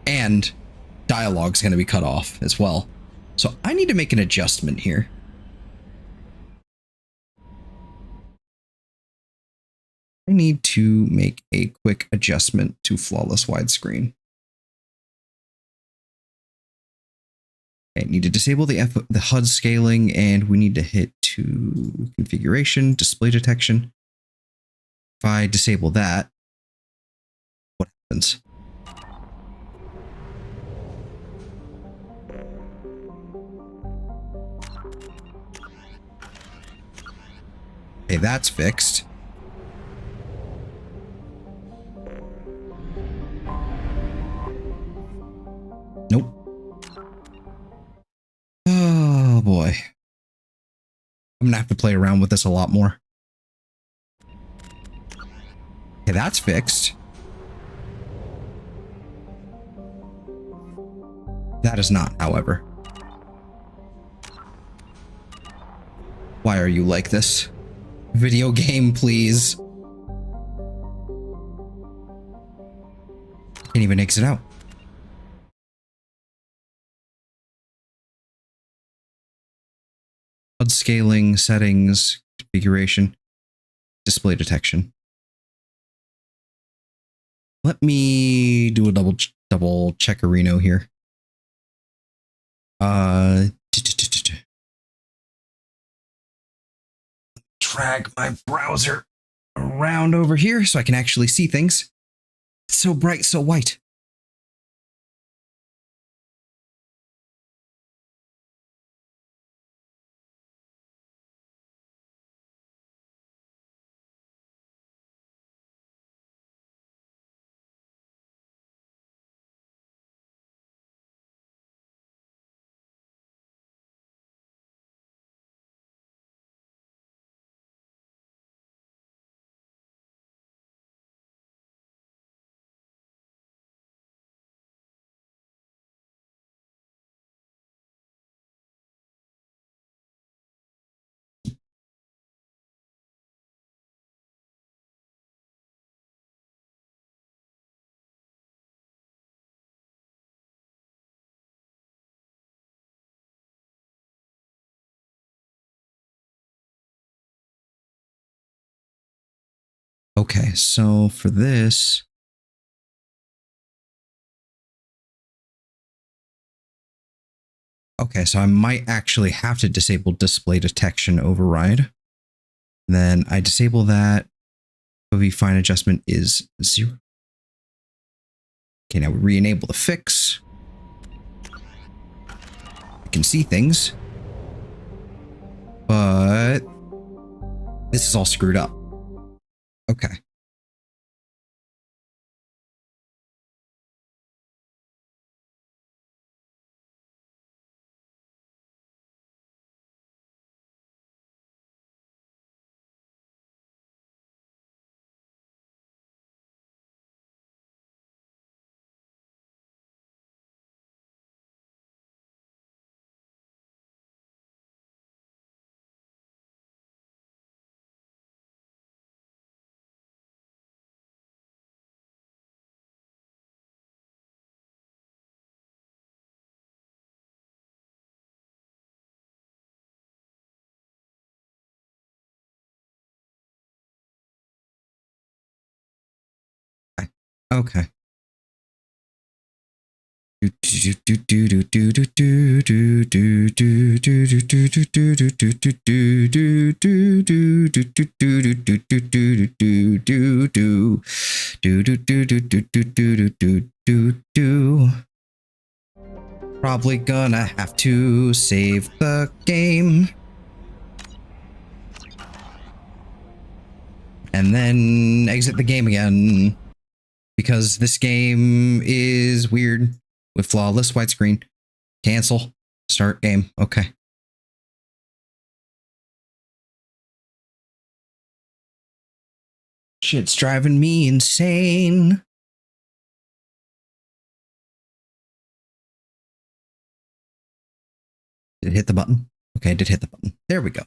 And dialogue's going to be cut off as well. So I need to make an adjustment here. I need to make a quick adjustment to flawless widescreen. Okay, need to disable the HUD scaling, and we need to hit to configuration, display detection. If I disable that, what happens? Okay, that's fixed. Nope. Oh boy. I'm gonna have to play around with this a lot more. Okay, that's fixed. That is not, however. Why are you like this? Video game, please. Can't even exit out. HUD scaling, settings, configuration, display detection. Let me do a double checkerino here. Drag my browser around over here so I can actually see things. It's so bright, so white. Okay, so for this, okay, so I might actually have to disable display detection override. Then I disable that. OV fine adjustment is 0. Okay, now we re-enable the fix. I can see things, but this is all screwed up. Okay. Okay. Probably gonna have to save the game. And then exit the game again. Because this game is weird with flawless widescreen. Cancel. Start game. Okay. Shit's driving me insane. Did it hit the button? Okay, I did hit the button. There we go.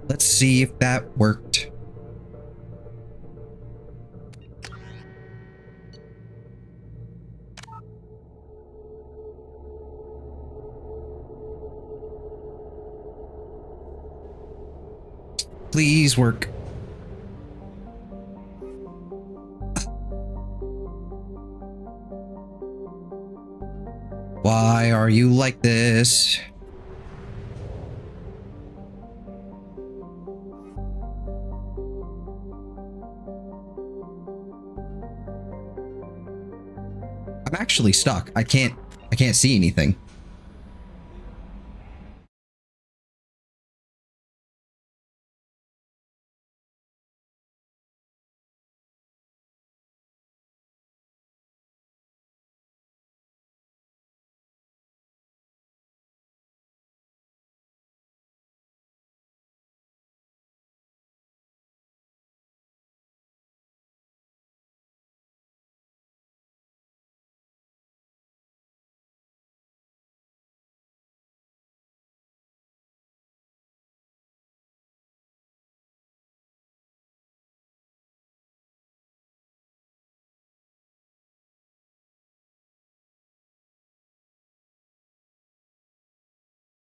Let's see if that worked. Please work. Why are you like this? actually stuck. I can't see anything.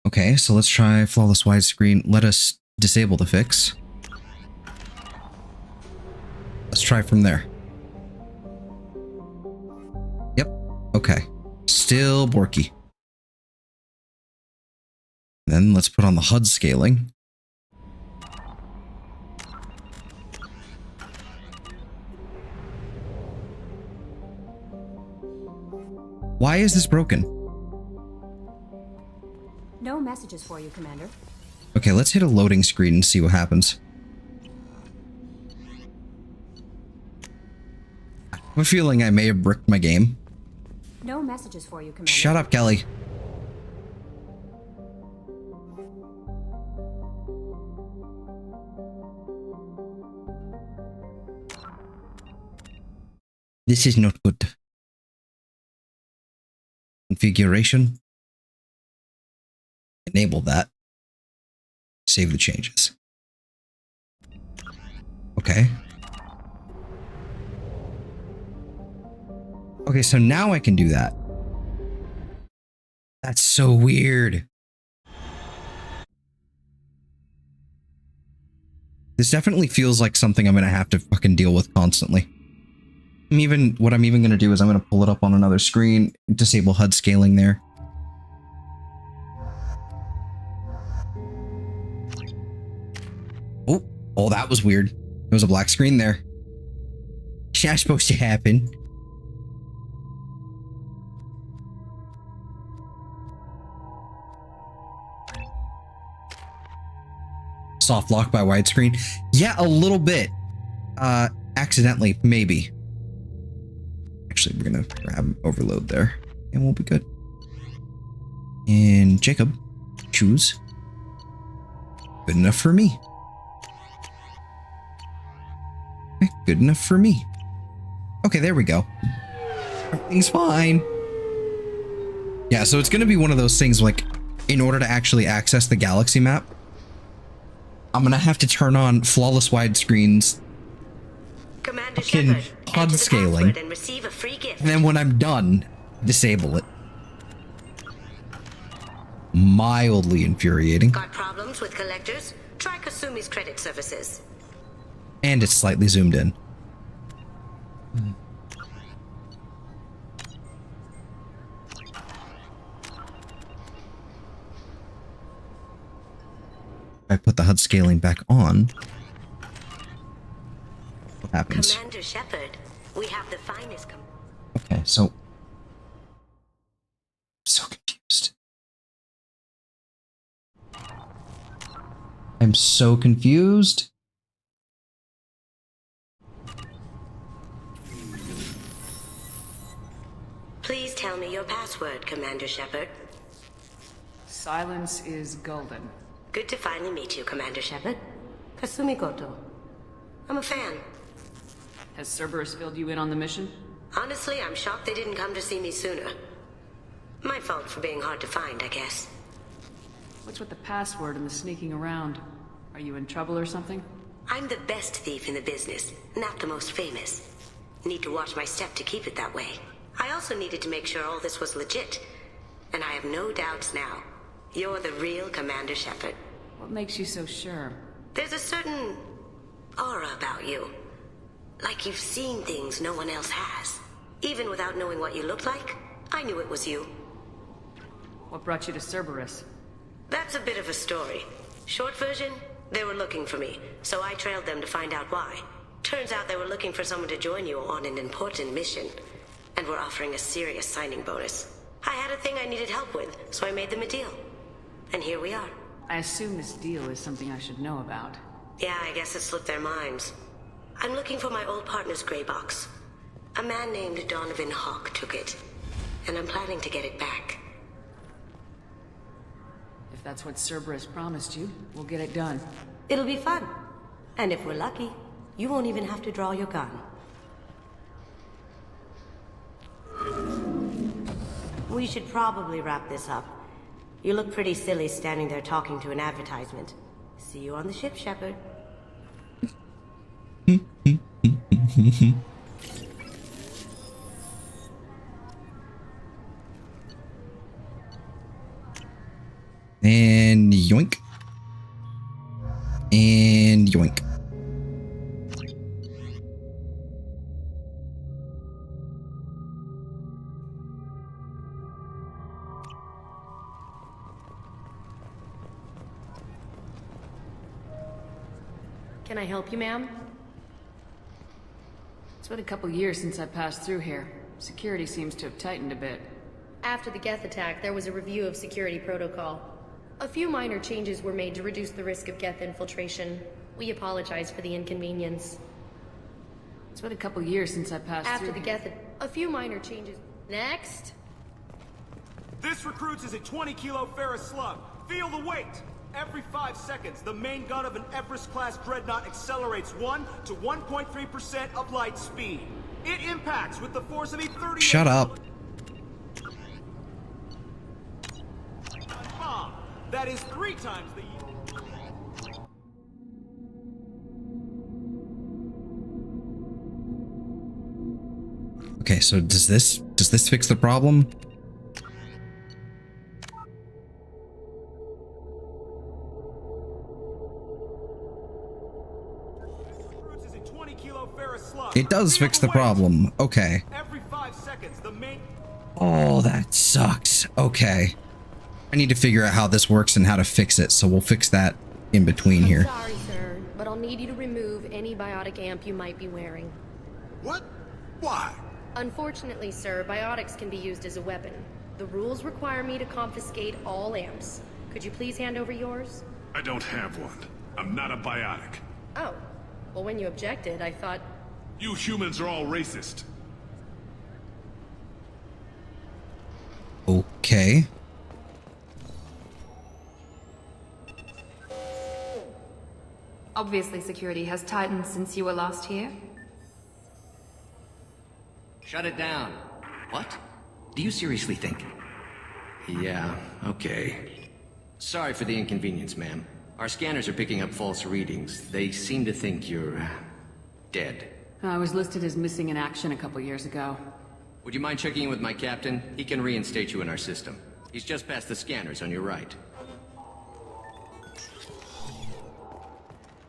Okay, so let's try flawless widescreen. Let us disable the fix. Let's try from there. Yep. Okay. Still Borky. Then let's put on the HUD scaling. Why is this broken? No messages for you, Commander. Okay, let's hit a loading screen and see what happens. I have a feeling I may have bricked my game. No messages for you, Commander. Shut up, Kelly. This is not good. Configuration. Enable that. Save the changes. Okay. Okay, so now I can do that. That's so weird. This definitely feels like something I'm gonna have to fucking deal with constantly. What I'm even gonna do is I'm gonna pull it up on another screen, disable HUD scaling there. Oh, that was weird. There was a black screen there. It's not supposed to happen. Soft lock by widescreen. Yeah, a little bit. Accidentally, maybe. Actually, we're gonna grab overload there and we'll be good. And Jacob, choose. Good enough for me. Okay, good enough for me. Okay, there we go. Everything's fine. Yeah, so it's gonna be one of those things like, in order to actually access the galaxy map, I'm gonna have to turn on flawless widescreens, fucking HUD scaling, and then when I'm done, disable it. Mildly infuriating. Got problems with collectors? Try Kasumi's credit services. And it's slightly zoomed in. I put the HUD scaling back on. What happens? Commander Shepard, we have the finest. Okay, so confused. I'm so confused. Please tell me your password, Commander Shepard. Silence is golden. Good to finally meet you, Commander Shepard. Kasumi Goto. I'm a fan. Has Cerberus filled you in on the mission? Honestly, I'm shocked they didn't come to see me sooner. My fault for being hard to find, I guess. What's with the password and the sneaking around? Are you in trouble or something? I'm the best thief in the business, not the most famous. Need to watch my step to keep it that way. I also needed to make sure all this was legit. And I have no doubts now. You're the real Commander Shepard. What makes you so sure? There's a certain aura about you. Like you've seen things no one else has. Even without knowing what you looked like, I knew it was you. What brought you to Cerberus? That's a bit of a story. Short version, they were looking for me, so I trailed them to find out why. Turns out they were looking for someone to join you on an important mission. And and we're offering a serious signing bonus. I had a thing I needed help with, so I made them a deal. And here we are. I assume this deal is something I should know about. Yeah, I guess it slipped their minds. I'm looking for my old partner's gray box. A man named Donovan Hawk took it, and I'm planning to get it back. If that's what Cerberus promised you, we'll get it done. It'll be fun. And if we're lucky, you won't even have to draw your gun. We should probably wrap this up. You look pretty silly standing there talking to an advertisement. See you on the ship, Shepard. And yoink. And yoink. Can I help you, ma'am? It's been a couple years since I passed through here. Security seems to have tightened a bit. After the Geth attack, there was a review of security protocol. A few minor changes were made to reduce the risk of Geth infiltration. We apologize for the inconvenience. It's been a couple years since I passed through After the Geth, a few minor changes. Next. This recruits is a 20-kilo ferrous slug. Feel the weight! Every 5 seconds, the main gun of an Everest-class dreadnought accelerates 1 to 1.3% of light speed. It impacts with the force of a 30. Shut up. Bomb. That is 3 times the. Okay, so does this fix the problem? It does fix the problem. Okay. Every 5 seconds, the main. Oh, that sucks. Okay. I need to figure out how this works and how to fix it, so we'll fix that in between here. Sorry, sir, but I'll need you to remove any biotic amp you might be wearing. What? Why? Unfortunately, sir, biotics can be used as a weapon. The rules require me to confiscate all amps. Could you please hand over yours? I don't have one. I'm not a biotic. Oh. Well, when you objected, I thought... You humans are all racist. Okay. Obviously, security has tightened since you were last here. Shut it down. What? Do you seriously think? Yeah, okay. Sorry for the inconvenience, ma'am. Our scanners are picking up false readings. They seem to think you're... dead. I was listed as missing in action a couple years ago. Would you mind checking in with my captain? He can reinstate you in our system. He's just past the scanners on your right.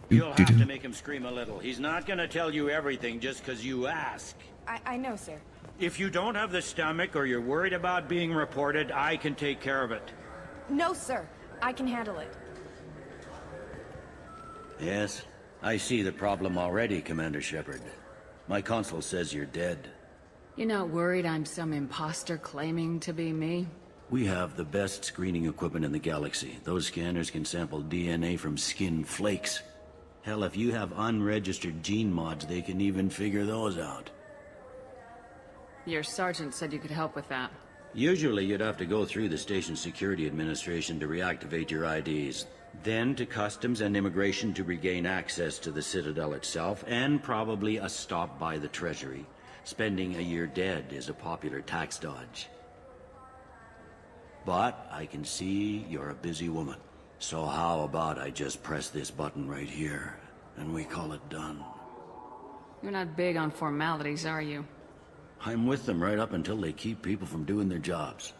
You'll have to make him scream a little. He's not gonna tell you everything just because you ask. I know, sir. If you don't have the stomach or you're worried about being reported, I can take care of it. No, sir. I can handle it. Yes, I see the problem already, Commander Shepard. My console says you're dead. You're not worried I'm some imposter claiming to be me? We have the best screening equipment in the galaxy. Those scanners can sample DNA from skin flakes. Hell, if you have unregistered gene mods, they can even figure those out. Your sergeant said you could help with that. Usually you'd have to go through the station security administration to reactivate your IDs. Then to customs and immigration to regain access to the Citadel itself, and probably a stop by the Treasury. Spending a year dead is a popular tax dodge. But I can see you're a busy woman. So how about I just press this button right here, and we call it done? You're not big on formalities, are you? I'm with them right up until they keep people from doing their jobs.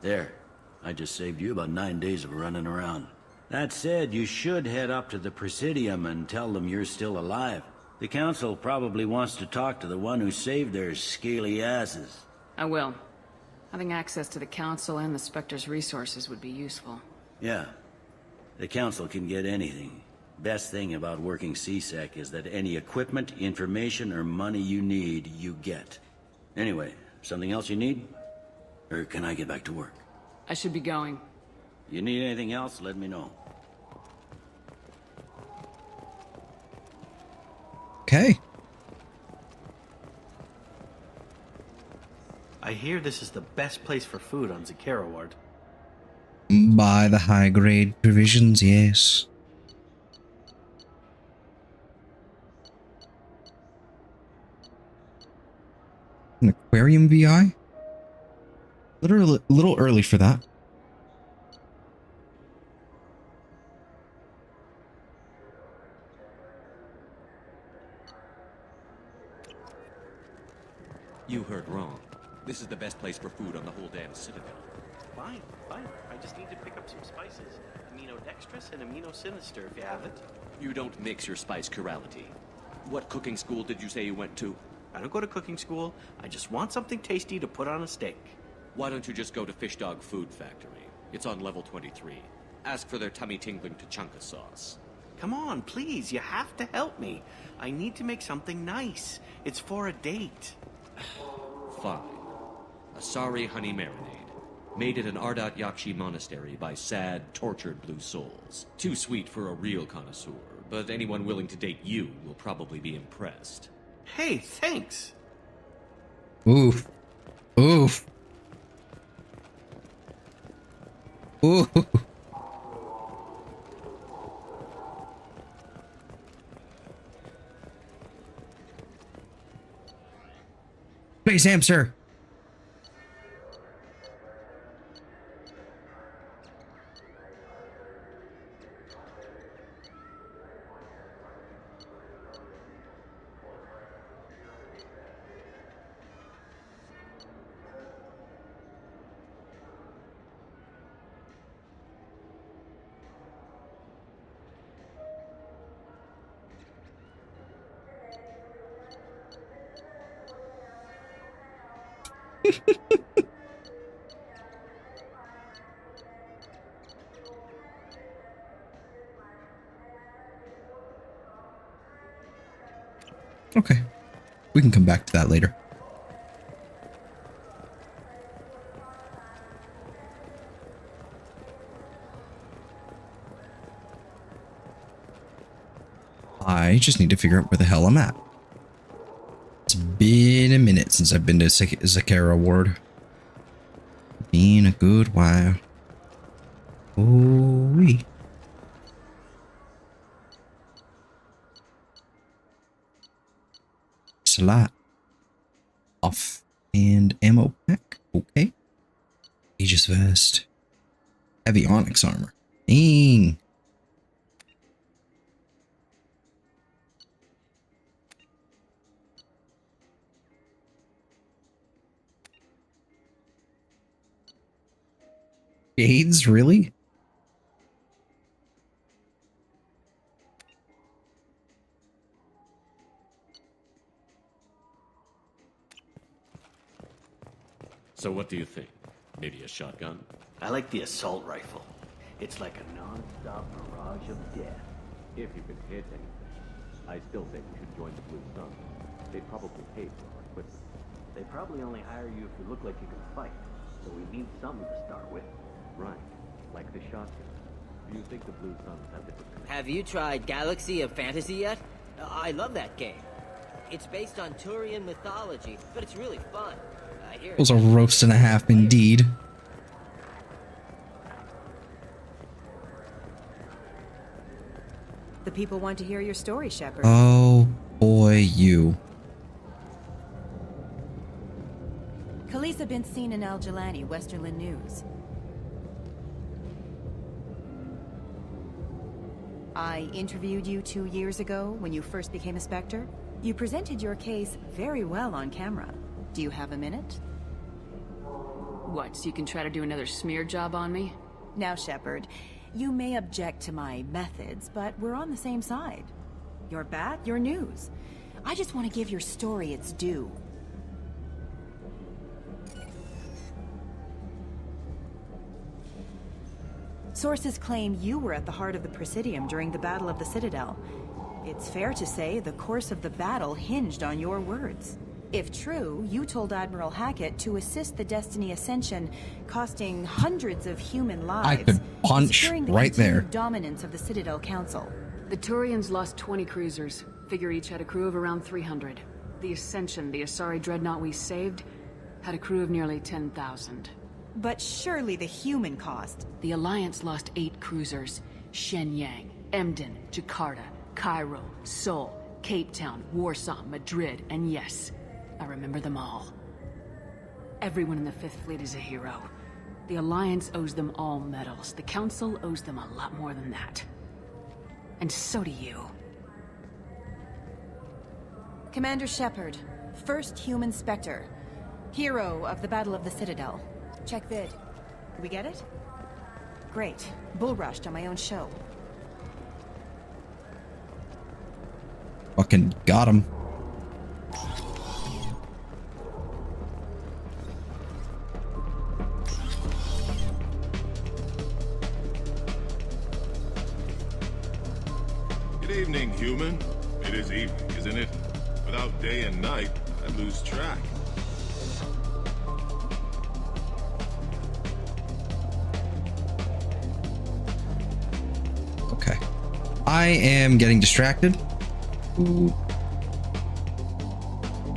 There. I just saved you about 9 days of running around. That said, you should head up to the Presidium and tell them you're still alive. The Council probably wants to talk to the one who saved their scaly asses. I will. Having access to the Council and the Spectre's resources would be useful. Yeah. The Council can get anything. Best thing about working CSEC is that any equipment, information, or money you need, you get. Anyway, something else you need? Or can I get back to work? I should be going. You need anything else, let me know. Okay. I hear this is the best place for food on Zakera Ward. Buy the high-grade provisions, yes. An aquarium VI? Little early for that. You heard wrong. This is the best place for food on the whole damn Citadel. Fine. I just need to pick up some spices. Aminodextrous and aminosinister, if you have it. You don't mix your spice chirality. What cooking school did you say you went to? I don't go to cooking school. I just want something tasty to put on a steak. Why don't you just go to Fish Dog Food Factory? It's on level 23. Ask for their tummy-tingling Tachanka sauce. Come on, please. You have to help me. I need to make something nice. It's for a date. Fine. Asari honey marinade. Made at an Ardat Yakshi monastery by sad, tortured blue souls. Too sweet for a real connoisseur, but anyone willing to date you will probably be impressed. Hey, thanks. Oof. Oof. Ooh. Space hamster. Okay. We can come back to that later. I just need to figure out where the hell I'm at. It's been a minute since I've been to Zakera Ward. Been a good while. Ooh-wee. Slot. Off. And ammo pack. Okay. Aegis vest. Heavy onyx armor. Dang. Shades, really? So what do you think? Maybe a shotgun? I like the assault rifle. It's like a non-stop barrage of death. If you can hit anything. I still think we should join the Blue Sun. They probably pay for our equipment. They probably only hire you if you look like you can fight. So we need something to start with. Right. Like the shotgun. Do you think the Blue Suns have different connections? Have you tried Galaxy of Fantasy yet? I love that game. It's based on Turian mythology, but it's really fun. I hear It was a roast and a half indeed. The people want to hear your story, Shepard. Oh boy, you. Khaleesa been seen in Al Jelani, Westerland News. I interviewed you 2 years ago when you first became a Spectre. You presented your case very well on camera. Do you have a minute? What, so you can try to do another smear job on me? Now, Shepard, you may object to my methods, but we're on the same side. You're bad, you're news. I just want to give your story its due. Sources claim you were at the heart of the Presidium during the Battle of the Citadel. It's fair to say the course of the battle hinged on your words. If true, you told Admiral Hackett to assist the Destiny Ascension, costing hundreds of human lives. I could punch securing the right there. continued dominance of the Citadel Council. The Turians lost 20 cruisers. Figure each had a crew of around 300. The Ascension, the Asari dreadnought we saved, had a crew of nearly 10,000. But surely the human cost. The Alliance lost 8 cruisers. Shenyang, Emden, Jakarta, Cairo, Seoul, Cape Town, Warsaw, Madrid, and yes, I remember them all. Everyone in the Fifth Fleet is a hero. The Alliance owes them all medals. The Council owes them a lot more than that. And so do you. Commander Shepard, first human Spectre, hero of the Battle of the Citadel. Check vid. We get it? Great. Bull rushed on my own show. Fucking got him. Good evening, human. It is evening, isn't it? Without day and night, I lose track. Okay. I am getting distracted.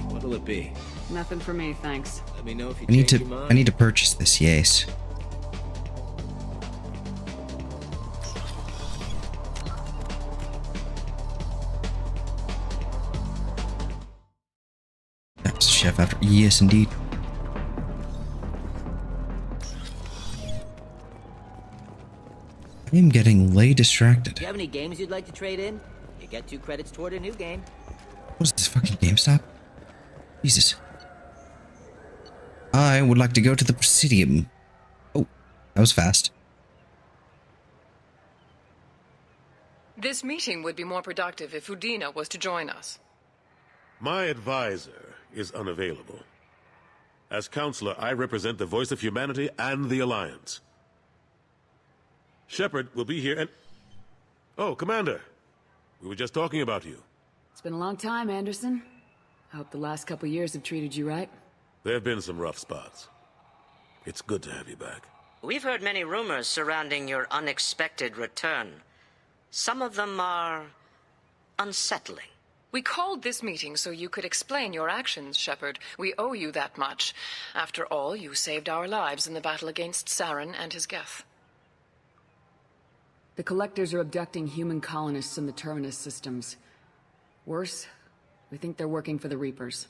What'll it be? Nothing for me, thanks. Let me know if you I need change your mind. to purchase this, yes. That's chef after. Yes, indeed. I am getting distracted. Do you have any games you'd like to trade in? You get 2 credits toward a new game. What is this fucking GameStop? Jesus. I would like to go to the Presidium. Oh, that was fast. This meeting would be more productive if Udina was to join us. My advisor is unavailable. As counselor, I represent the voice of humanity and the Alliance. Shepard will be here and... Oh, Commander. We were just talking about you. It's been a long time, Anderson. I hope the last couple years have treated you right. There have been some rough spots. It's good to have you back. We've heard many rumors surrounding your unexpected return. Some of them are unsettling. We called this meeting so you could explain your actions, Shepard. We owe you that much. After all, you saved our lives in the battle against Saren and his Geth. The Collectors are abducting human colonists in the Terminus systems. Worse, we think they're working for the Reapers.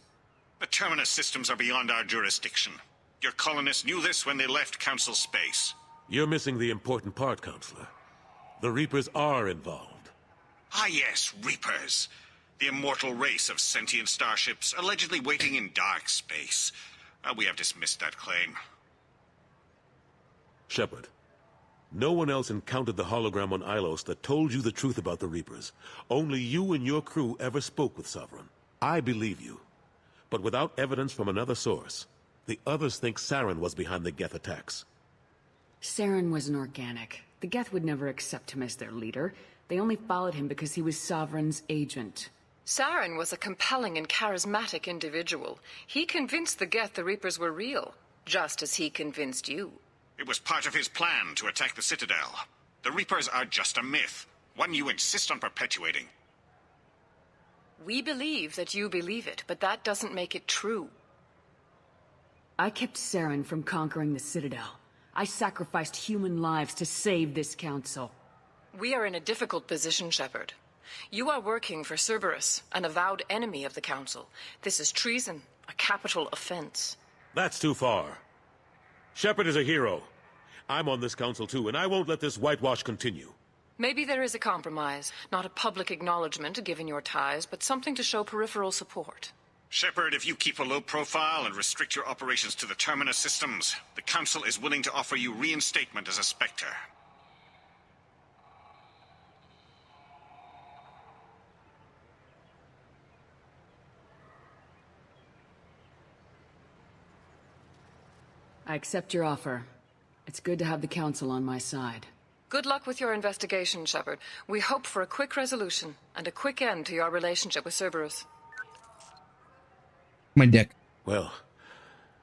The Terminus systems are beyond our jurisdiction. Your colonists knew this when they left Council space. You're missing the important part, Counselor. The Reapers are involved. Ah yes, Reapers. The immortal race of sentient starships allegedly waiting in dark space. We have dismissed that claim. Shepard, no one else encountered the hologram on Ilos that told you the truth about the Reapers. Only you and your crew ever spoke with Sovereign. I believe you. But without evidence from another source, the others think Saren was behind the Geth attacks. Saren was an organic. The Geth would never accept him as their leader. They only followed him because he was Sovereign's agent. Saren was a compelling and charismatic individual. He convinced the Geth the Reapers were real, just as he convinced you. It was part of his plan to attack the Citadel. The Reapers are just a myth, one you insist on perpetuating. We believe that you believe it, but that doesn't make it true. I kept Saren from conquering the Citadel. I sacrificed human lives to save this council. We are in a difficult position, Shepard. You are working for Cerberus, an avowed enemy of the Council. This is treason, a capital offense. That's too far. Shepard is a hero. I'm on this council too, and I won't let this whitewash continue. Maybe there is a compromise. Not a public acknowledgement given your ties, but something to show peripheral support. Shepard, if you keep a low profile and restrict your operations to the Terminus systems, the Council is willing to offer you reinstatement as a Spectre. I accept your offer. It's good to have the Council on my side. Good luck with your investigation, Shepard. We hope for a quick resolution and a quick end to your relationship with Cerberus. My dick. Well,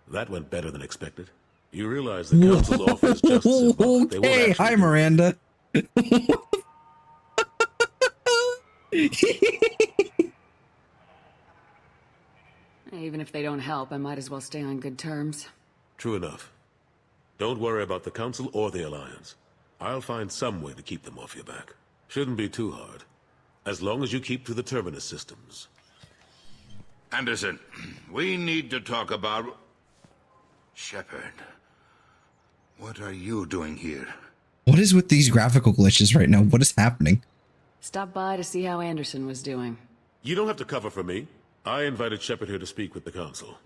that went better than expected. You realize the council offers just as much. They won't Hey, actually hi, do Miranda. Even if they don't help, I might as well stay on good terms. True enough. Don't worry about the Council or the Alliance. I'll find some way to keep them off your back. Shouldn't be too hard. As long as you keep to the Terminus systems. Anderson, we need to talk about... Shepard. What are you doing here? What is with these graphical glitches right now? What is happening? Stop by to see how Anderson was doing. You don't have to cover for me. I invited Shepard here to speak with the Council.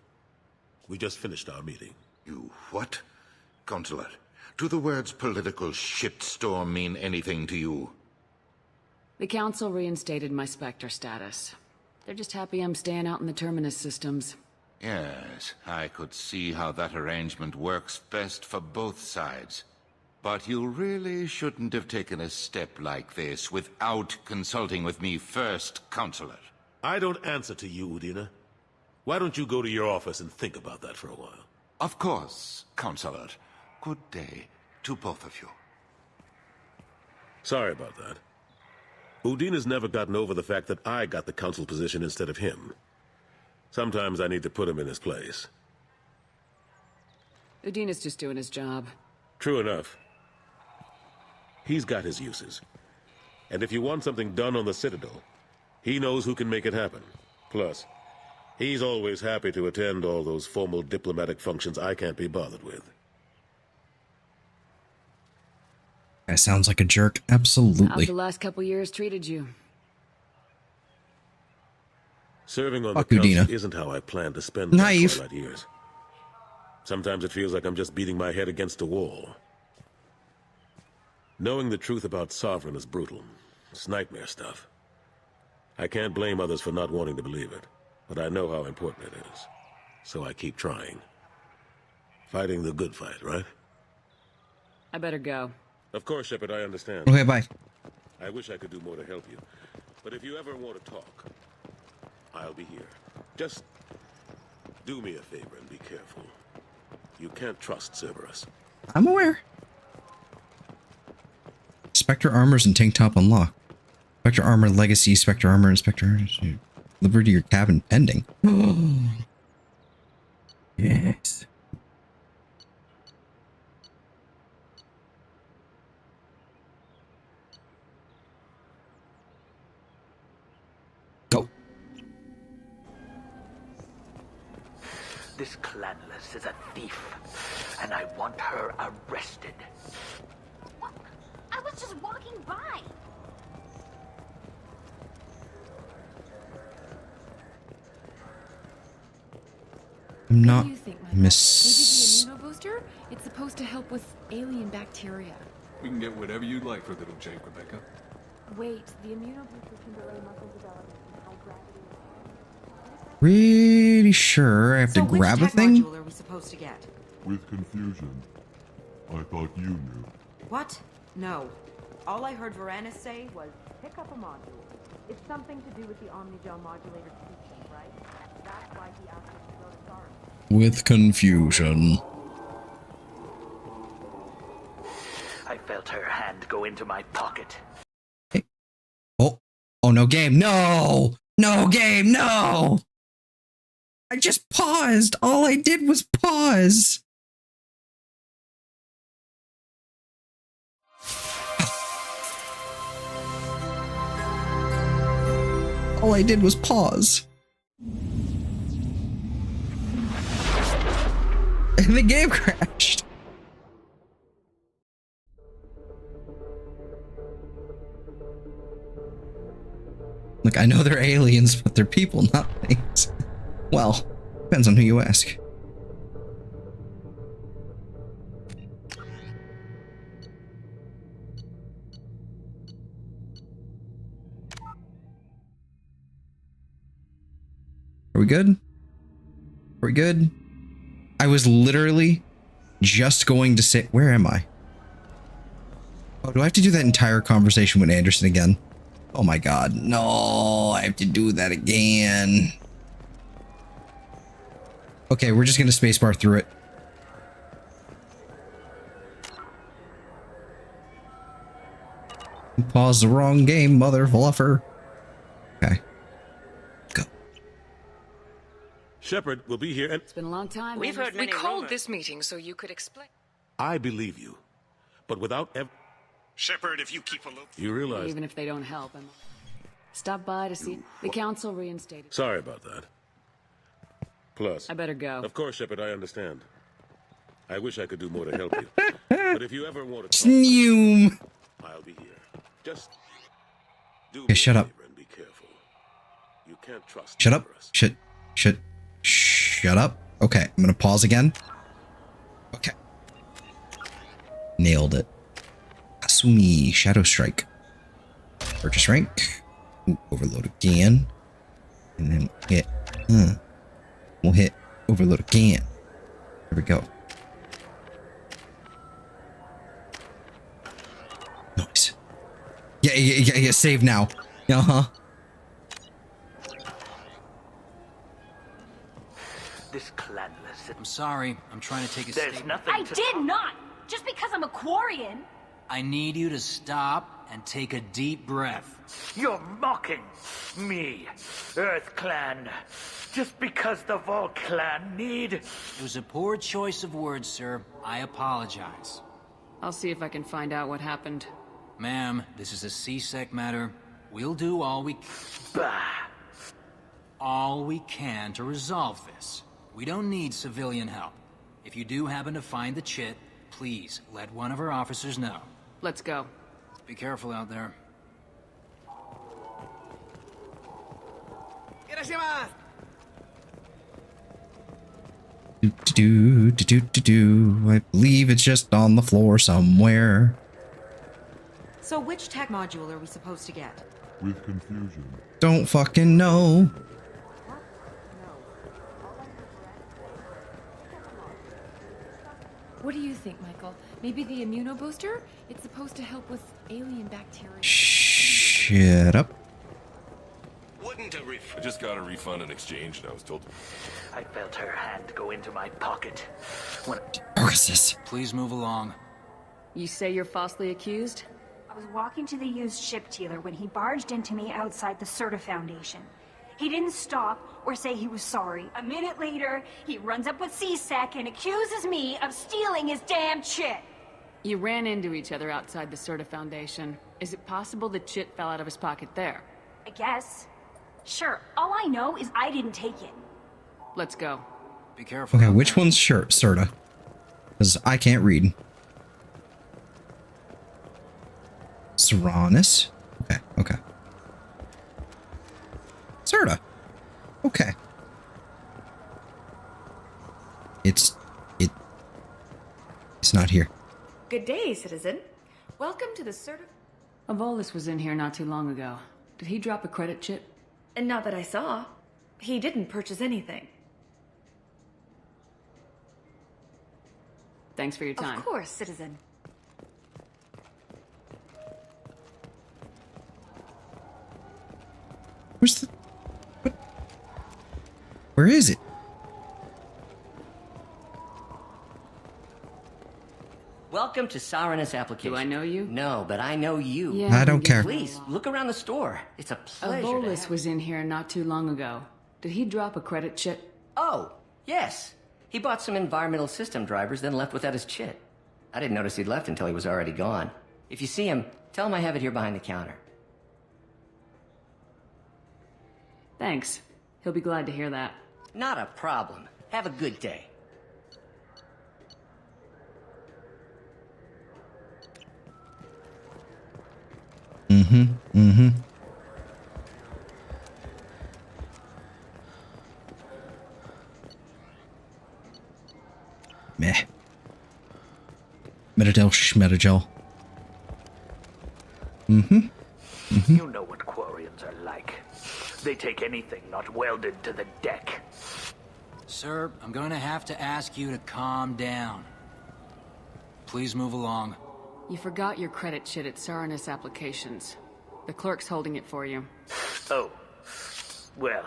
We just finished our meeting. You what? Consular, do the words political shitstorm mean anything to you? The Council reinstated my Spectre status. They're just happy I'm staying out in the Terminus systems. Yes, I could see how that arrangement works best for both sides. But you really shouldn't have taken a step like this without consulting with me first, Consular. I don't answer to you, Udina. Why don't you go to your office and think about that for a while? Of course, Consular. Good day to both of you. Sorry about that. Udina's never gotten over the fact that I got the Council position instead of him. Sometimes I need to put him in his place. Udina's just doing his job. True enough. He's got his uses. And if you want something done on the Citadel, he knows who can make it happen. Plus, he's always happy to attend all those formal diplomatic functions I can't be bothered with. That sounds like a jerk. Absolutely. How've the last couple years treated you? Serving on Fuck the Council Udina. isn't how I plan to spend Naive. my twilight years. Sometimes it feels like I'm just beating my head against a wall. Knowing the truth about Sovereign is brutal. It's nightmare stuff. I can't blame others for not wanting to believe it, but I know how important it is. So I keep trying. Fighting the good fight, right? I better go. Of course, Shepard, I understand. Okay, bye. I wish I could do more to help you. But if you ever want to talk, I'll be here. Just do me a favor and be careful. You can't trust Cerberus. I'm aware. Spectre armors and tank top unlock. Spectre armor legacy, Spectre armor, and Spectre delivered to your cabin pending. Yes. Go. This Clanless is a thief, and I want her arrested. What? I was just walking by. I'm not What do you think, my miss. Maybe the immunobooster? It's supposed to help with alien bacteria. We can get whatever you'd like for little Jake, Rebecca. Wait, the immunobooster can delay muscle development in high gravity. Pretty sure I have to grab a thing. Module are we supposed to get? With confusion. I thought you knew. What? No. All I heard Varanus say was, pick up a module. It's something to do with the Omnigel modulator teaching, right? That's why he asked us to go to Saren. With confusion. I felt her hand go into my pocket. Oh, no game. No, game. No. I just paused. All I did was pause. All I did was pause. And the game crashed. Look, I know they're aliens, but they're people, not things. Well, depends on who you ask. Are we good? Are we good? I was literally just going to say, where am I? Oh, do I have to do that entire conversation with Anderson again? Oh my god. No, I have to do that again. Okay, we're just gonna spacebar through it. Pause the wrong game, mother fluffer. Okay. Go. Shepard will be here and... It's been a long time. We Anderson. called this meeting so you could explain. I believe you. But without Shepard, if you keep a look... You realize... Even if they don't help, stop by to see the council reinstated. Sorry about that. Plus... I better go. Of course, Shepard, I understand. I wish I could do more to help you. But if you ever want to... Sneum! I'll be here. Just... do Okay, shut up. and be careful. You can't trust... Shut up. Shut up. Okay, I'm gonna pause again. Okay. Nailed it. Asumi Shadow Strike. Purchase rank. Ooh, overload again. And then hit. We'll hit overload again. There we go. Nice. Yeah, save now. Uh-huh. This clanless... I'm sorry. I'm trying to take a There's statement. nothing I did not! Just because I'm a Quarian! I need you to stop and take a deep breath. You're mocking me, Earth Clan. Just because the Vol Clan need... It was a poor choice of words, sir. I apologize. I'll see if I can find out what happened. Ma'am, this is a C-Sec matter. We'll do all we can to resolve this. We don't need civilian help. If you do happen to find the chit, please let one of our officers know. Let's go. Be careful out there. I believe it's just on the floor somewhere. So which tech module are we supposed to get? With confusion. Don't fucking know. What do you think, Michael? Maybe the immunobooster? It's supposed to help with alien bacteria. Shut up. I just got a refund and exchange, and I was told... I felt her hand go into my pocket when... Please move along. You say you're falsely accused? I was walking to the used ship dealer when he barged into me outside the Serta Foundation. He didn't stop or say he was sorry. A minute later, he runs up with C-Sec and accuses me of stealing his damn chit. You ran into each other outside the Serta Foundation. Is it possible the chit fell out of his pocket there? I guess. Sure, all I know is I didn't take it. Let's go. Be careful. Okay, which one's Serta? Because I can't read. Serranus? Okay. Serta. Okay. It's not here. Good day, citizen. Welcome to the Avolis was in here not too long ago. Did he drop a credit chip? And not that I saw. He didn't purchase anything. Thanks for your time. Of course, citizen. Where's the... What? Where is it? Welcome to Saranus application. Do I know you? No, but I know you. Yeah, I don't care. Please, look around the store. It's a pleasure. Avolis was in here not too long ago. Did he drop a credit chip? Oh, yes. He bought some environmental system drivers, then left without his chit. I didn't notice he'd left until he was already gone. If you see him, tell him I have it here behind the counter. Thanks. He'll be glad to hear that. Not a problem. Have a good day. Meh. Metadel schmetagel. You know what Quarians are like. They take anything not welded to the deck. Sir, I'm going to have to ask you to calm down. Please move along. You forgot your credit chit at Saranus Applications. The clerk's holding it for you. Oh. Well,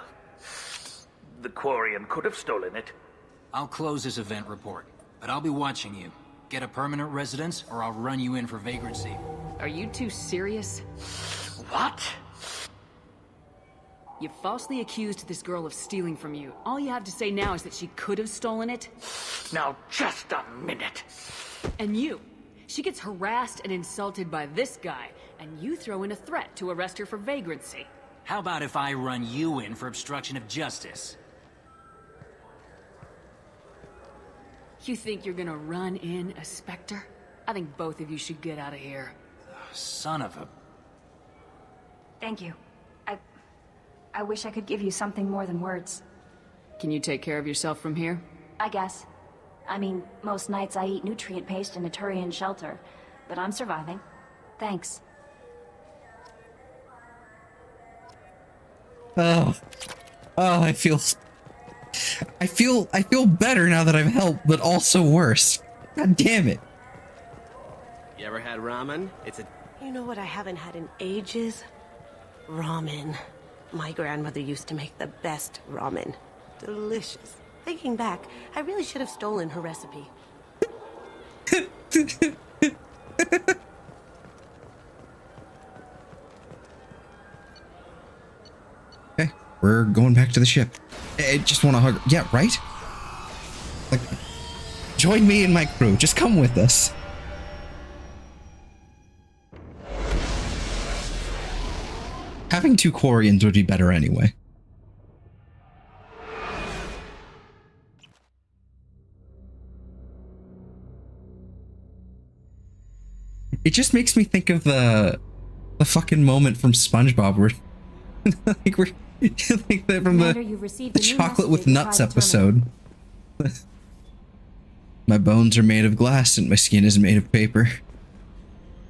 the Quarian could have stolen it. I'll close this event report, but I'll be watching you. Get a permanent residence, or I'll run you in for vagrancy. Are you two serious? What? You falsely accused this girl of stealing from you. All you have to say now is that she could have stolen it? Now, just a minute. And you. She gets harassed and insulted by this guy, and you throw in a threat to arrest her for vagrancy. How about if I run you in for obstruction of justice? You think you're gonna run in a Spectre? I think both of you should get out of here. Son of a... Thank you. I wish I could give you something more than words. Can you take care of yourself from here? I guess. I mean, most nights I eat nutrient paste in a Turian shelter, but I'm surviving. Thanks. Oh, I feel better now that I've helped, but also worse. God damn it. You ever had ramen? You know what I haven't had in ages? Ramen. My grandmother used to make the best ramen. Delicious. Thinking back, I really should have stolen her recipe. Okay, we're going back to the ship. I just want to hug. Yeah, right? Like, join me and my crew. Just come with us. Having 2 Quarians would be better anyway. It just makes me think of the fucking moment from SpongeBob where like we're like that from the chocolate with nuts episode. My bones are made of glass and my skin is made of paper.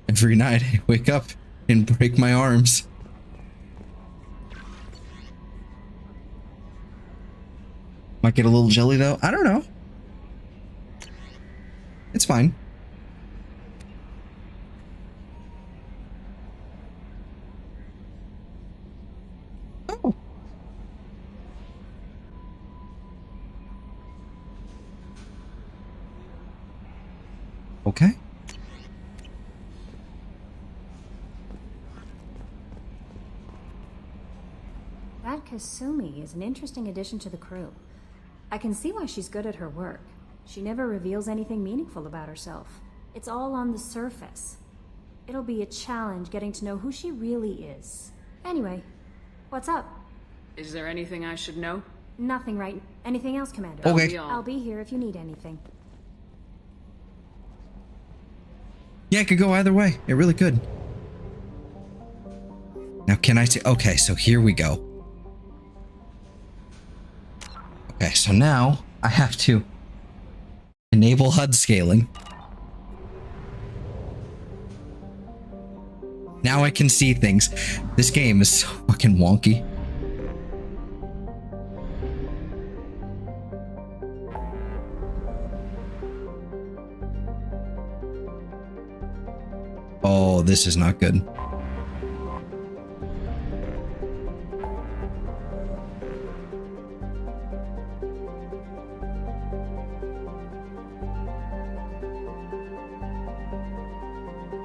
Every night I wake up and break my arms. Might get a little jelly though. I don't know. It's fine. Oh. Okay. That Kasumi is an interesting addition to the crew. I can see why she's good at her work. She never reveals anything meaningful about herself. It's all on the surface. It'll be a challenge getting to know who she really is. Anyway, what's up? Is there anything I should know? Nothing right. Anything else, Commander? Okay. I'll be here if you need anything. Yeah, it could go either way. It really could. Now, can I say... Okay, so here we go. Okay, so now I have to enable HUD scaling. Now I can see things. This game is so fucking wonky. Oh, this is not good.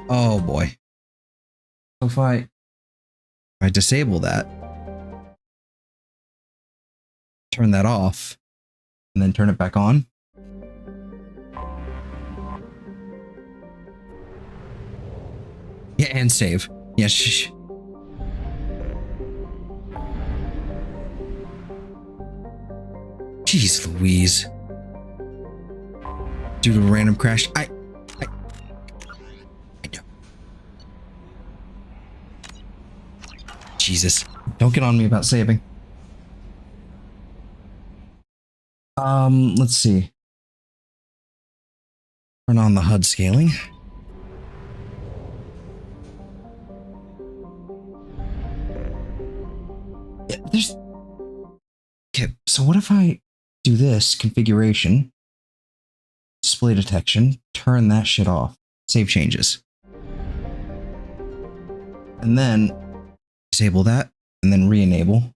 Oh boy. So if I disable that, turn that off, and then turn it back on. Yeah, and save. Yeah, shh. Jeez Louise. Due to a random crash, I know. Jesus. Don't get on me about saving. Let's see. Turn on the HUD scaling. Yeah, there's... Okay, so what if I do this configuration, display detection, turn that shit off, save changes. And then disable that and then re-enable.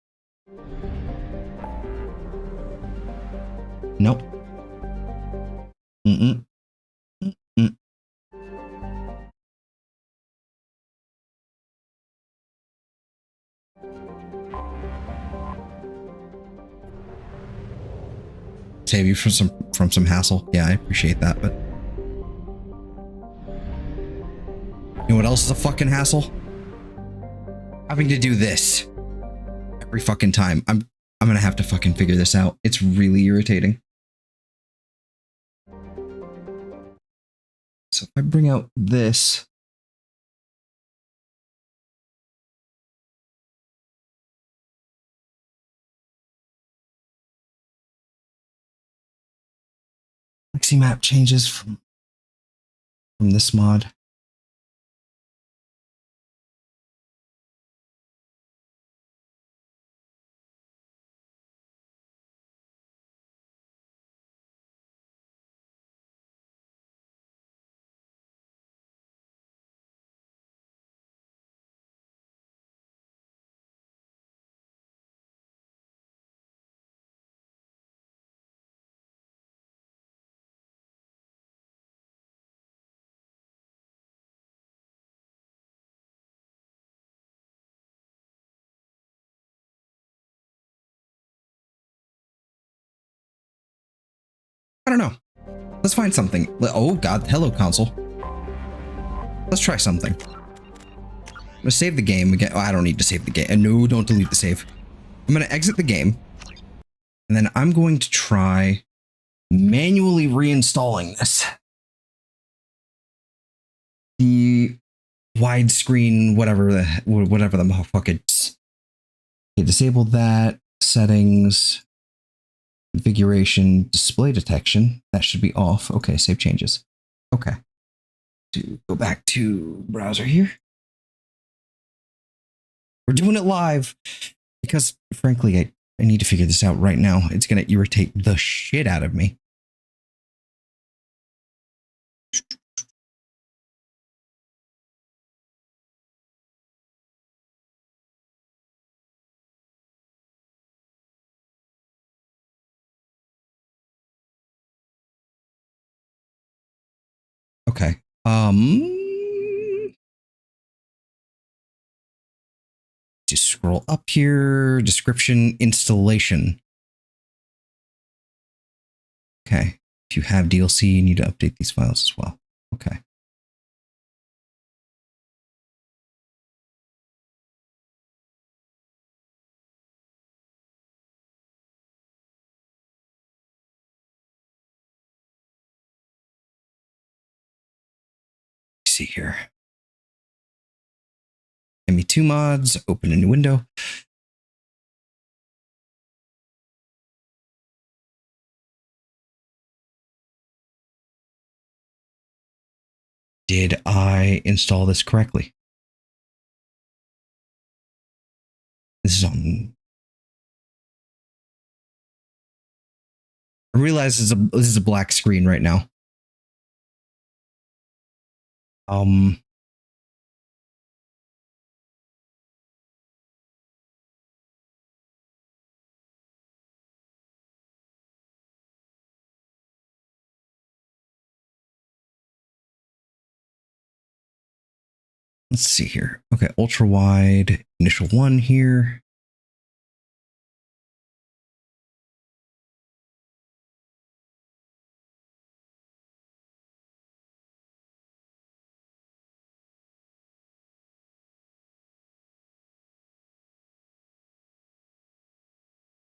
Nope. Mm-mm. Mm-mm. Save you from some hassle. Yeah, I appreciate that, but you know what else is a fucking hassle? Having to do this every fucking time. I'm gonna have to fucking figure this out. It's really irritating. So if I bring out this, Lexi map changes from this mod. I don't know. Let's find something. Oh god, hello console. Let's try something. I'm gonna save the game again. Oh, I don't need to save the game. No, don't delete the save. I'm gonna exit the game. And then I'm going to try manually reinstalling this. The widescreen, whatever the fuck it's. Okay, disable that. Settings. Configuration, display detection. That should be off. Okay, save changes. Okay. To go back to browser here. We're doing it live because, frankly, I need to figure this out right now. It's going to irritate the shit out of me. Okay. Just scroll up here. Description, installation. Okay. If you have DLC, you need to update these files as well. Okay. Let's see here. ME2 mods, open a new window. Did I install this correctly? This is on. I realize this is a black screen right now. Let's see here. Okay, ultra wide, initial one here.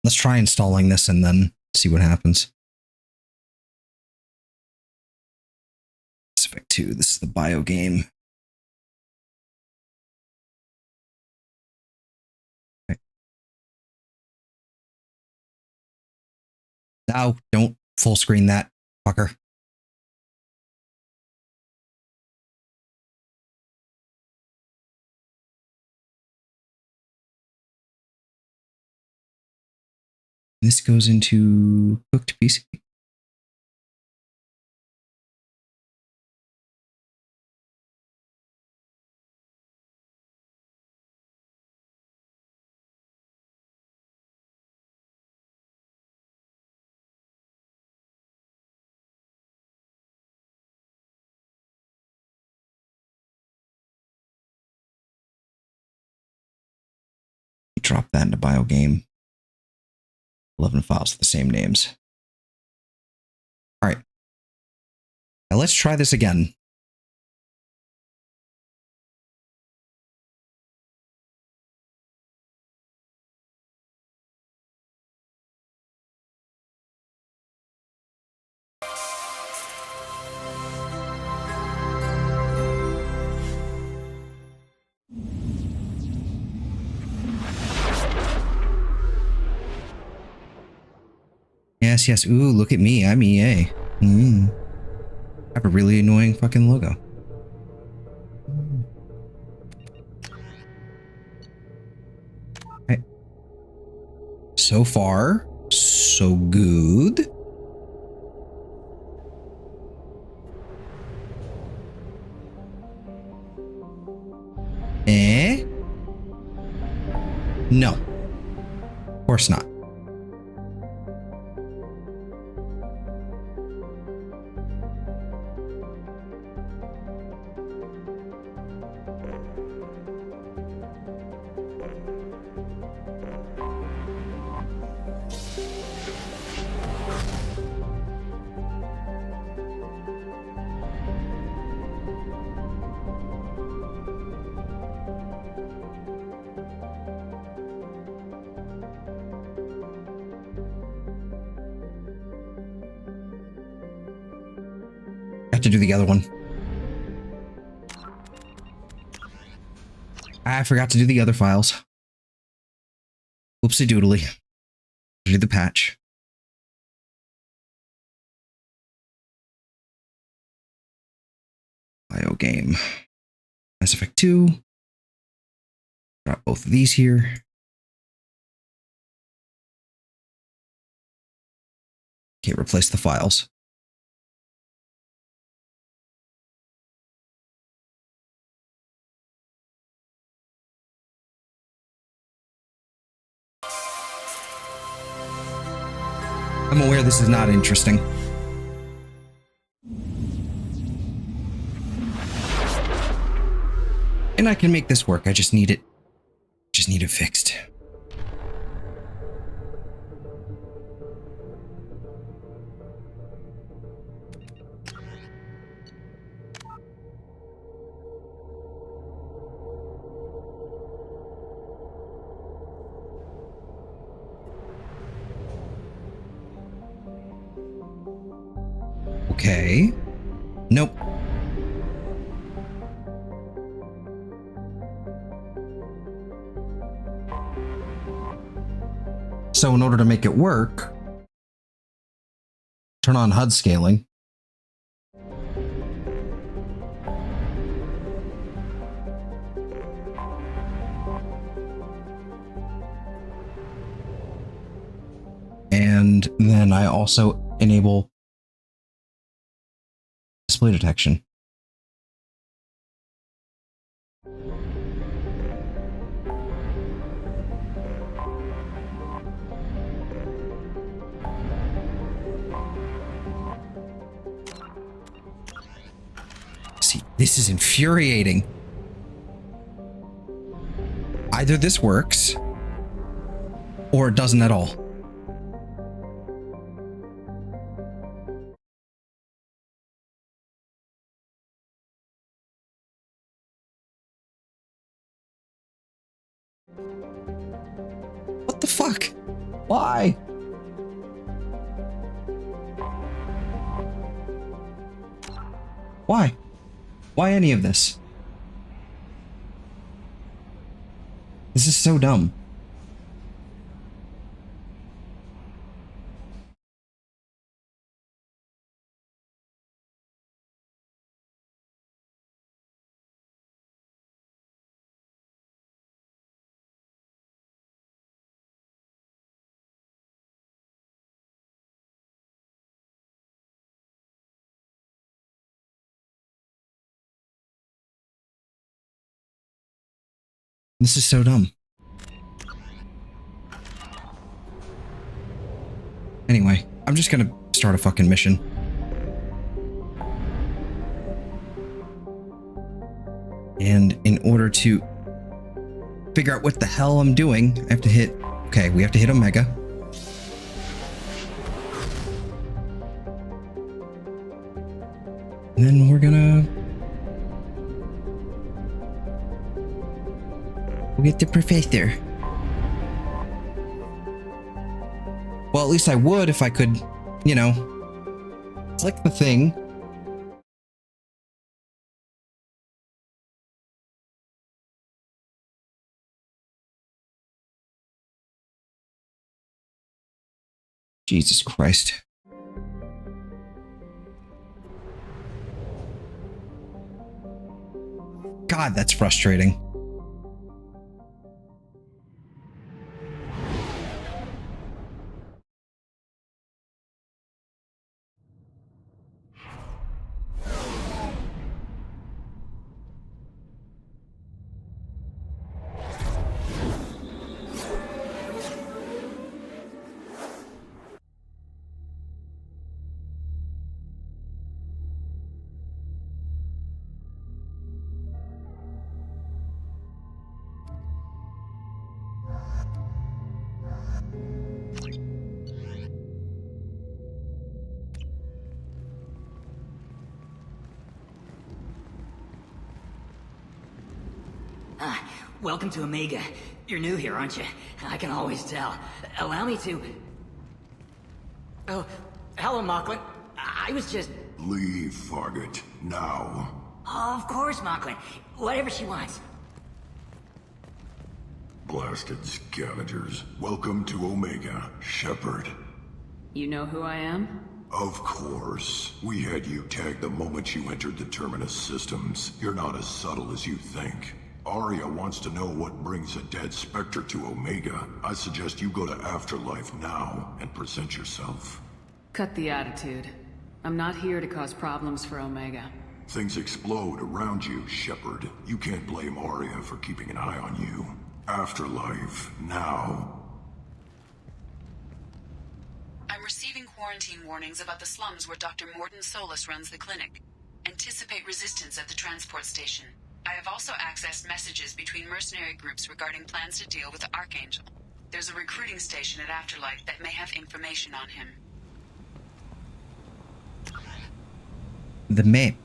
Let's try installing this and then see what happens. Pacific 2, this is the bio game. Okay. No, don't full screen that, fucker. This goes into cooked PC. drop that into BioGame. 11 files with the same names. All right. Now let's try this again. Yes, yes. Ooh, look at me. I'm EA. I have a really annoying fucking logo. Right. So far, so good. No. Of course not. To do the other one. I forgot to do the other files. Whoopsie doodly. Do the patch. BioGame. Mass Effect 2. Drop both of these here. Can't replace the files. I'm aware this is not interesting. And I can make this work. I just need it fixed. Okay. Nope. So in order to make it work, turn on HUD scaling. And then I also enable display detection. See, this is infuriating. Either this works, or it doesn't at all. What the fuck? Why? Why? Why any of this? This is so dumb. This is so dumb. Anyway, I'm just gonna start a fucking mission. And in order to figure out what the hell I'm doing. I have to hit... Okay, we have to hit Omega. And then we're gonna... We'll get the Professor. Well, at least I would if I could, you know, click the thing. Jesus Christ. God, that's frustrating. Welcome to Omega. You're new here, aren't you? I can always tell. Allow me to... Oh, hello, Mocklin. I was just... Leave, Fargate. Now. Oh, of course, Mocklin. Whatever she wants. Blasted scavengers. Welcome to Omega, Shepard. You know who I am? Of course. We had you tagged the moment you entered the Terminus systems. You're not as subtle as you think. Arya wants to know what brings a dead Spectre to Omega. I suggest you go to Afterlife now and present yourself. Cut the attitude. I'm not here to cause problems for Omega. Things explode around you, Shepard. You can't blame Arya for keeping an eye on you. Afterlife, now. I'm receiving quarantine warnings about the slums where Dr. Mordin Solus runs the clinic. Anticipate resistance at the transport station. I have also accessed messages between mercenary groups regarding plans to deal with the Archangel. There's a recruiting station at Afterlife that may have information on him. The map.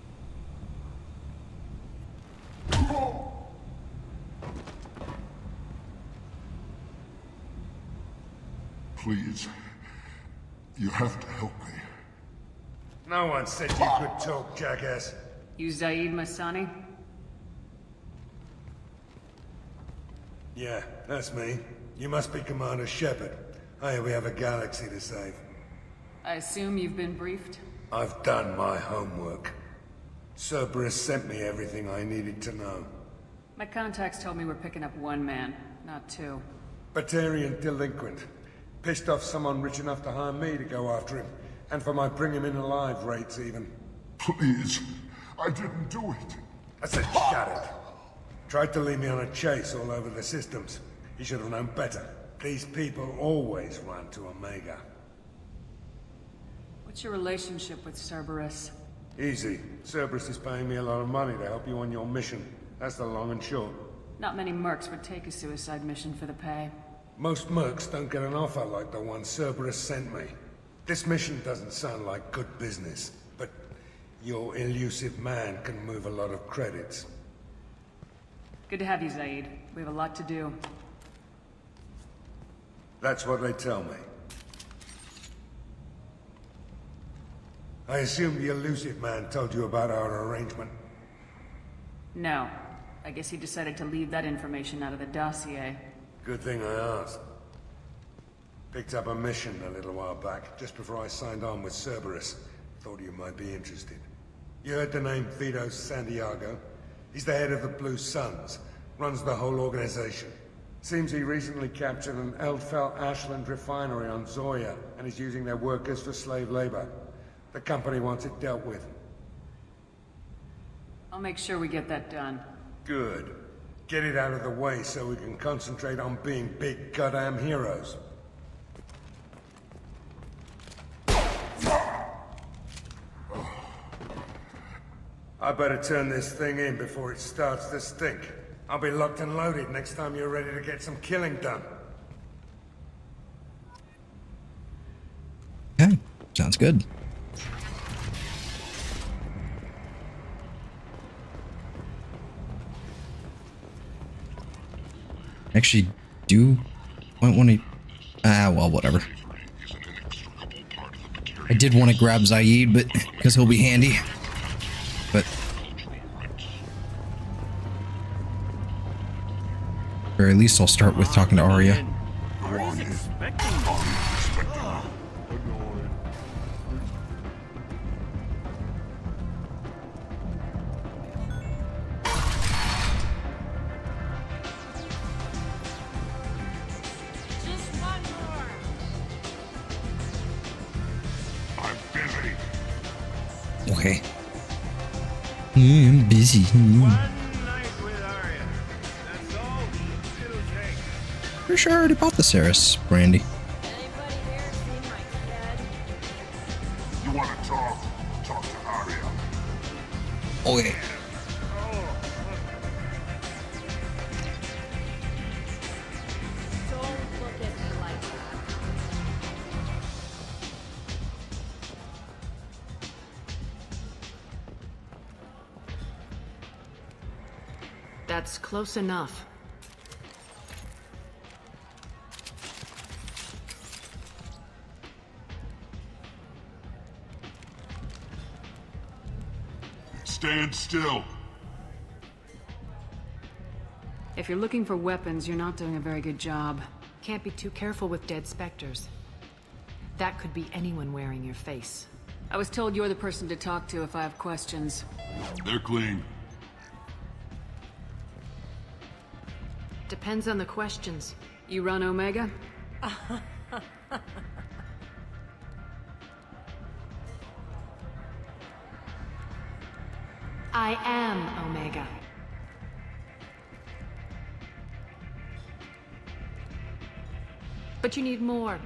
Please. You have to help me. No one said you could talk, jackass. You Zaid Masani? Yeah, that's me. You must be Commander Shepard. Hey, we have a galaxy to save. I assume you've been briefed? I've done my homework. Cerberus sent me everything I needed to know. My contacts told me we're picking up one man, not two. Batarian delinquent. Pissed off someone rich enough to hire me to go after him. And for my bring him in alive rates, even. Please. I didn't do it. I said shut it. Tried to lead me on a chase all over the systems. He should have known better. These people always run to Omega. What's your relationship with Cerberus? Easy. Cerberus is paying me a lot of money to help you on your mission. That's the long and short. Not many mercs would take a suicide mission for the pay. Most mercs don't get an offer like the one Cerberus sent me. This mission doesn't sound like good business, but your elusive man can move a lot of credits. Good to have you, Zaid. We have a lot to do. That's what they tell me. I assume the elusive man told you about our arrangement. No. I guess he decided to leave that information out of the dossier. Good thing I asked. Picked up a mission a little while back, just before I signed on with Cerberus. Thought you might be interested. You heard the name Vito Santiago? He's the head of the Blue Suns, runs the whole organization. Seems he recently captured an Eldfell Ashland refinery on Zoya, and is using their workers for slave labor. The company wants it dealt with. I'll make sure we get that done. Good. Get it out of the way so we can concentrate on being big goddamn heroes. I better turn this thing in before it starts to stink. I'll be locked and loaded next time you're ready to get some killing done. Okay, sounds good. Actually, do might want to. Well, whatever. I did want to grab Zaid, but because he'll be handy. But or at least I'll start with talking to Arya. Okay. I'm busy. For sure, I already bought the Ceres brandy. You want to talk? Talk to Arya. Okay. That's close enough. Stand still. If you're looking for weapons, you're not doing a very good job. Can't be too careful with dead specters. That could be anyone wearing your face. I was told you're the person to talk to if I have questions. They're clean. Depends on the questions. You run Omega? I am Omega. But you need more.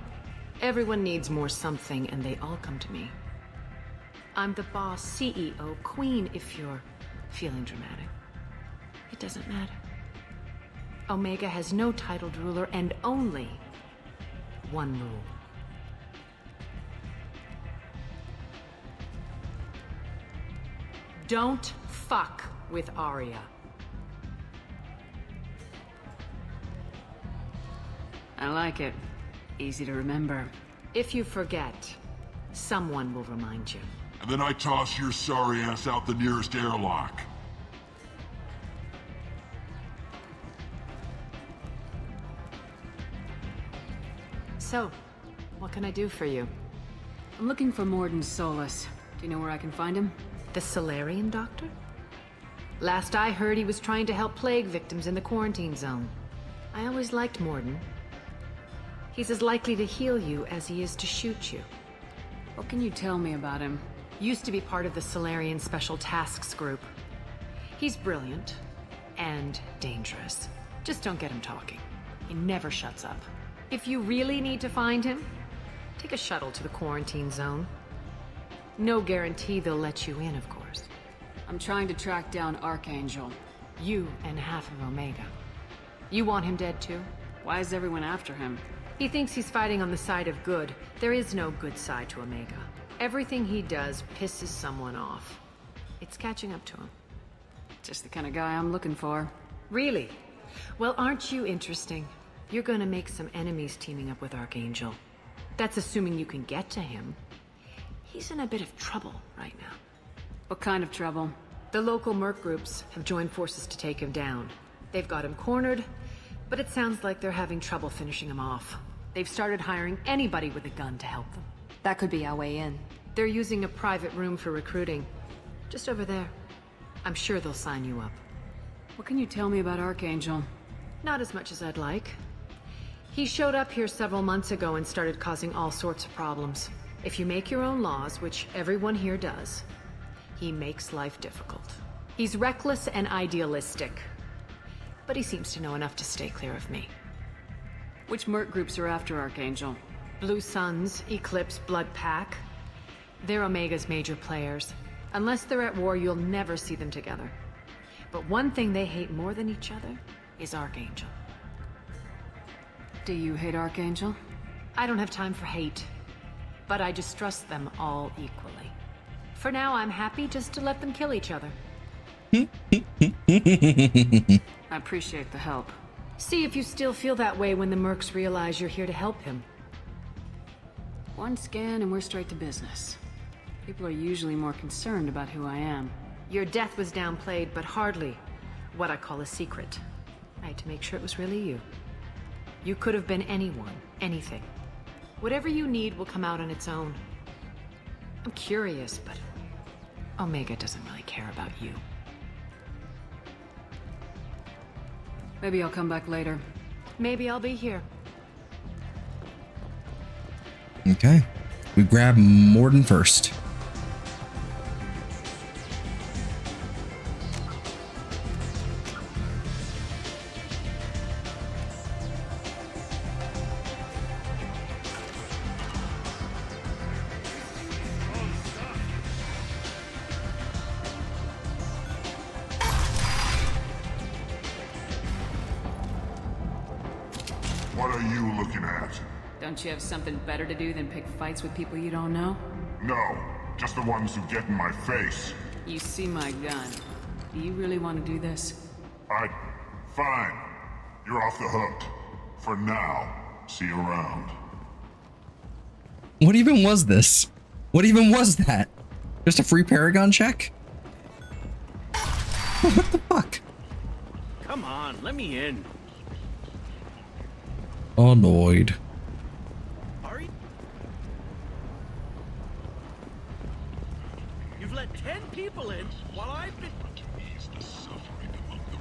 Everyone needs more something, and they all come to me. I'm the boss, CEO, queen, if you're feeling dramatic. It doesn't matter. Omega has no titled ruler and only one rule. Don't fuck with Arya. I like it. Easy to remember. If you forget, someone will remind you. And then I toss your sorry ass out the nearest airlock. So, what can I do for you? I'm looking for Morden Solus. Do you know where I can find him? The Solarian doctor? Last I heard, he was trying to help plague victims in the quarantine zone. I always liked Morden. He's as likely to heal you as he is to shoot you. What can you tell me about him? Used to be part of the Solarian Special Tasks Group. He's brilliant and dangerous. Just don't get him talking. He never shuts up. If you really need to find him, take a shuttle to the quarantine zone. No guarantee they'll let you in, of course. I'm trying to track down Archangel. You and half of Omega. You want him dead too? Why is everyone after him? He thinks he's fighting on the side of good. There is no good side to Omega. Everything he does pisses someone off. It's catching up to him. Just the kind of guy I'm looking for. Really? Well, aren't you interesting? You're gonna make some enemies teaming up with Archangel. That's assuming you can get to him. He's in a bit of trouble right now. What kind of trouble? The local merc groups have joined forces to take him down. They've got him cornered, but it sounds like they're having trouble finishing him off. They've started hiring anybody with a gun to help them. That could be our way in. They're using a private room for recruiting. Just over there. I'm sure they'll sign you up. What can you tell me about Archangel? Not as much as I'd like. He showed up here several months ago and started causing all sorts of problems. If you make your own laws, which everyone here does, he makes life difficult. He's reckless and idealistic. But he seems to know enough to stay clear of me. Which merc groups are after Archangel? Blue Suns, Eclipse, Blood Pack. They're Omega's major players. Unless they're at war, you'll never see them together. But one thing they hate more than each other is Archangel. Do you hate Archangel? I don't have time for hate, but I distrust them all equally. For now, I'm happy just to let them kill each other. I appreciate the help. See if you still feel that way when the mercs realize you're here to help him. One scan and we're straight to business. People are usually more concerned about who I am. Your death was downplayed, but hardly what I call a secret. I had to make sure it was really you. You could have been anyone, anything. Whatever you need will come out on its own. I'm curious, but Omega doesn't really care about you. Maybe I'll come back later. Maybe I'll be here. Okay. We grab Morden first. What are you looking at? Don't you have something better to do than pick fights with people you don't know? No, just the ones who get in my face. You see my gun. Do you really want to do this? Fine. You're off the hook. For now. See you around. What even was this? What even was that? Just a free Paragon check? What the fuck? Come on, let me in. Annoyed. You've let 10 people in while I've been...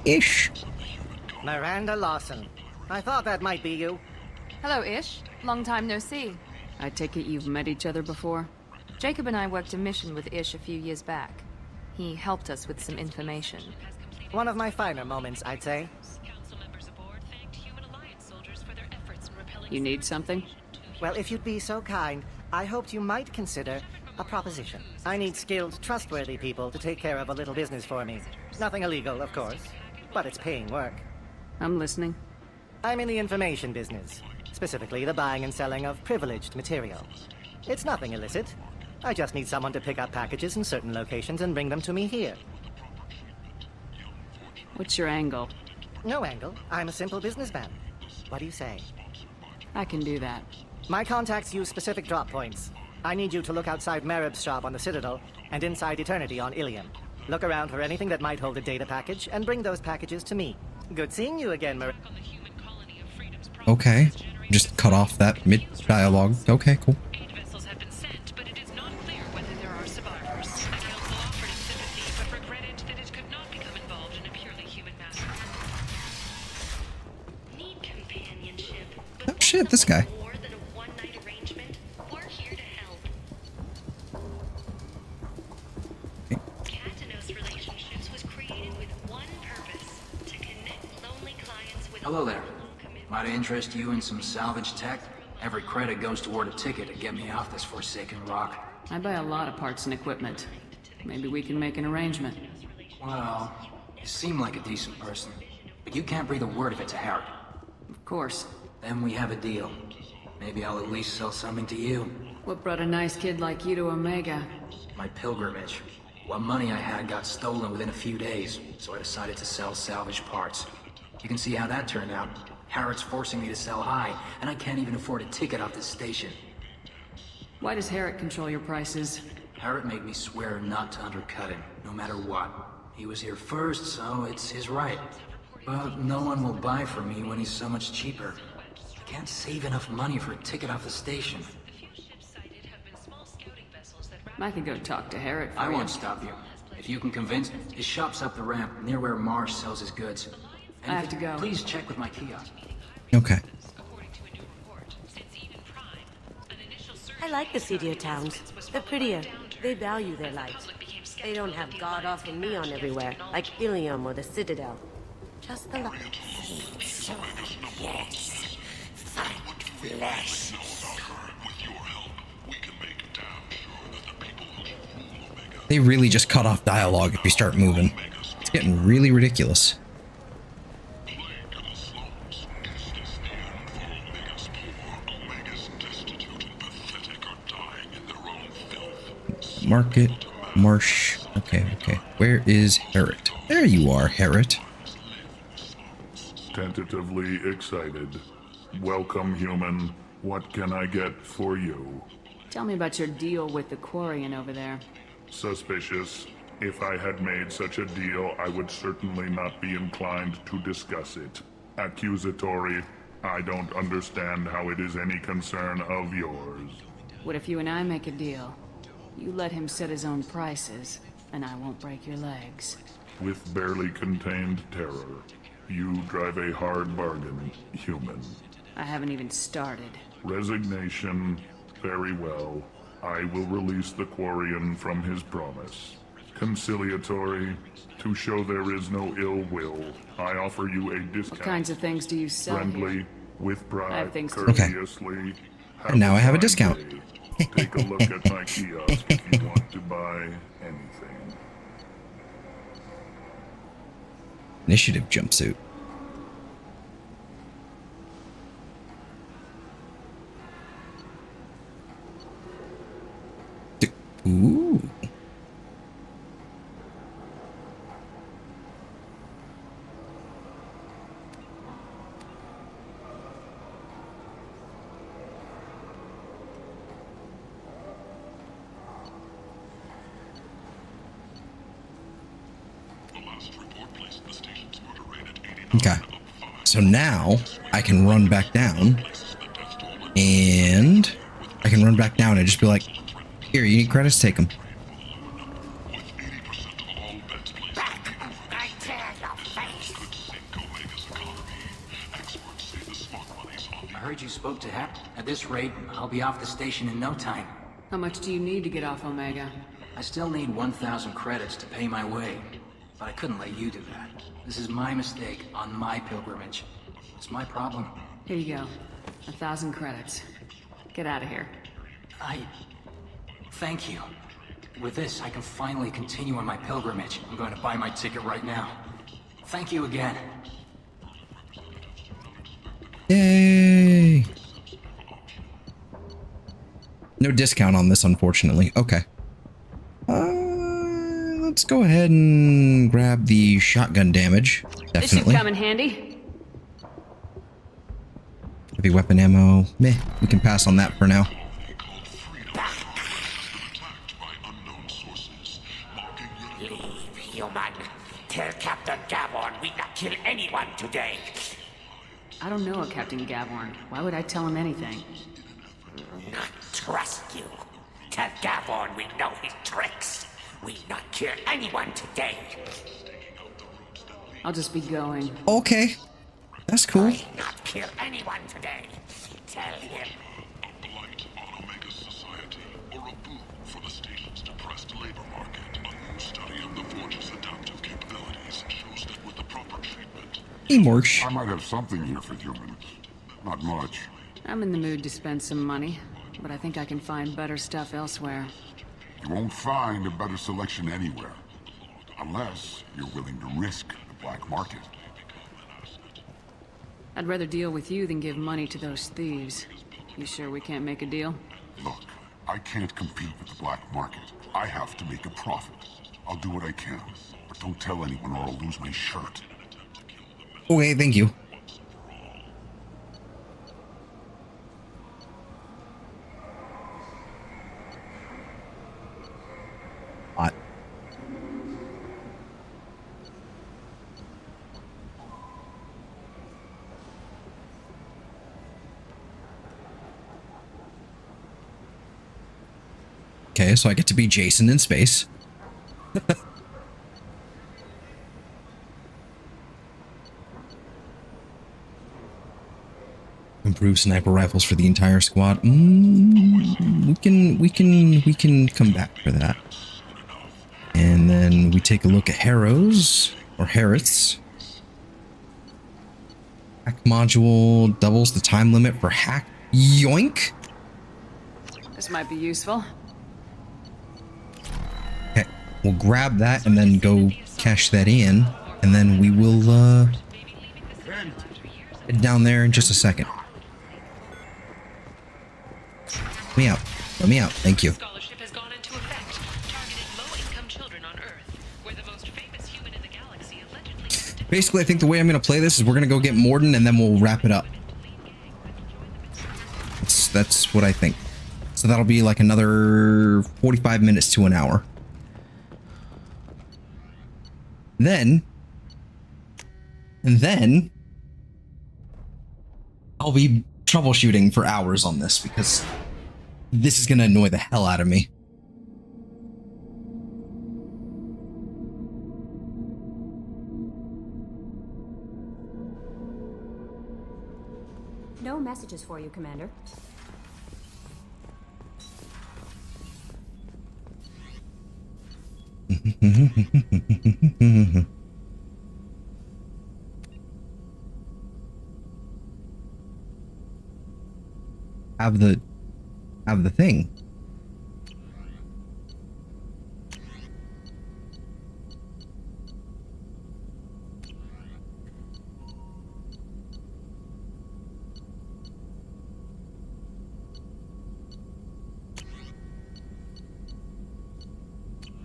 Ish. Miranda Lawson. I thought that might be you. Hello, Ish. Long time no see. I take it you've met each other before? Jacob and I worked a mission with Ish a few years back. He helped us with some information. One of my finer moments, I'd say. You need something? Well, if you'd be so kind, I hoped you might consider a proposition. I need skilled, trustworthy people to take care of a little business for me. Nothing illegal, of course, but it's paying work. I'm listening. I'm in the information business, specifically the buying and selling of privileged material. It's nothing illicit. I just need someone to pick up packages in certain locations and bring them to me here. What's your angle? No angle. I'm a simple businessman. What do you say? I can do that. My contacts use specific drop points. I need you to look outside Merib's shop on the Citadel and inside Eternity on Ilium. Look around for anything that might hold a data package and bring those packages to me. Good seeing you again, Merib. Okay. Just cut off that mid-dialogue. Okay, cool. Oh shit, this guy. Hello there. Might interest you in some salvage tech? Every credit goes toward a ticket to get me off this forsaken rock. I buy a lot of parts and equipment. Maybe we can make an arrangement. Well, you seem like a decent person, but you can't breathe a word of it to Harry. Of course. Then we have a deal. Maybe I'll at least sell something to you. What brought a nice kid like you to Omega? My pilgrimage. What money I had got stolen within a few days, so I decided to sell salvage parts. You can see how that turned out. Harrod's forcing me to sell high, and I can't even afford a ticket off this station. Why does Harrod control your prices? Harrod made me swear not to undercut him, no matter what. He was here first, so it's his right. But no one will buy from me when he's so much cheaper. I can't save enough money for a ticket off the station. I could go talk to Harrod for I you. won't stop you. If you can convince him, his shop's up the ramp, near where Marsh sells his goods. And I have to go. Please check with my kiosk. Okay. I like the seedier towns. They're prettier. They value their lives. They don't have god-awful neon everywhere, like Ilium or the Citadel. Just the lights. Yes. Fight flesh. They really just cut off dialogue if you start moving. It's Getting really ridiculous. Market, Marsh. Okay, okay. Where is Harriet? There you are, Harriet. Tentatively excited. Welcome, human. What can I get for you? Tell me about your deal with the Quarian over there. Suspicious. If I had made such a deal, I would certainly not be inclined to discuss it. Accusatory. I don't understand how it is any concern of yours. What if you and I make a deal? You let him set his own prices, and I won't break your legs. With barely contained terror, you drive a hard bargain, human. I haven't even started. Resignation. Very well. I will release the Quarian from his promise. Conciliatory. To show there is no ill will, I offer you a discount. What kinds of things do you sell Friendly, here? with pride, I have things to courteously. And now I have a discount. Take a look at my kiosk if you want to buy anything. Initiative jumpsuit. Ooh. Okay, so now I can run back down, and I can run back down and just be like, here, you need credits, take them. I heard you spoke to Hap. At this rate, I'll be off the station in no time. How much do you need to get off Omega? I still need 1,000 credits to pay my way, but I couldn't let you do that. This is my mistake on my pilgrimage. It's my problem. Here you go. 1,000 credits. Get out of here. Thank you. With this, I can finally continue on my pilgrimage. I'm going to buy my ticket right now. Thank you again. Yay! No discount on this, unfortunately. Okay. Let's go ahead and grab the shotgun damage. Definitely. This should come in handy. Heavy weapon ammo. Meh. We can pass on that for now. Leave, human. Tell Captain Gavorn we not kill anyone today. I don't know a Captain Gavorn. Why would I tell him anything? Not trust you. Tell Gavorn we know his tricks. We not kill anyone today. I'll just be going. Okay. That's cool. We not kill anyone today. Tell him. A blight on Omega society, or a boom for the station's depressed labor market. A new study of the Forge's adaptive capabilities shows that with the proper treatment... Hey, Morsh. I might have something here for humans. Not much. I'm in the mood to spend some money, but I think I can find better stuff elsewhere. You won't find a better selection anywhere. Unless you're willing to risk the black market. I'd rather deal with you than give money to those thieves. You sure we can't make a deal? Look, I can't compete with the black market. I have to make a profit. I'll do what I can, but don't tell anyone or I'll lose my shirt. Okay, thank you. Okay, so I get to be Jason in space. Improve sniper rifles for the entire squad. We can come back for that. And then we take a look at Harrows or Harriets. Hack module doubles the time limit for hack. Yoink! This might be useful. Okay, we'll grab that and then go cash that in, and then we will head down there in just a second. Let me out. Let me out. Thank you. Scholarship has gone into effect, targeting low-income children on Earth, where the most famous human in the galaxy allegedly... Basically, I think the way I'm going to play this is we're going to go get Mordin, and then we'll wrap it up. That's what I think. So that'll be like another 45 minutes to an hour. And then I'll be troubleshooting for hours on this because this is going to annoy the hell out of me. No messages for you, Commander. Have the thing.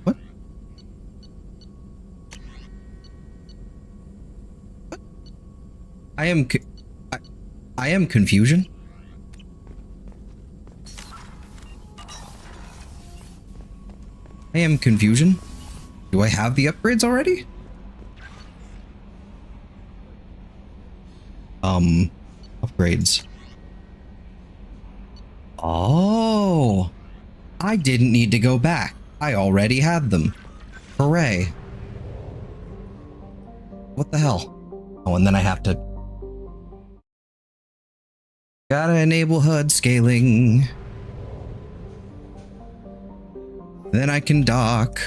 What? I am confusion. I am confusion. Do I have the upgrades already? Upgrades. Oh, I didn't need to go back. I already had them. Hooray. What the hell? Oh, and then I have to... Gotta enable HUD scaling. Then I can dock.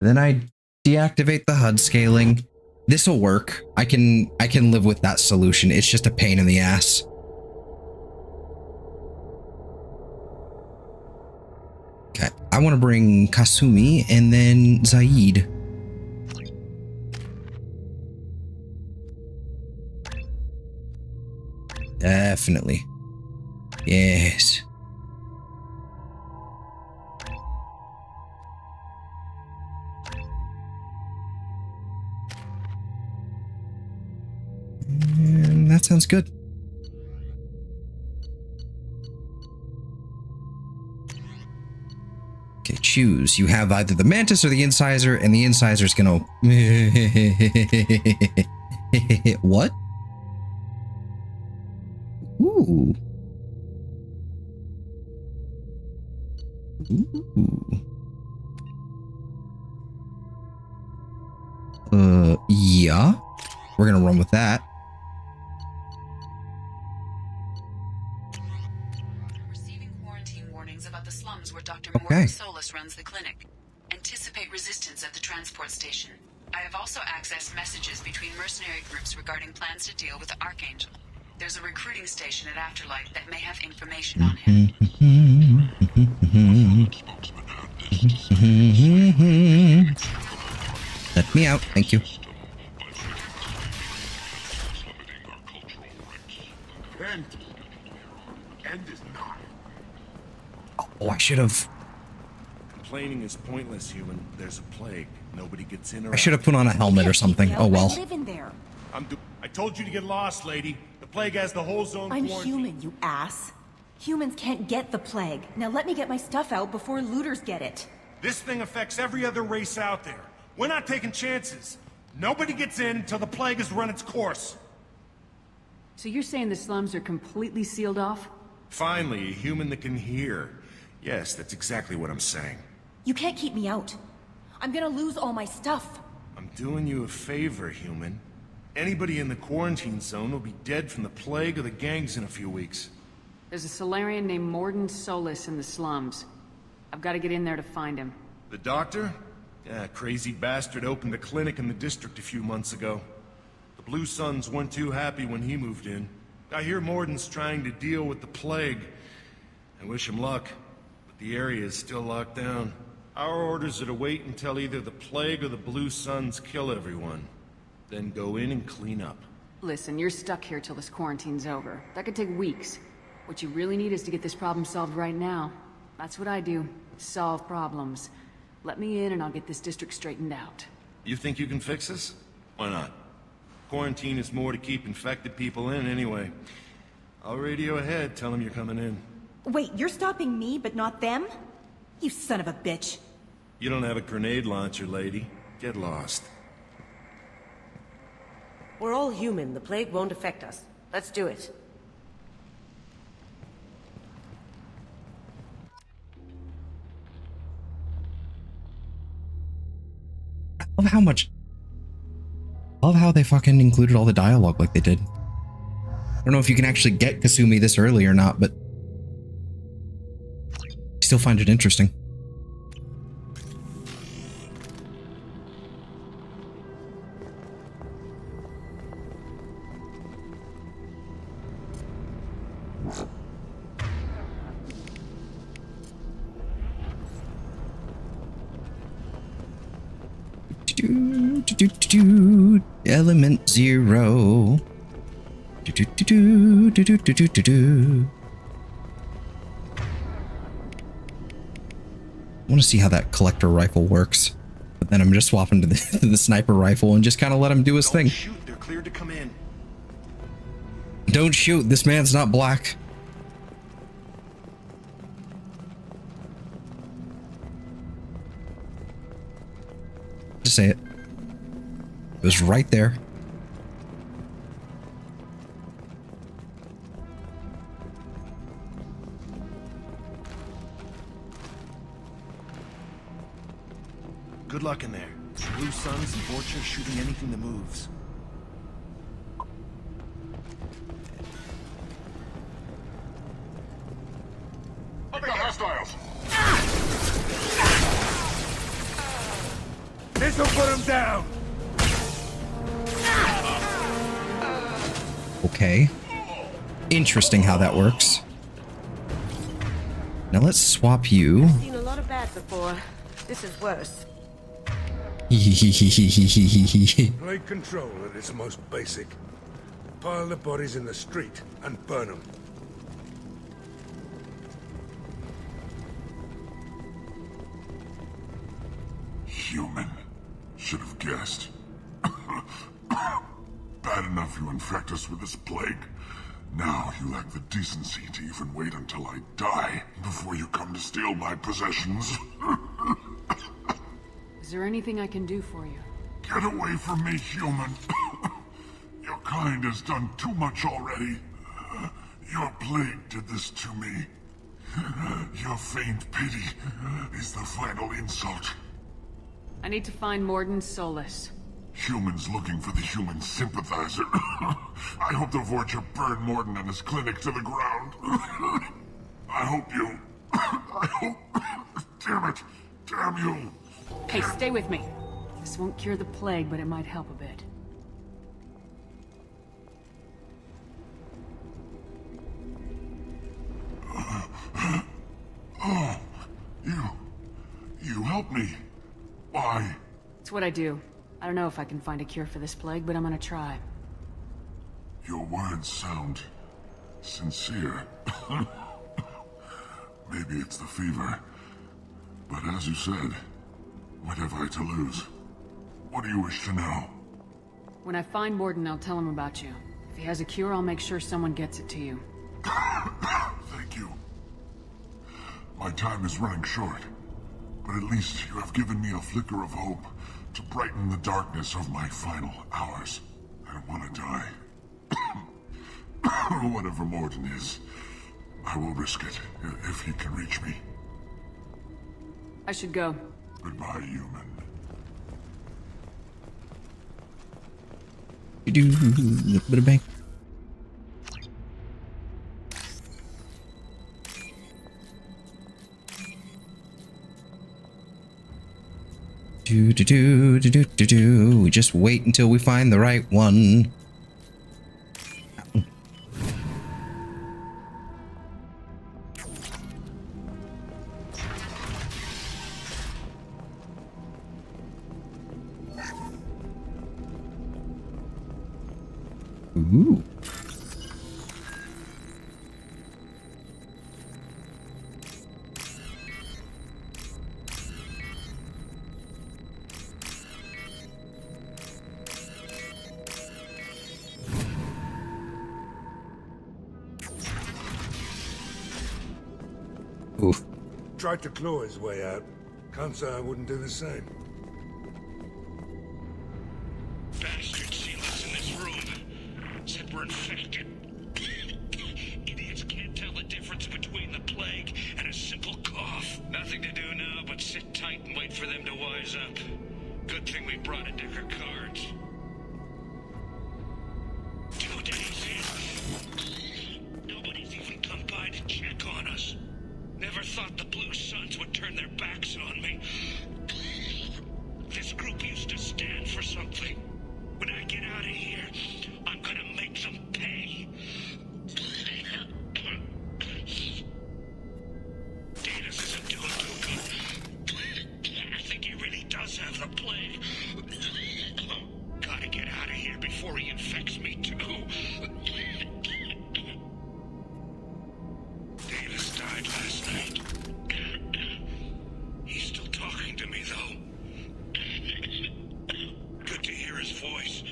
Then I deactivate the HUD scaling. This'll work. I can live with that solution. It's just a pain in the ass. Okay, I want to bring Kasumi and then Zaid. Definitely. Yes. And that sounds good. Okay, choose. You have either the Mantis or the Incisor, and the Incisor is gonna... What? Ooh. Ooh. Yeah. We're gonna run with that. Receiving quarantine warnings about the slums where Dr. Okay. Mordin Solus runs the clinic. Anticipate resistance at the transport station. I have also accessed messages between mercenary groups regarding plans to deal with the Archangel. There's a recruiting station at Afterlight that may have information on him. Let me out, thank you. End is not. Oh, I should have. Complaining is pointless, human. There's a plague. Nobody gets in or I should have put on a helmet or something. Oh well. I live in there. I told you to get lost, lady. The plague has the whole zone I'm quarantined. human, you ass. Humans can't get the plague. Now let me get my stuff out before looters get it. This thing affects every other race out there. We're not taking chances. Nobody gets in until the plague has run its course. So you're saying the slums are completely sealed off? Finally, a human that can hear. Yes, that's exactly what I'm saying. You can't keep me out. I'm gonna lose all my stuff. I'm doing you a favor, human. Anybody in the quarantine zone will be dead from the plague or the gangs in a few weeks. There's a Solarian named Mordin Solus in the slums. I've got to get in there to find him. The doctor? Yeah, crazy bastard opened a clinic in the district a few months ago. The Blue Suns weren't too happy when he moved in. I hear Mordin's trying to deal with the plague. I wish him luck, but the area is still locked down. Our orders are to wait until either the Plague or the Blue Suns kill everyone. Then go in and clean up. Listen, you're stuck here till this quarantine's over. That could take weeks. What you really need is to get this problem solved right now. That's what I do. Solve problems. Let me in and I'll get this district straightened out. You think you can fix this? Why not? Quarantine is more to keep infected people in anyway. I'll radio ahead, tell them you're coming in. Wait, you're stopping me, but not them? You son of a bitch. You don't have a grenade launcher, lady. Get lost. We're all human. The plague won't affect us. Let's do it. Love how they fucking included all the dialogue like they did. I don't know if you can actually get Kasumi this early or not, but I still find it interesting. Element 0. I want to see how that collector rifle works, but then I'm just swapping to the sniper rifle and just kind of let him do his thing. Shoot, they're cleared to come in. Don't shoot, this man's not black. Just say it. It was right there. Good luck in there. Blue Suns and Vorcha shooting anything that moves. I got hostiles! This'll put him down! Okay. Interesting how that works. Now let's swap you. I've seen a lot of bad before. This is worse. Plague control at its most basic. Pile the bodies in the street and burn them. Human. Should have guessed. Bad enough you infect us with this plague. Now you lack the decency to even wait until I die before you come to steal my possessions. Is there anything I can do for you? Get away from me, human. Your kind has done too much already. Your plague did this to me. Your feigned pity is the final insult. I need to find Morden Solus. Humans looking for the human sympathizer. I hope the Vorcha burn Morden and his clinic to the ground. I hope you... I hope... Damn it. Damn you. Hey, stay with me. This won't cure the plague, but it might help a bit. Oh, you helped me. Why? It's what I do. I don't know if I can find a cure for this plague, but I'm gonna try. Your words sound sincere. Maybe it's the fever. But as you said, what have I to lose? What do you wish to know? When I find Morden, I'll tell him about you. If he has a cure, I'll make sure someone gets it to you. Thank you. My time is running short, but at least you have given me a flicker of hope to brighten the darkness of my final hours. I don't want to die. Whatever Morden is, I will risk it if he can reach me. I should go. Goodbye, human. You do a little bit of bank. We just wait until we find the right one. Ooh. Oof. Tried to claw his way out. Can't say I wouldn't do the same. Bastards see us in this room. Said we're infected. Idiots can't tell the difference between the plague and a simple cough. Nothing to do now but sit tight and wait for them to wise up. Good thing we brought a deck of cards. 2 days in. Nobody's even come by to check on us. Never thought the Blue Suns would turn their backs on me. This group used to stand for something. When I get out of here, I'm gonna make them pay. Datus isn't doing too good. I think he really does have the plague. Gotta get out of here before he infects me too. Davis died last night. He's still talking to me, though. Good to hear his voice.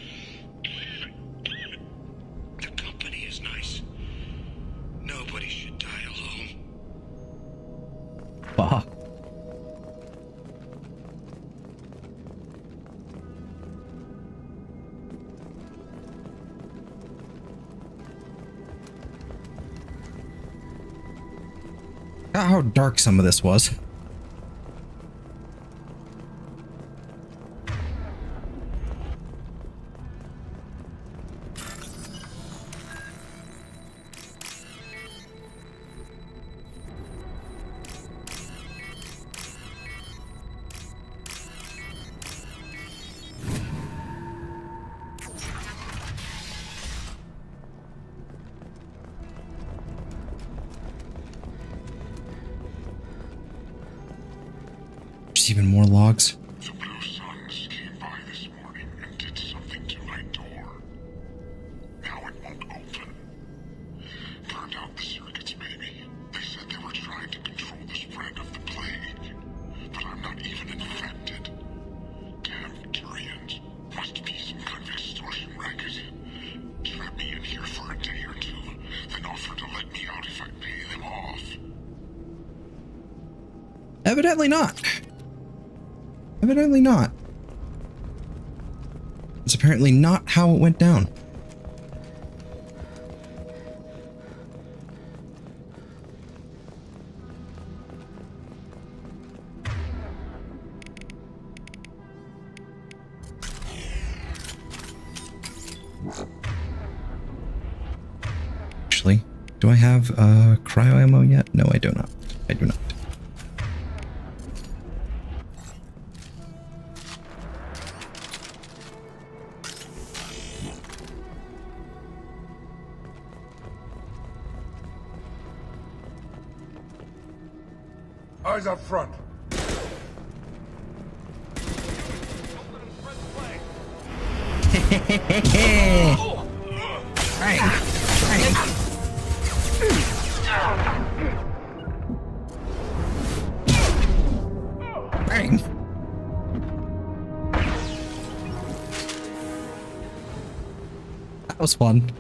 The company is nice. Nobody should die alone. Fuck. How dark some of this was. There's even more logs. The Blue Suns came by this morning and did something to my door. Now it won't open. Turned out the circuits, maybe. They said they were trying to control the spread of the plague. But I'm not even infected. Damn Turians. Must be some kind of extortion racket. Trap me in here for a day or two, then offer to let me out if I pay them off. Evidently not. Evidently not. It's apparently not how it went down. Actually, do I have cryo ammo yet? No, I do not. I do not. Eyes up front. Bang. That was fun.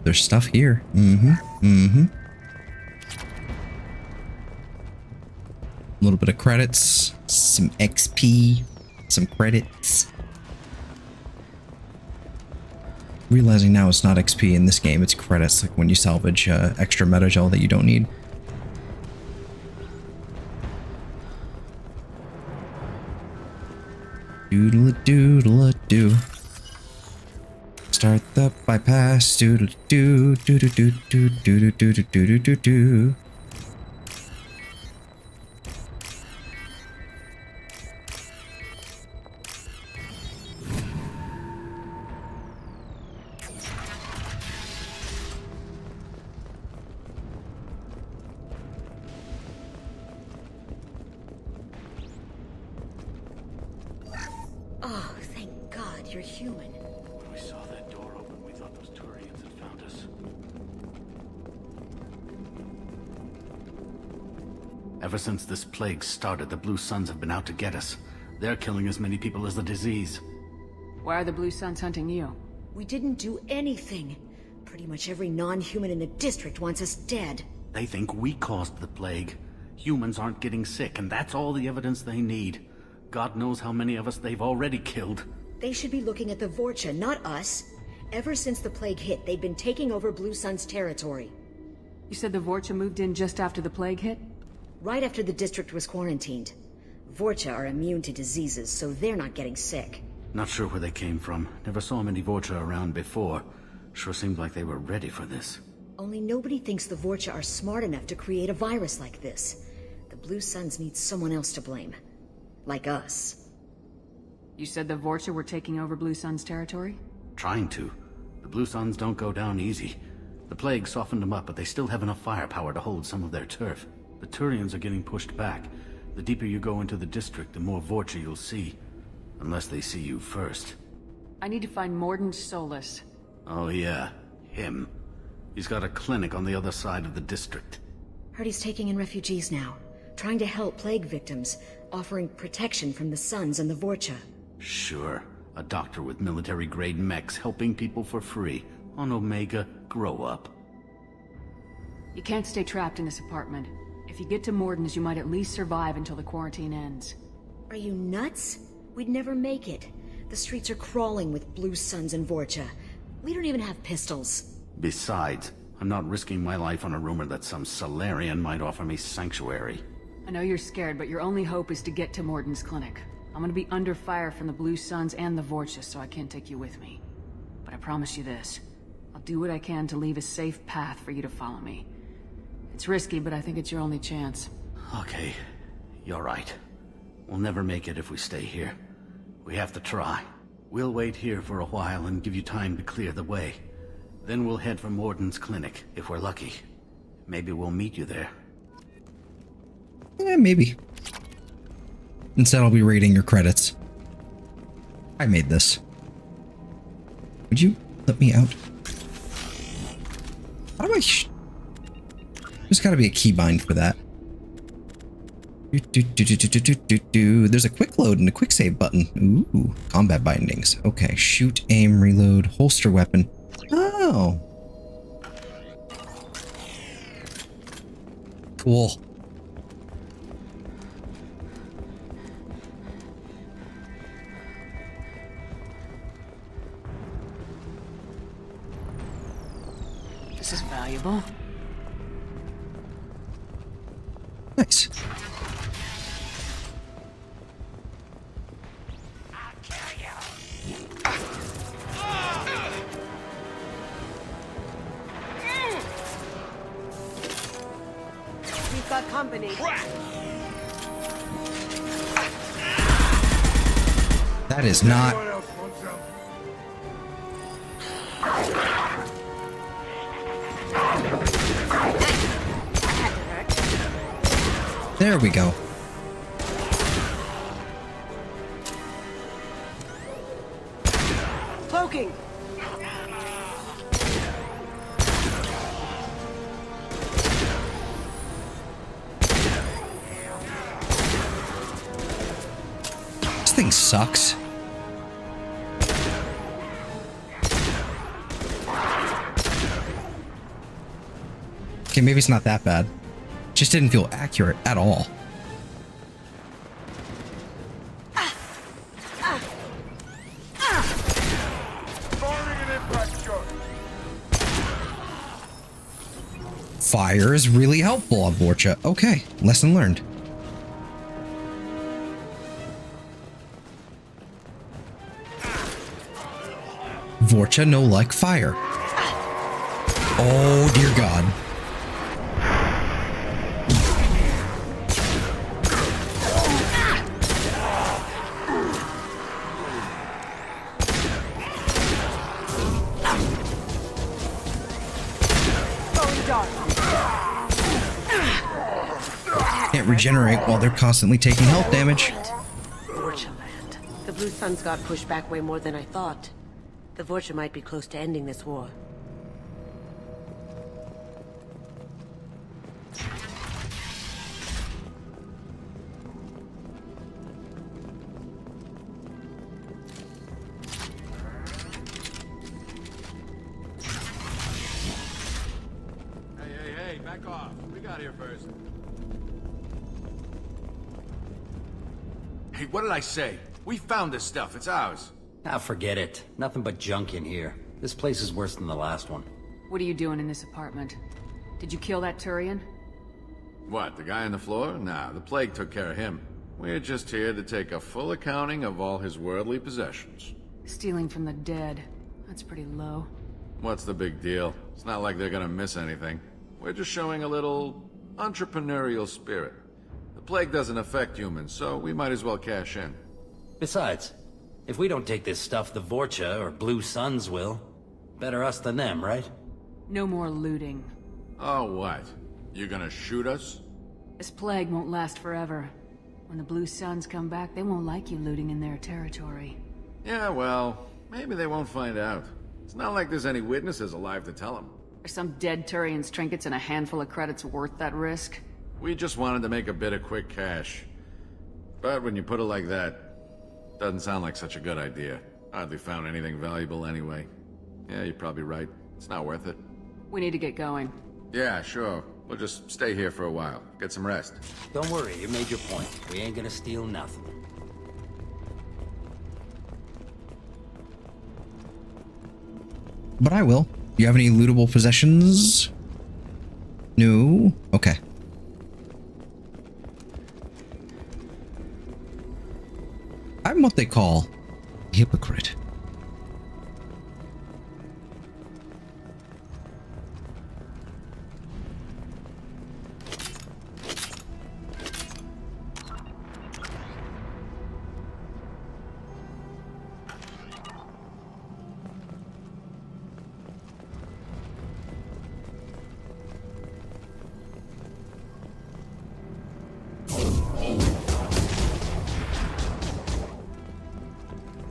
There's stuff here. A little bit of credits, some XP, some credits. Realizing now it's not XP in this game, it's credits, like when you salvage extra metagel that you don't need. Doodle-a-doodle-a-doo. Start the bypass. Doodle-doo, doo-doo-doo-doo, doo-doo-doo-doo-doo-doo-doo. Oh, thank God you're human. When we saw that door open, we thought those Turians had found us. Ever since this plague started, the Blue Suns have been out to get us. They're killing as many people as the disease. Why are the Blue Suns hunting you? We didn't do anything. Pretty much every non-human in the district wants us dead. They think we caused the plague. Humans aren't getting sick, and that's all the evidence they need. God knows how many of us they've already killed. They should be looking at the Vorcha, not us. Ever since the plague hit, they've been taking over Blue Sun's territory. You said the Vorcha moved in just after the plague hit? Right after the district was quarantined. Vorcha are immune to diseases, so they're not getting sick. Not sure where they came from. Never saw many Vorcha around before. Sure seemed like they were ready for this. Only nobody thinks the Vorcha are smart enough to create a virus like this. The Blue Suns need someone else to blame. Like us. You said the Vorcha were taking over Blue Sun's territory? Trying to. The Blue Suns don't go down easy. The plague softened them up, but they still have enough firepower to hold some of their turf. The Turians are getting pushed back. The deeper you go into the district, the more Vorcha you'll see. Unless they see you first. I need to find Mordin Solus. Oh yeah, him. He's got a clinic on the other side of the district. Heard he's taking in refugees now. Trying to help plague victims. Offering protection from the Suns and the Vorcha. Sure. A doctor with military-grade mechs helping people for free. On Omega, grow up. You can't stay trapped in this apartment. If you get to Mordin's, you might at least survive until the quarantine ends. Are you nuts? We'd never make it. The streets are crawling with Blue Suns and Vorcha. We don't even have pistols. Besides, I'm not risking my life on a rumor that some Solarian might offer me sanctuary. I know you're scared, but your only hope is to get to Mordin's clinic. I'm gonna be under fire from the Blue Suns and the Vorcha, so I can't take you with me. But I promise you this. I'll do what I can to leave a safe path for you to follow me. It's risky, but I think it's your only chance. Okay, you're right. We'll never make it if we stay here. We have to try. We'll wait here for a while and give you time to clear the way. Then we'll head for Mordin's clinic, if we're lucky. Maybe we'll meet you there. Yeah, maybe. Instead, I'll be reading your credits. I made this. Would you let me out? How do I... There's gotta be a keybind for that. There's a quick load and a quick save button. Ooh, combat bindings. Okay, shoot, aim, reload, holster weapon. Oh. Cool. This is valuable. Nice. We've got company. That is not... There we go. Cloaking. This thing sucks. Okay, maybe it's not that bad. Just didn't feel accurate at all. Fire is really helpful on Vorcha. Okay, lesson learned. Vorcha no like fire. Oh dear God. Going dark. Can't regenerate while they're constantly taking health damage. Vorcha land. The Blue Suns got pushed back way more than I thought. The Vorcha might be close to ending this war. Hey, back off. We got here first. Hey, what did I say? We found this stuff. It's ours. Ah, forget it. Nothing but junk in here. This place is worse than the last one. What are you doing in this apartment? Did you kill that Turian? What, the guy on the floor? Nah, the plague took care of him. We're just here to take a full accounting of all his worldly possessions. Stealing from the dead. That's pretty low. What's the big deal? It's not like they're gonna miss anything. We're just showing a little entrepreneurial spirit. The plague doesn't affect humans, so we might as well cash in. Besides, if we don't take this stuff, the Vorcha or Blue Suns will. Better us than them, right? No more looting. Oh, what? You gonna shoot us? This plague won't last forever. When the Blue Suns come back, they won't like you looting in their territory. Yeah, well, maybe they won't find out. It's not like there's any witnesses alive to tell them. Are some dead Turian's trinkets and a handful of credits worth that risk? We just wanted to make a bit of quick cash. But when you put it like that, doesn't sound like such a good idea. Hardly found anything valuable anyway. Yeah, you're probably right. It's not worth it. We need to get going. Yeah, sure. We'll just stay here for a while. Get some rest. Don't worry, you made your point. We ain't gonna steal nothing. But I will. Do you have any lootable possessions? No? Okay. I'm what they call a hypocrite.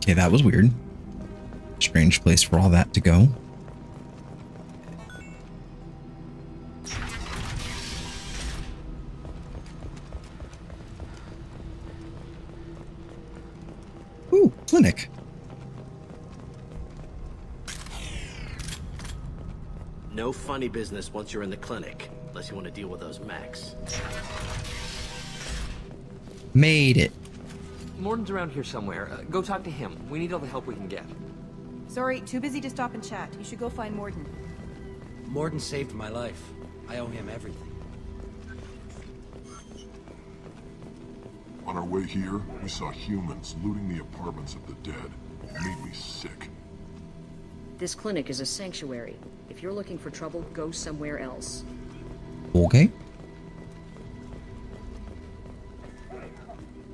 Okay, that was weird. Strange place for all that to go. Ooh, clinic. No funny business once you're in the clinic, unless you want to deal with those mechs. Made it. Morden's around here somewhere. Go talk to him. We need all the help we can get. Sorry, too busy to stop and chat. You should go find Morden. Morden saved my life. I owe him everything. On our way here, we saw humans looting the apartments of the dead. It made me sick. This clinic is a sanctuary. If you're looking for trouble, go somewhere else. Okay.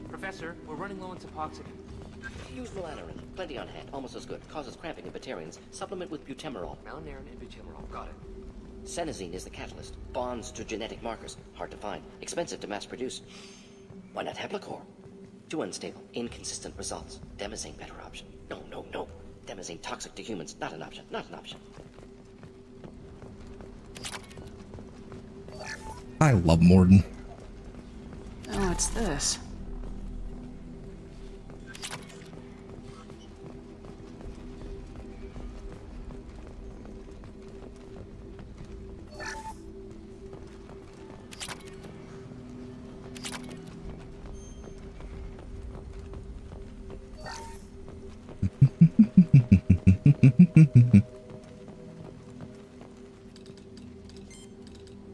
Professor, we're running low on Suboxone. Use Melanorin. Plenty on hand. Almost as good. Causes cramping in Batarians. Supplement with butemerol. Melanorin and butemerol. Got it. Senesine is the catalyst. Bonds to genetic markers. Hard to find. Expensive to mass produce. Why not Heblacor? Too unstable. Inconsistent results. Demazine better option. No. Demazine toxic to humans. Not an option. Not an option. I love Morden. Oh, what's this?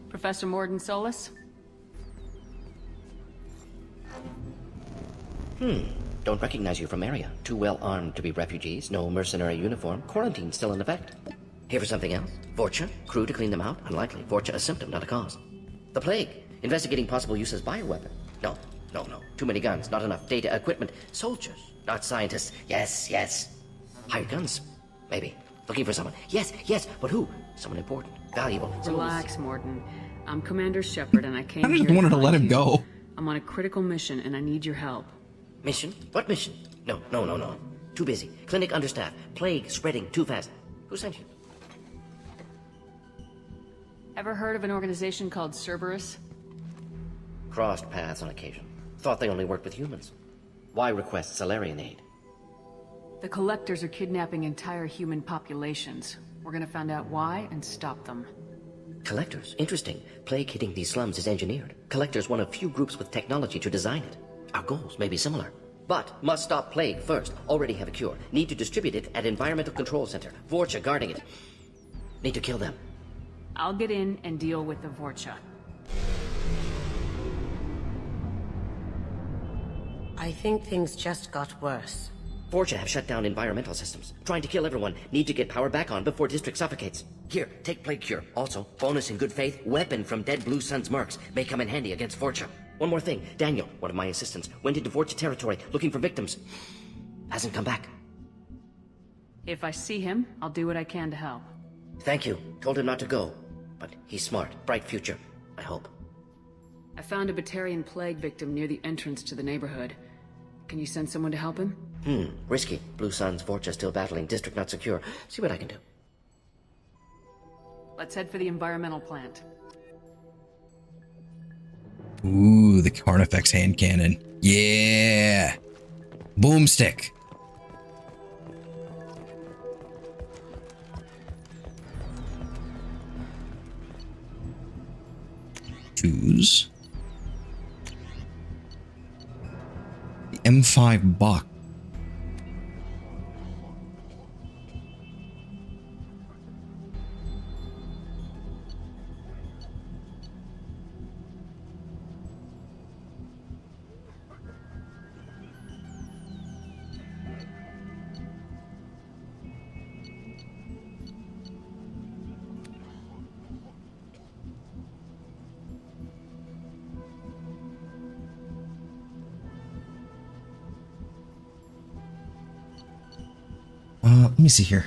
Professor Morden Solus? Don't recognize you from area. Too well armed to be refugees. No mercenary uniform. Quarantine still in effect. Here for something else? Vorcha? Crew to clean them out? Unlikely. Vorcha a symptom, not a cause. The plague? Investigating possible use as bioweapon? No. Too many guns, not enough data, equipment. Soldiers, not scientists. Yes. Hired guns? Maybe. Looking for someone. Yes, but who? Someone important, valuable. Relax, Morden. I'm Commander Shepard, and I came I here just wanted to let him go. I'm on a critical mission, and I need your help. Mission? What mission? No. Too busy. Clinic understaffed. Plague spreading too fast. Who sent you? Ever heard of an organization called Cerberus? Crossed paths on occasion. Thought they only worked with humans. Why request Salarian aid? The Collectors are kidnapping entire human populations. We're gonna find out why and stop them. Collectors? Interesting. Plague hitting these slums is engineered. Collectors one of few groups with technology to design it. Our goals may be similar. But must stop Plague first. Already have a cure. Need to distribute it at Environmental Control Center. Vorcha guarding it. Need to kill them. I'll get in and deal with the Vorcha. I think things just got worse. Vorcha have shut down environmental systems. Trying to kill everyone. Need to get power back on before District suffocates. Here, take Plague Cure. Also, bonus in good faith, weapon from dead Blue Sun's mercs. May come in handy against Vorcha. One more thing. Daniel, one of my assistants, went into Vorcha territory looking for victims. Hasn't come back. If I see him, I'll do what I can to help. Thank you. Told him not to go. But he's smart. Bright future. I hope. I found a Batarian plague victim near the entrance to the neighborhood. Can you send someone to help him? Risky. Blue Sun's Vorcha still battling. District not secure. See what I can do. Let's head for the environmental plant. Ooh, the Carnifex hand cannon. Yeah. Boomstick. Choose the M5 Bach. Let me see here.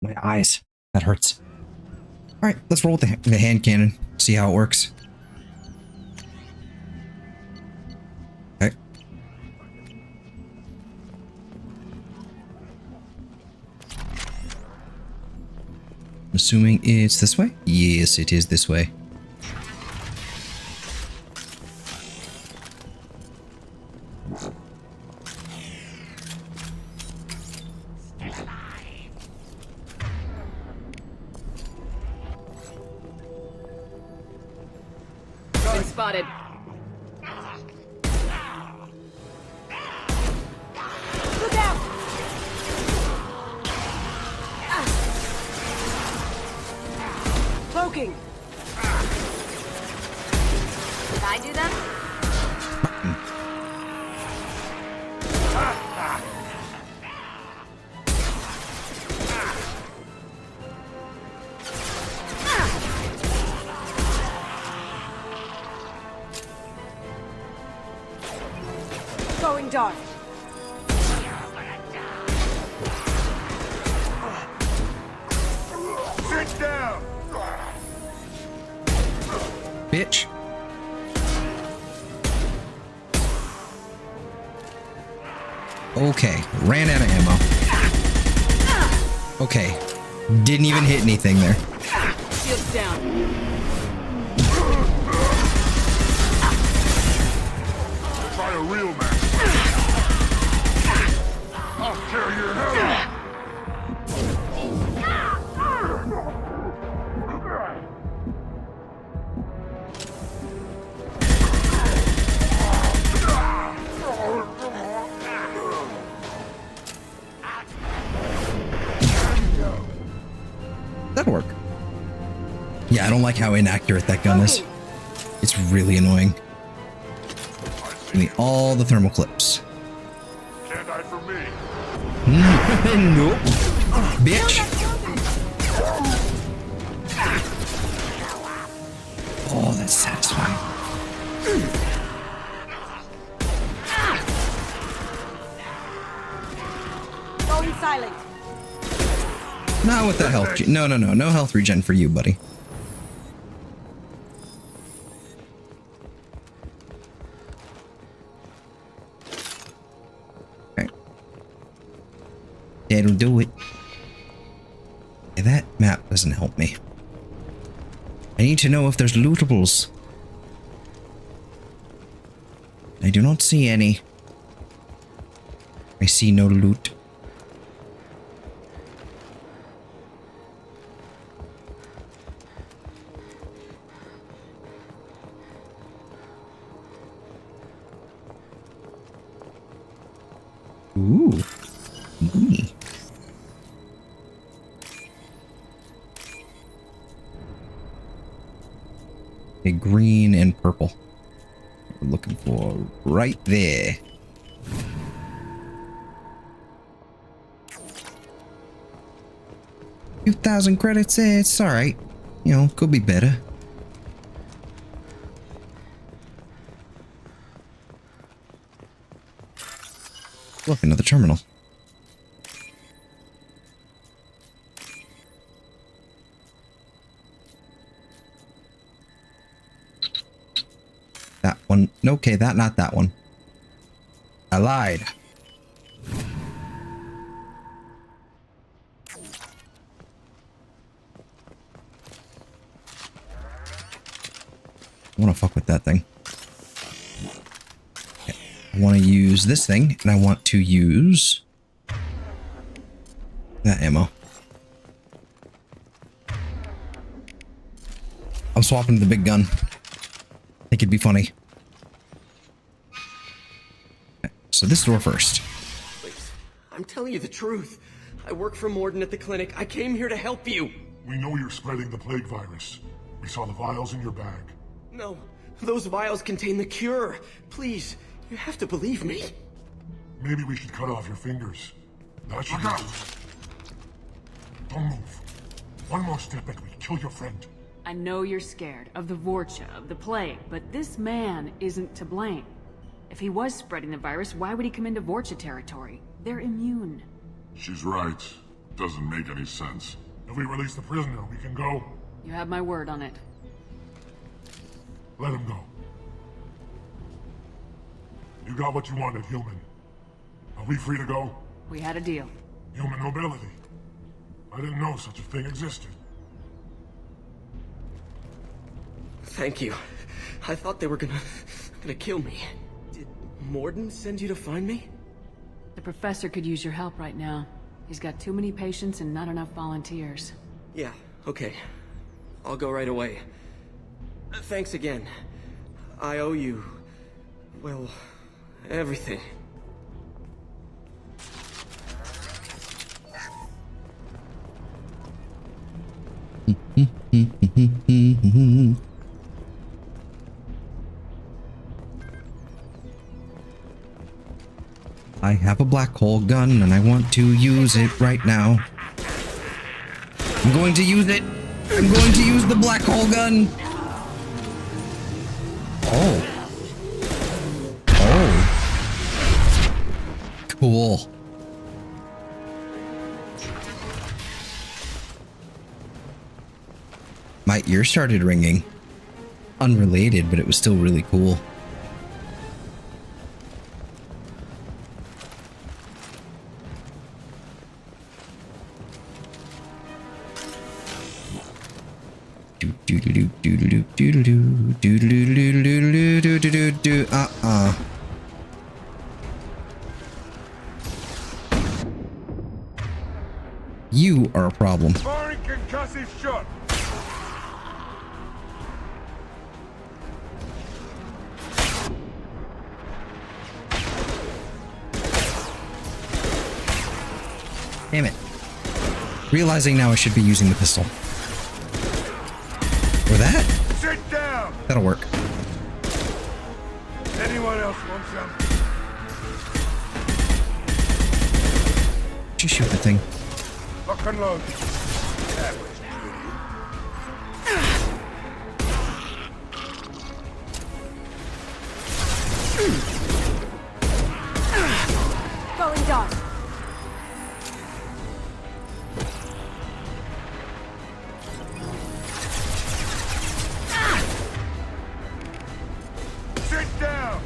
My eyes. That hurts. Alright, let's roll with the hand cannon. See how it works. Okay. I'm assuming it's this way? Yes, it is this way. Been spotted. Look out! Cloaking! Did I do that? Going dark. Sit down! Bitch. Okay, ran out of ammo. Okay, didn't even hit anything there. Shields down. Try a real man. I'll tear your head off. Yeah, I don't like how inaccurate that gun is. It's really annoying. Give me all the thermal clips. Can't die for me. Nope. Bitch. Oh, that's satisfying. Going silent. Not with that health. No, no, no. No health regen for you, buddy. Okay. That'll do it. Yeah, that map doesn't help me. I need to know if there's lootables. I do not see any. I see no loot. Ooh. Ooh. A green and purple. We're looking for right there. Few thousand credits, it's alright. You know, could be better. Look, another terminal. That one. Okay, not that one. I lied. I want to fuck with that thing. Okay. I want to use this thing, and I want to use that ammo. I'm swapping to the big gun. I think it'd be funny. Okay, so this door first. Please, I'm telling you the truth. I work for Morden at the clinic. I came here to help you. We know you're spreading the plague virus. We saw the vials in your bag. No, those vials contain the cure. Please, you have to believe me. Maybe we should cut off your fingers. That should help. Don't move. One more step and we kill your friend. I know you're scared of the Vorcha, of the plague, but this man isn't to blame. If he was spreading the virus, why would he come into Vorcha territory? They're immune. She's right. Doesn't make any sense. If we release the prisoner, we can go. You have my word on it. Let him go. You got what you wanted, human. Are we free to go? We had a deal. Human nobility. I didn't know such a thing existed. Thank you. I thought they were gonna kill me. Did Morden send you to find me? The professor could use your help right now. He's got too many patients and not enough volunteers. Yeah, okay. I'll go right away. Thanks again. I owe you... well, everything. I have a black hole gun and I want to use it right now. I'm going to use it. I'm going to use the black hole gun. Oh. Oh. Cool. My ear started ringing. Unrelated, but it was still really cool. You are a problem. Firing concussive shot. Damn it. Realizing now I should be using the pistol. Sit down! That'll work. Anyone else want some? Just shoot the thing. Lock and load. That was Going dark. Sit down!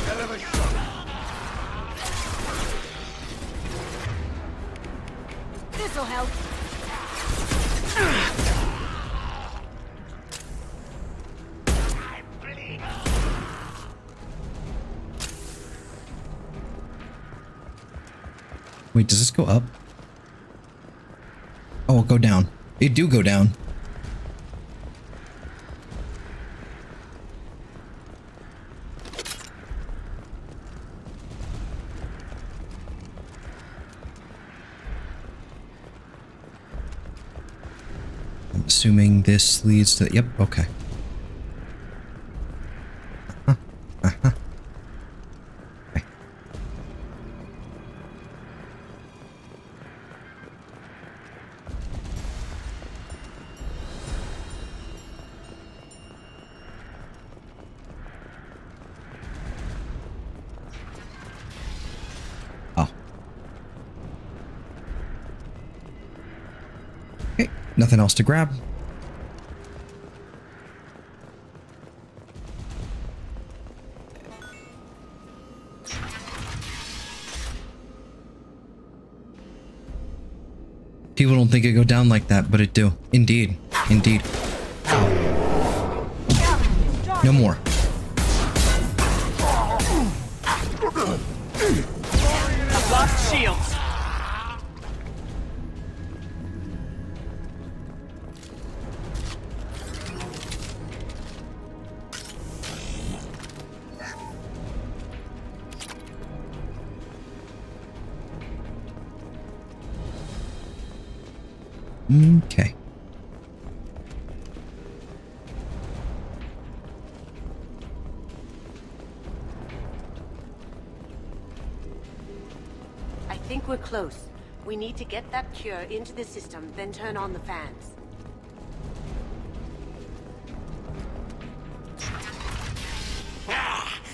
Hell of a shot. This'll help. Wait, does this go up? Oh, it'll go down. It do go down. I'm assuming this leads to... Yep, okay. Nothing else to grab. People don't think it go down like that, but it do. Indeed. Indeed. Ow. No more. I've lost shields. Okay. I think we're close. We need to get that cure into the system, then turn on the fans.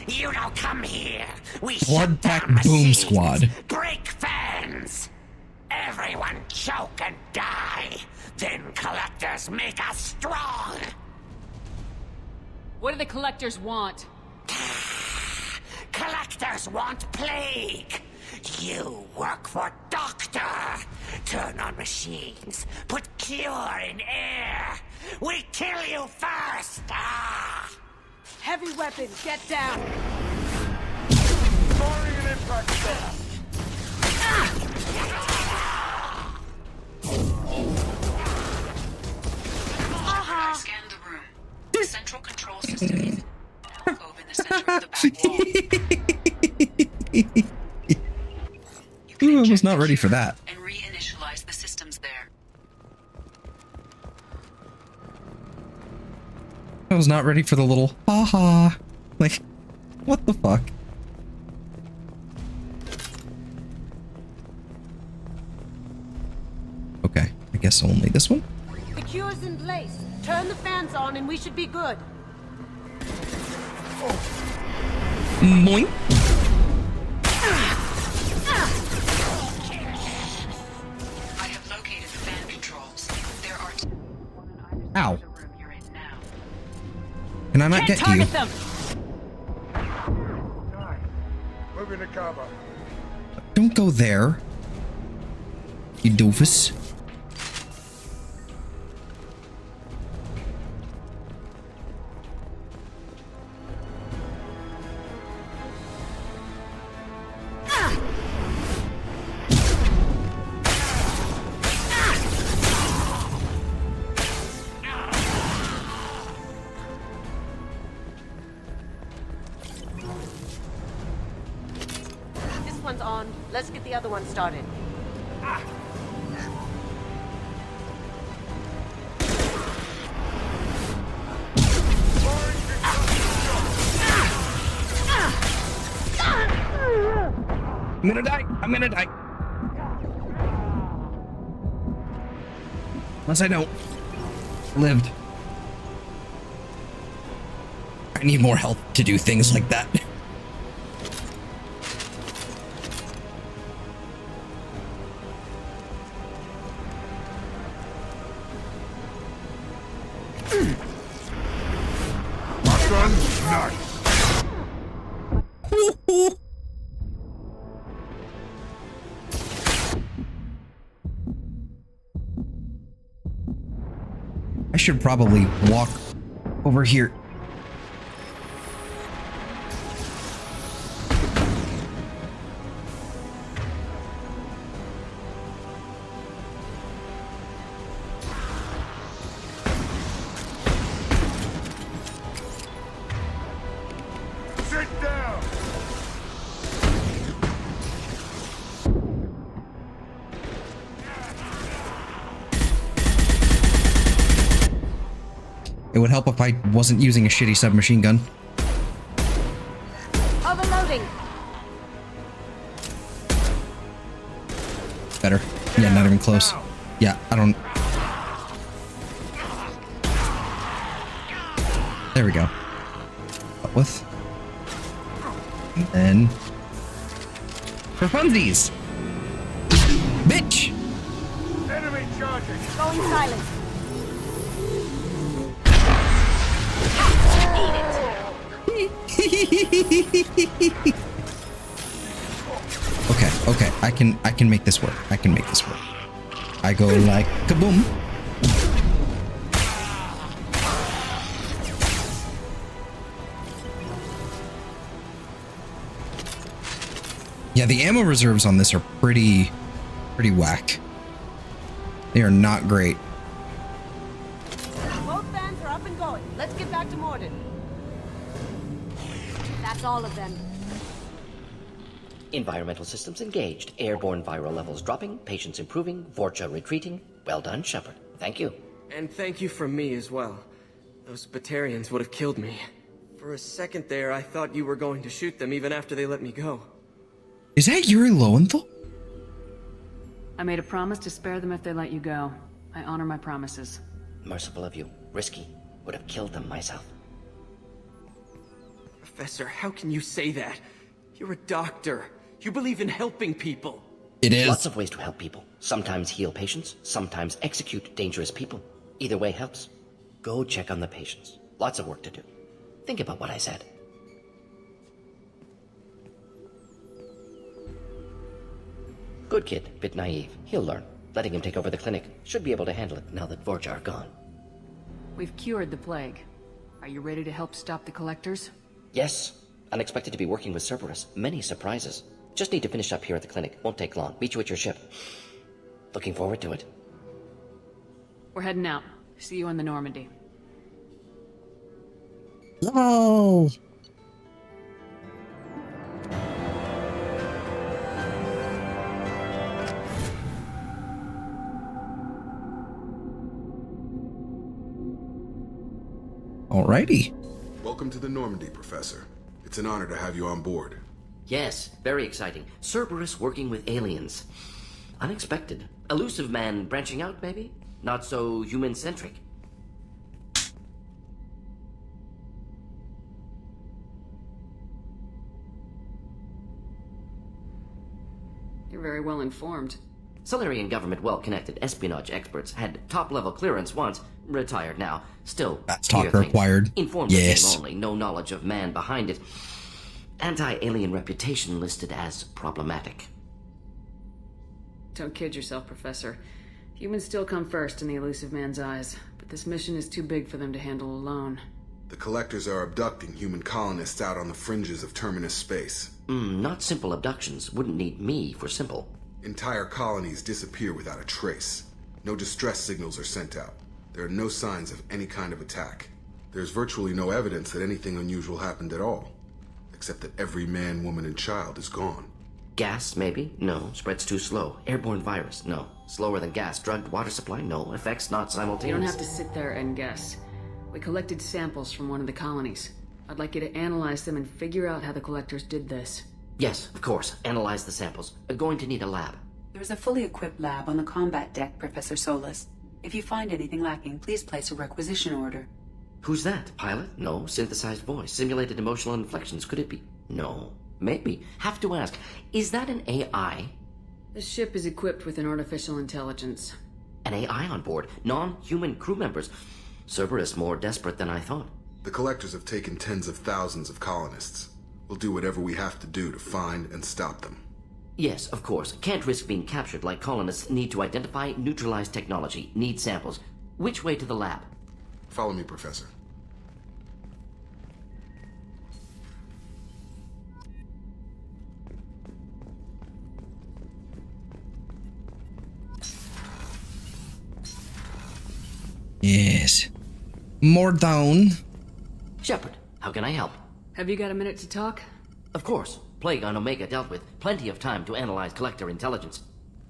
You don't come here. We Blood Pack Boom Squad. break fans. Everyone choke and die. Then collectors make us strong. What do the collectors want? Collectors want plague. You work for Doctor. Turn on machines. Put cure in air. We kill you first. Heavy weapons, get down! Firing an impact shot. I scanned the room. The central control system is in the alcove in the center of the back wall. Ooh, I was not ready for that. And reinitialize the systems there. I was not ready for the little ha-ha. Like, what the fuck? Okay, I guess only this one? The cure's in place. Turn the fans on and we should be good. Moink. I have located the fan controls. There are Ow. Can I not get to you? them! Moving to cover. Don't go there. You doofus. This one's on. Let's get the other one started. I'm gonna die. I'm gonna die. Unless I don't. Lived. I need more health to do things like that. Shotgun, nice. I should probably walk over here. Sit down. It would help if I wasn't using a shitty submachine gun. Overloading. Better. Yeah, not even close. Yeah, I don't... There we go. Up with. And then... For funsies! Bitch! Enemy charging. Going silent. Okay, I can make this work. I can make this work. I go like kaboom. Yeah, the ammo reserves on this are pretty whack. They are not great. Both vans are up and going. Let's get back to Morden. That's all of them. Environmental systems engaged. Airborne viral levels dropping. Patients improving. Vorcha retreating. Well done, Shepard. Thank you. And thank you from me as well. Those Batarians would have killed me. For a second there, I thought you were going to shoot them even after they let me go. Is that Yuri Lowenthal? I made a promise to spare them if they let you go. I honor my promises. Merciful of you. Risky. Would have killed them myself. Professor, how can you say that? You're a doctor. You believe in helping people. It is. Lots of ways to help people. Sometimes heal patients, sometimes execute dangerous people. Either way helps. Go check on the patients. Lots of work to do. Think about what I said. Good kid, bit naive. He'll learn. Letting him take over the clinic. Should be able to handle it now that Vorcha are gone. We've cured the plague. Are you ready to help stop the collectors? Yes. Unexpected to be working with Cerberus. Many surprises. Just need to finish up here at the clinic. Won't take long. Meet you at your ship. Looking forward to it. We're heading out. See you on the Normandy. No. Alrighty. Welcome to the Normandy, Professor. It's an honor to have you on board. Yes, very exciting. Cerberus working with aliens. Unexpected. Elusive man branching out, maybe? Not so human-centric. You're very well informed. Solarian government well-connected espionage experts had top-level clearance once, retired now. Still, that's talk hear things. required. Informed Yes. of only, no knowledge of man behind it. Anti-alien reputation listed as problematic. Don't kid yourself, Professor. Humans still come first in the elusive man's eyes, but this mission is too big for them to handle alone. The Collectors are abducting human colonists out on the fringes of Terminus space. Not simple abductions. Wouldn't need me for simple. Entire colonies disappear without a trace. No distress signals are sent out. There are no signs of any kind of attack. There's virtually no evidence that anything unusual happened at all. Except that every man, woman, and child is gone. Gas, maybe? No. Spreads too slow. Airborne virus? No. Slower than gas. Drugged water supply? No. Effects not simultaneous. You don't have to sit there and guess. We collected samples from one of the colonies. I'd like you to analyze them and figure out how the Collectors did this. Yes, of course. Analyze the samples. Going to need a lab. There is a fully equipped lab on the combat deck, Professor Solis. If you find anything lacking, please place a requisition order. Who's that? Pilot? No. Synthesized voice. Simulated emotional inflections. Could it be? No. Maybe. Have to ask. Is that an AI? The ship is equipped with an artificial intelligence. An AI on board? Non-human crew members? Cerberus more desperate than I thought. The Collectors have taken tens of thousands of colonists. We'll do whatever we have to do to find and stop them. Yes, of course. Can't risk being captured like colonists need to identify, neutralize technology, need samples. Which way to the lab? Follow me, Professor. Yes. More down. Shepard, how can I help? Have you got a minute to talk? Of course. Plague on Omega dealt with. Plenty of time to analyze Collector intelligence.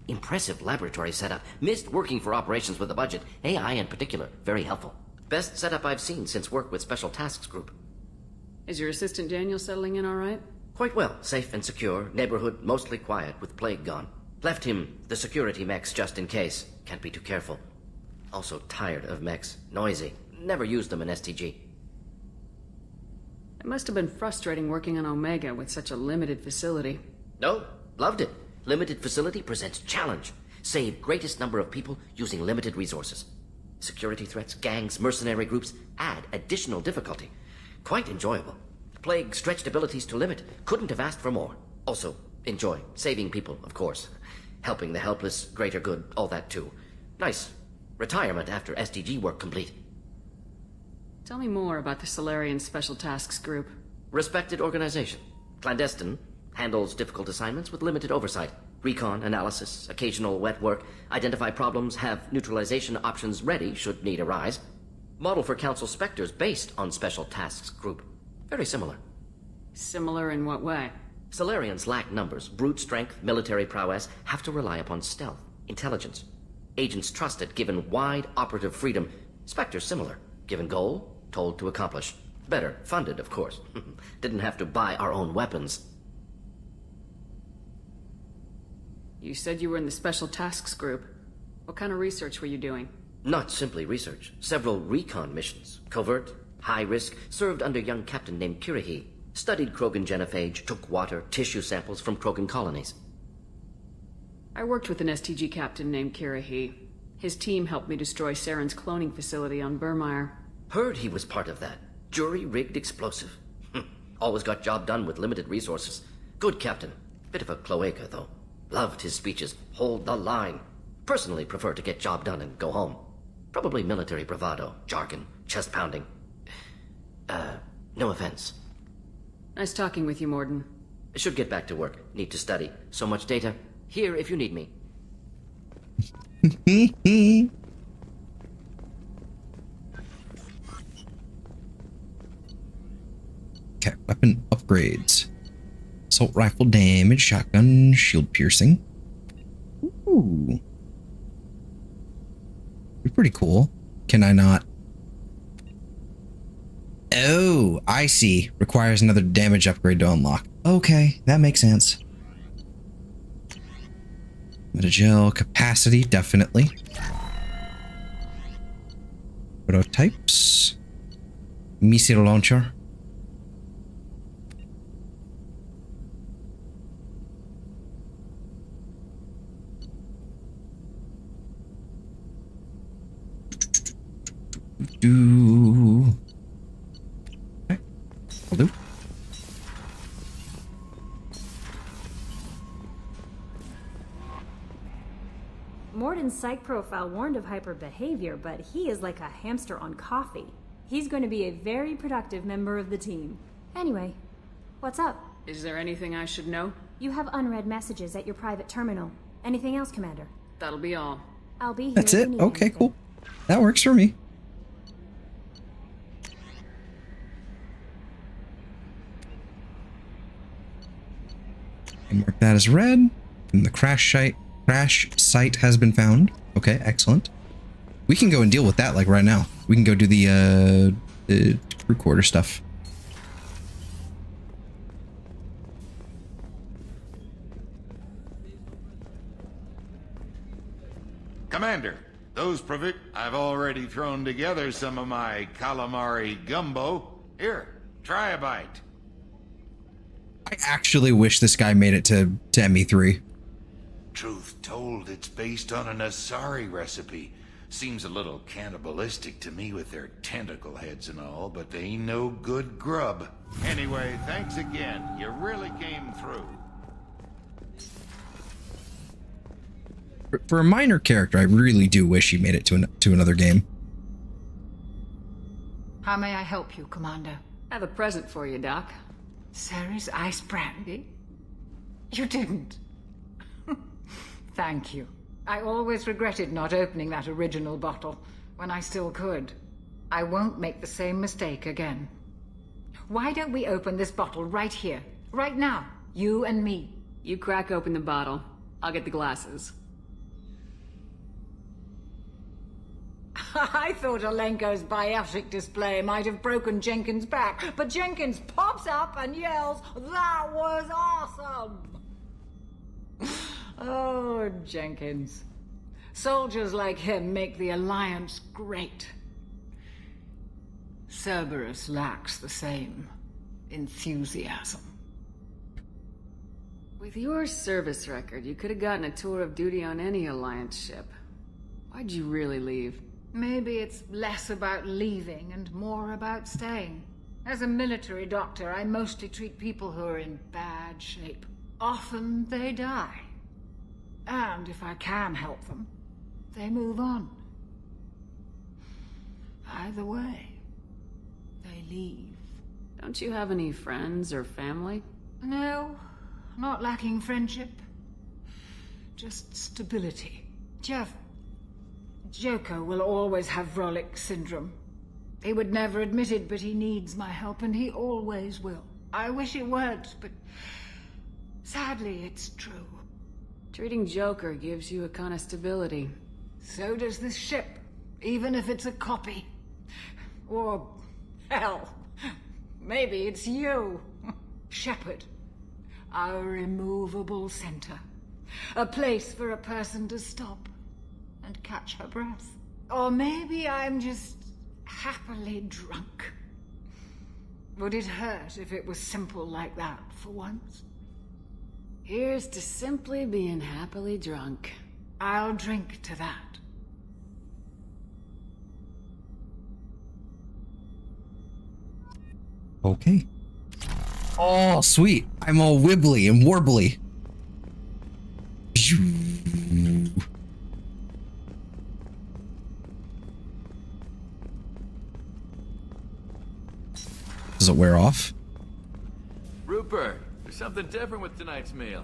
Impressive laboratory setup. Missed working for operations with a budget. AI in particular. Very helpful. Best setup I've seen since work with Special Tasks Group. Is your assistant Daniel settling in all right? Quite well. Safe and secure. Neighborhood mostly quiet with Plague gone. Left him the security mechs just in case. Can't be too careful. Also tired of mechs. Noisy. Never used them in STG. It must have been frustrating working on Omega with such a limited facility. No, loved it. Limited facility presents challenge. Save greatest number of people using limited resources. Security threats, gangs, mercenary groups add additional difficulty. Quite enjoyable. Plague stretched abilities to limit. Couldn't have asked for more. Also, enjoy. Saving people, of course. Helping the helpless, greater good, all that too. Nice. Retirement after SDG work complete. Tell me more about the Solarian Special Tasks Group. Respected organization. Clandestine. Handles difficult assignments with limited oversight. Recon, analysis, occasional wet work. Identify problems, have neutralization options ready should need arise. Model for Council Spectres based on Special Tasks Group. Very similar. Similar in what way? Solarians lack numbers, brute strength, military prowess, have to rely upon stealth, intelligence. Agents trusted, given wide operative freedom. Spectres similar. Given goal, told to accomplish. Better, funded, of course. Didn't have to buy our own weapons. You said you were in the Special Tasks Group. What kind of research were you doing? Not simply research. Several recon missions. Covert, high risk, served under young captain named Kirahi. Studied Krogan genophage, took water, tissue samples from Krogan colonies. I worked with an STG captain named Kirahi. His team helped me destroy Saren's cloning facility on Burmire. Heard he was part of that. Jury-rigged explosive. Always got job done with limited resources. Good captain. Bit of a cloaca, though. Loved his speeches. Hold the line. Personally prefer to get job done and go home. Probably military bravado, jargon, chest pounding. No offense. Nice talking with you, Morden. Should get back to work. Need to study. So much data. Here if you need me. Okay, weapon upgrades. Assault rifle damage, shotgun, shield piercing. Ooh. You're pretty cool. Can I not? Oh, I see. Requires another damage upgrade to unlock. Okay, that makes sense. Metagel capacity, definitely. Prototypes. Missile launcher. Okay, I'll do. Morden's psych profile warned of hyper behavior, but he is like a hamster on coffee. He's going to be a very productive member of the team. Anyway, what's up? Is there anything I should know? You have unread messages at your private terminal. Anything else, Commander? That'll be all. I'll be here. That's if it? you need Okay, anything. cool. That works for me. And mark that as red. And the crash site has been found. Okay, excellent. We can go and deal with that like right now. We can go do the crew quarter stuff. Commander, those I've already thrown together some of my calamari gumbo. Here, try a bite. I actually wish this guy made it to ME3. Truth told, it's based on an Asari recipe. Seems a little cannibalistic to me with their tentacle heads and all, but they ain't no good grub. Anyway, thanks again. You really came through. For a minor character, I really do wish he made it to another game. How may I help you, Commander? I have a present for you, Doc. Ceres ice brandy? You didn't. Thank you. I always regretted not opening that original bottle when I still could. I won't make the same mistake again. Why don't we open this bottle right here, right now, you and me? You crack open the bottle. I'll get the glasses. I thought Alenko's biotic display might have broken Jenkins' back, but Jenkins pops up and yells, "That was awesome!" Oh, Jenkins. Soldiers like him make the Alliance great. Cerberus lacks the same enthusiasm. With your service record, you could have gotten a tour of duty on any Alliance ship. Why'd you really leave? Maybe it's less about leaving and more about staying. As a military doctor, I mostly treat people who are in bad shape. Often they die. And if I can help them, they move on. Either way, they leave. Don't you have any friends or family? No, not lacking friendship. Just stability. Joko will always have Vrolic syndrome. He would never admit it, but he needs my help, and he always will. I wish it weren't, but sadly, it's true. Treating Joker gives you a kind of stability. So does this ship, even if it's a copy. Or, hell, maybe it's you. Shepard. Our immovable center. A place for a person to stop and catch her breath. Or maybe I'm just happily drunk. Would it hurt if it was simple like that for once? Here's to simply being happily drunk. I'll drink to that. Okay. Oh, sweet. I'm all wibbly and warbly. Does it wear off? Rupert, there's something different with tonight's meal.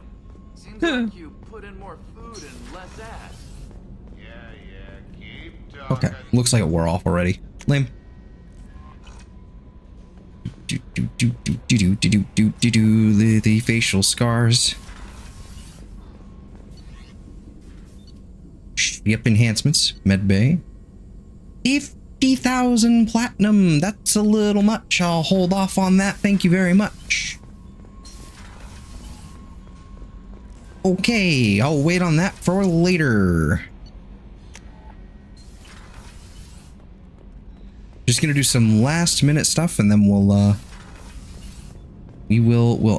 Seems like you put in more food and less ass. Keep talking. Okay, looks like it wore off already. Lame. The facial scars. Yep, enhancements. Medbay. 50,000 platinum. That's a little much. I'll hold off on that. Thank you very much. Okay, I'll wait on that for later. Just gonna do some last minute stuff, and then we'll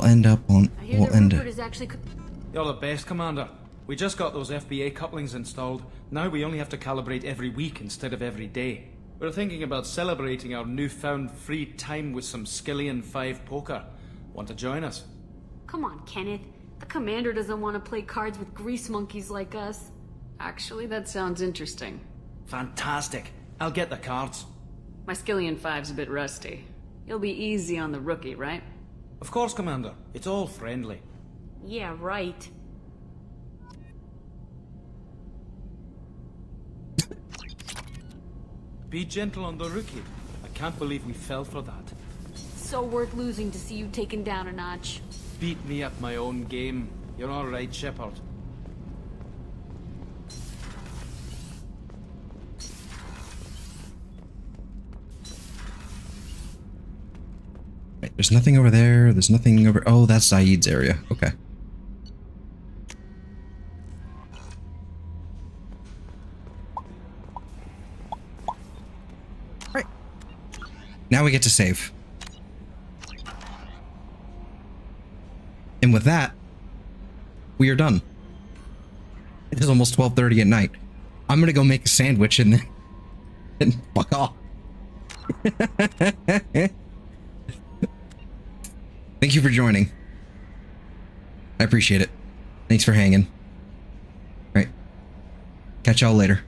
end up on You're the best, Commander. We just got those FBA couplings installed. Now we only have to calibrate every week instead of every day. We're thinking about celebrating our newfound free time with some Skillian 5 poker. Want to join us? Come on, Kenneth. The commander doesn't want to play cards with grease monkeys like us. Actually, that sounds interesting. Fantastic. I'll get the cards. My Skillian 5's a bit rusty. You'll be easy on the rookie, right? Of course, Commander. It's all friendly. Yeah, right. Be gentle on the rookie. I can't believe we fell for that. So worth losing to see you taken down a notch. Beat me at my own game. You're all right, Shepard. Wait, there's nothing over there. There's nothing over... Oh, that's Zaid's area. Okay. Now we get to save. And with that, we are done. It is almost 12:30 at night. I'm gonna go make a sandwich and then fuck off. Thank you for joining. I appreciate it. Thanks for hanging. All right. Catch y'all later.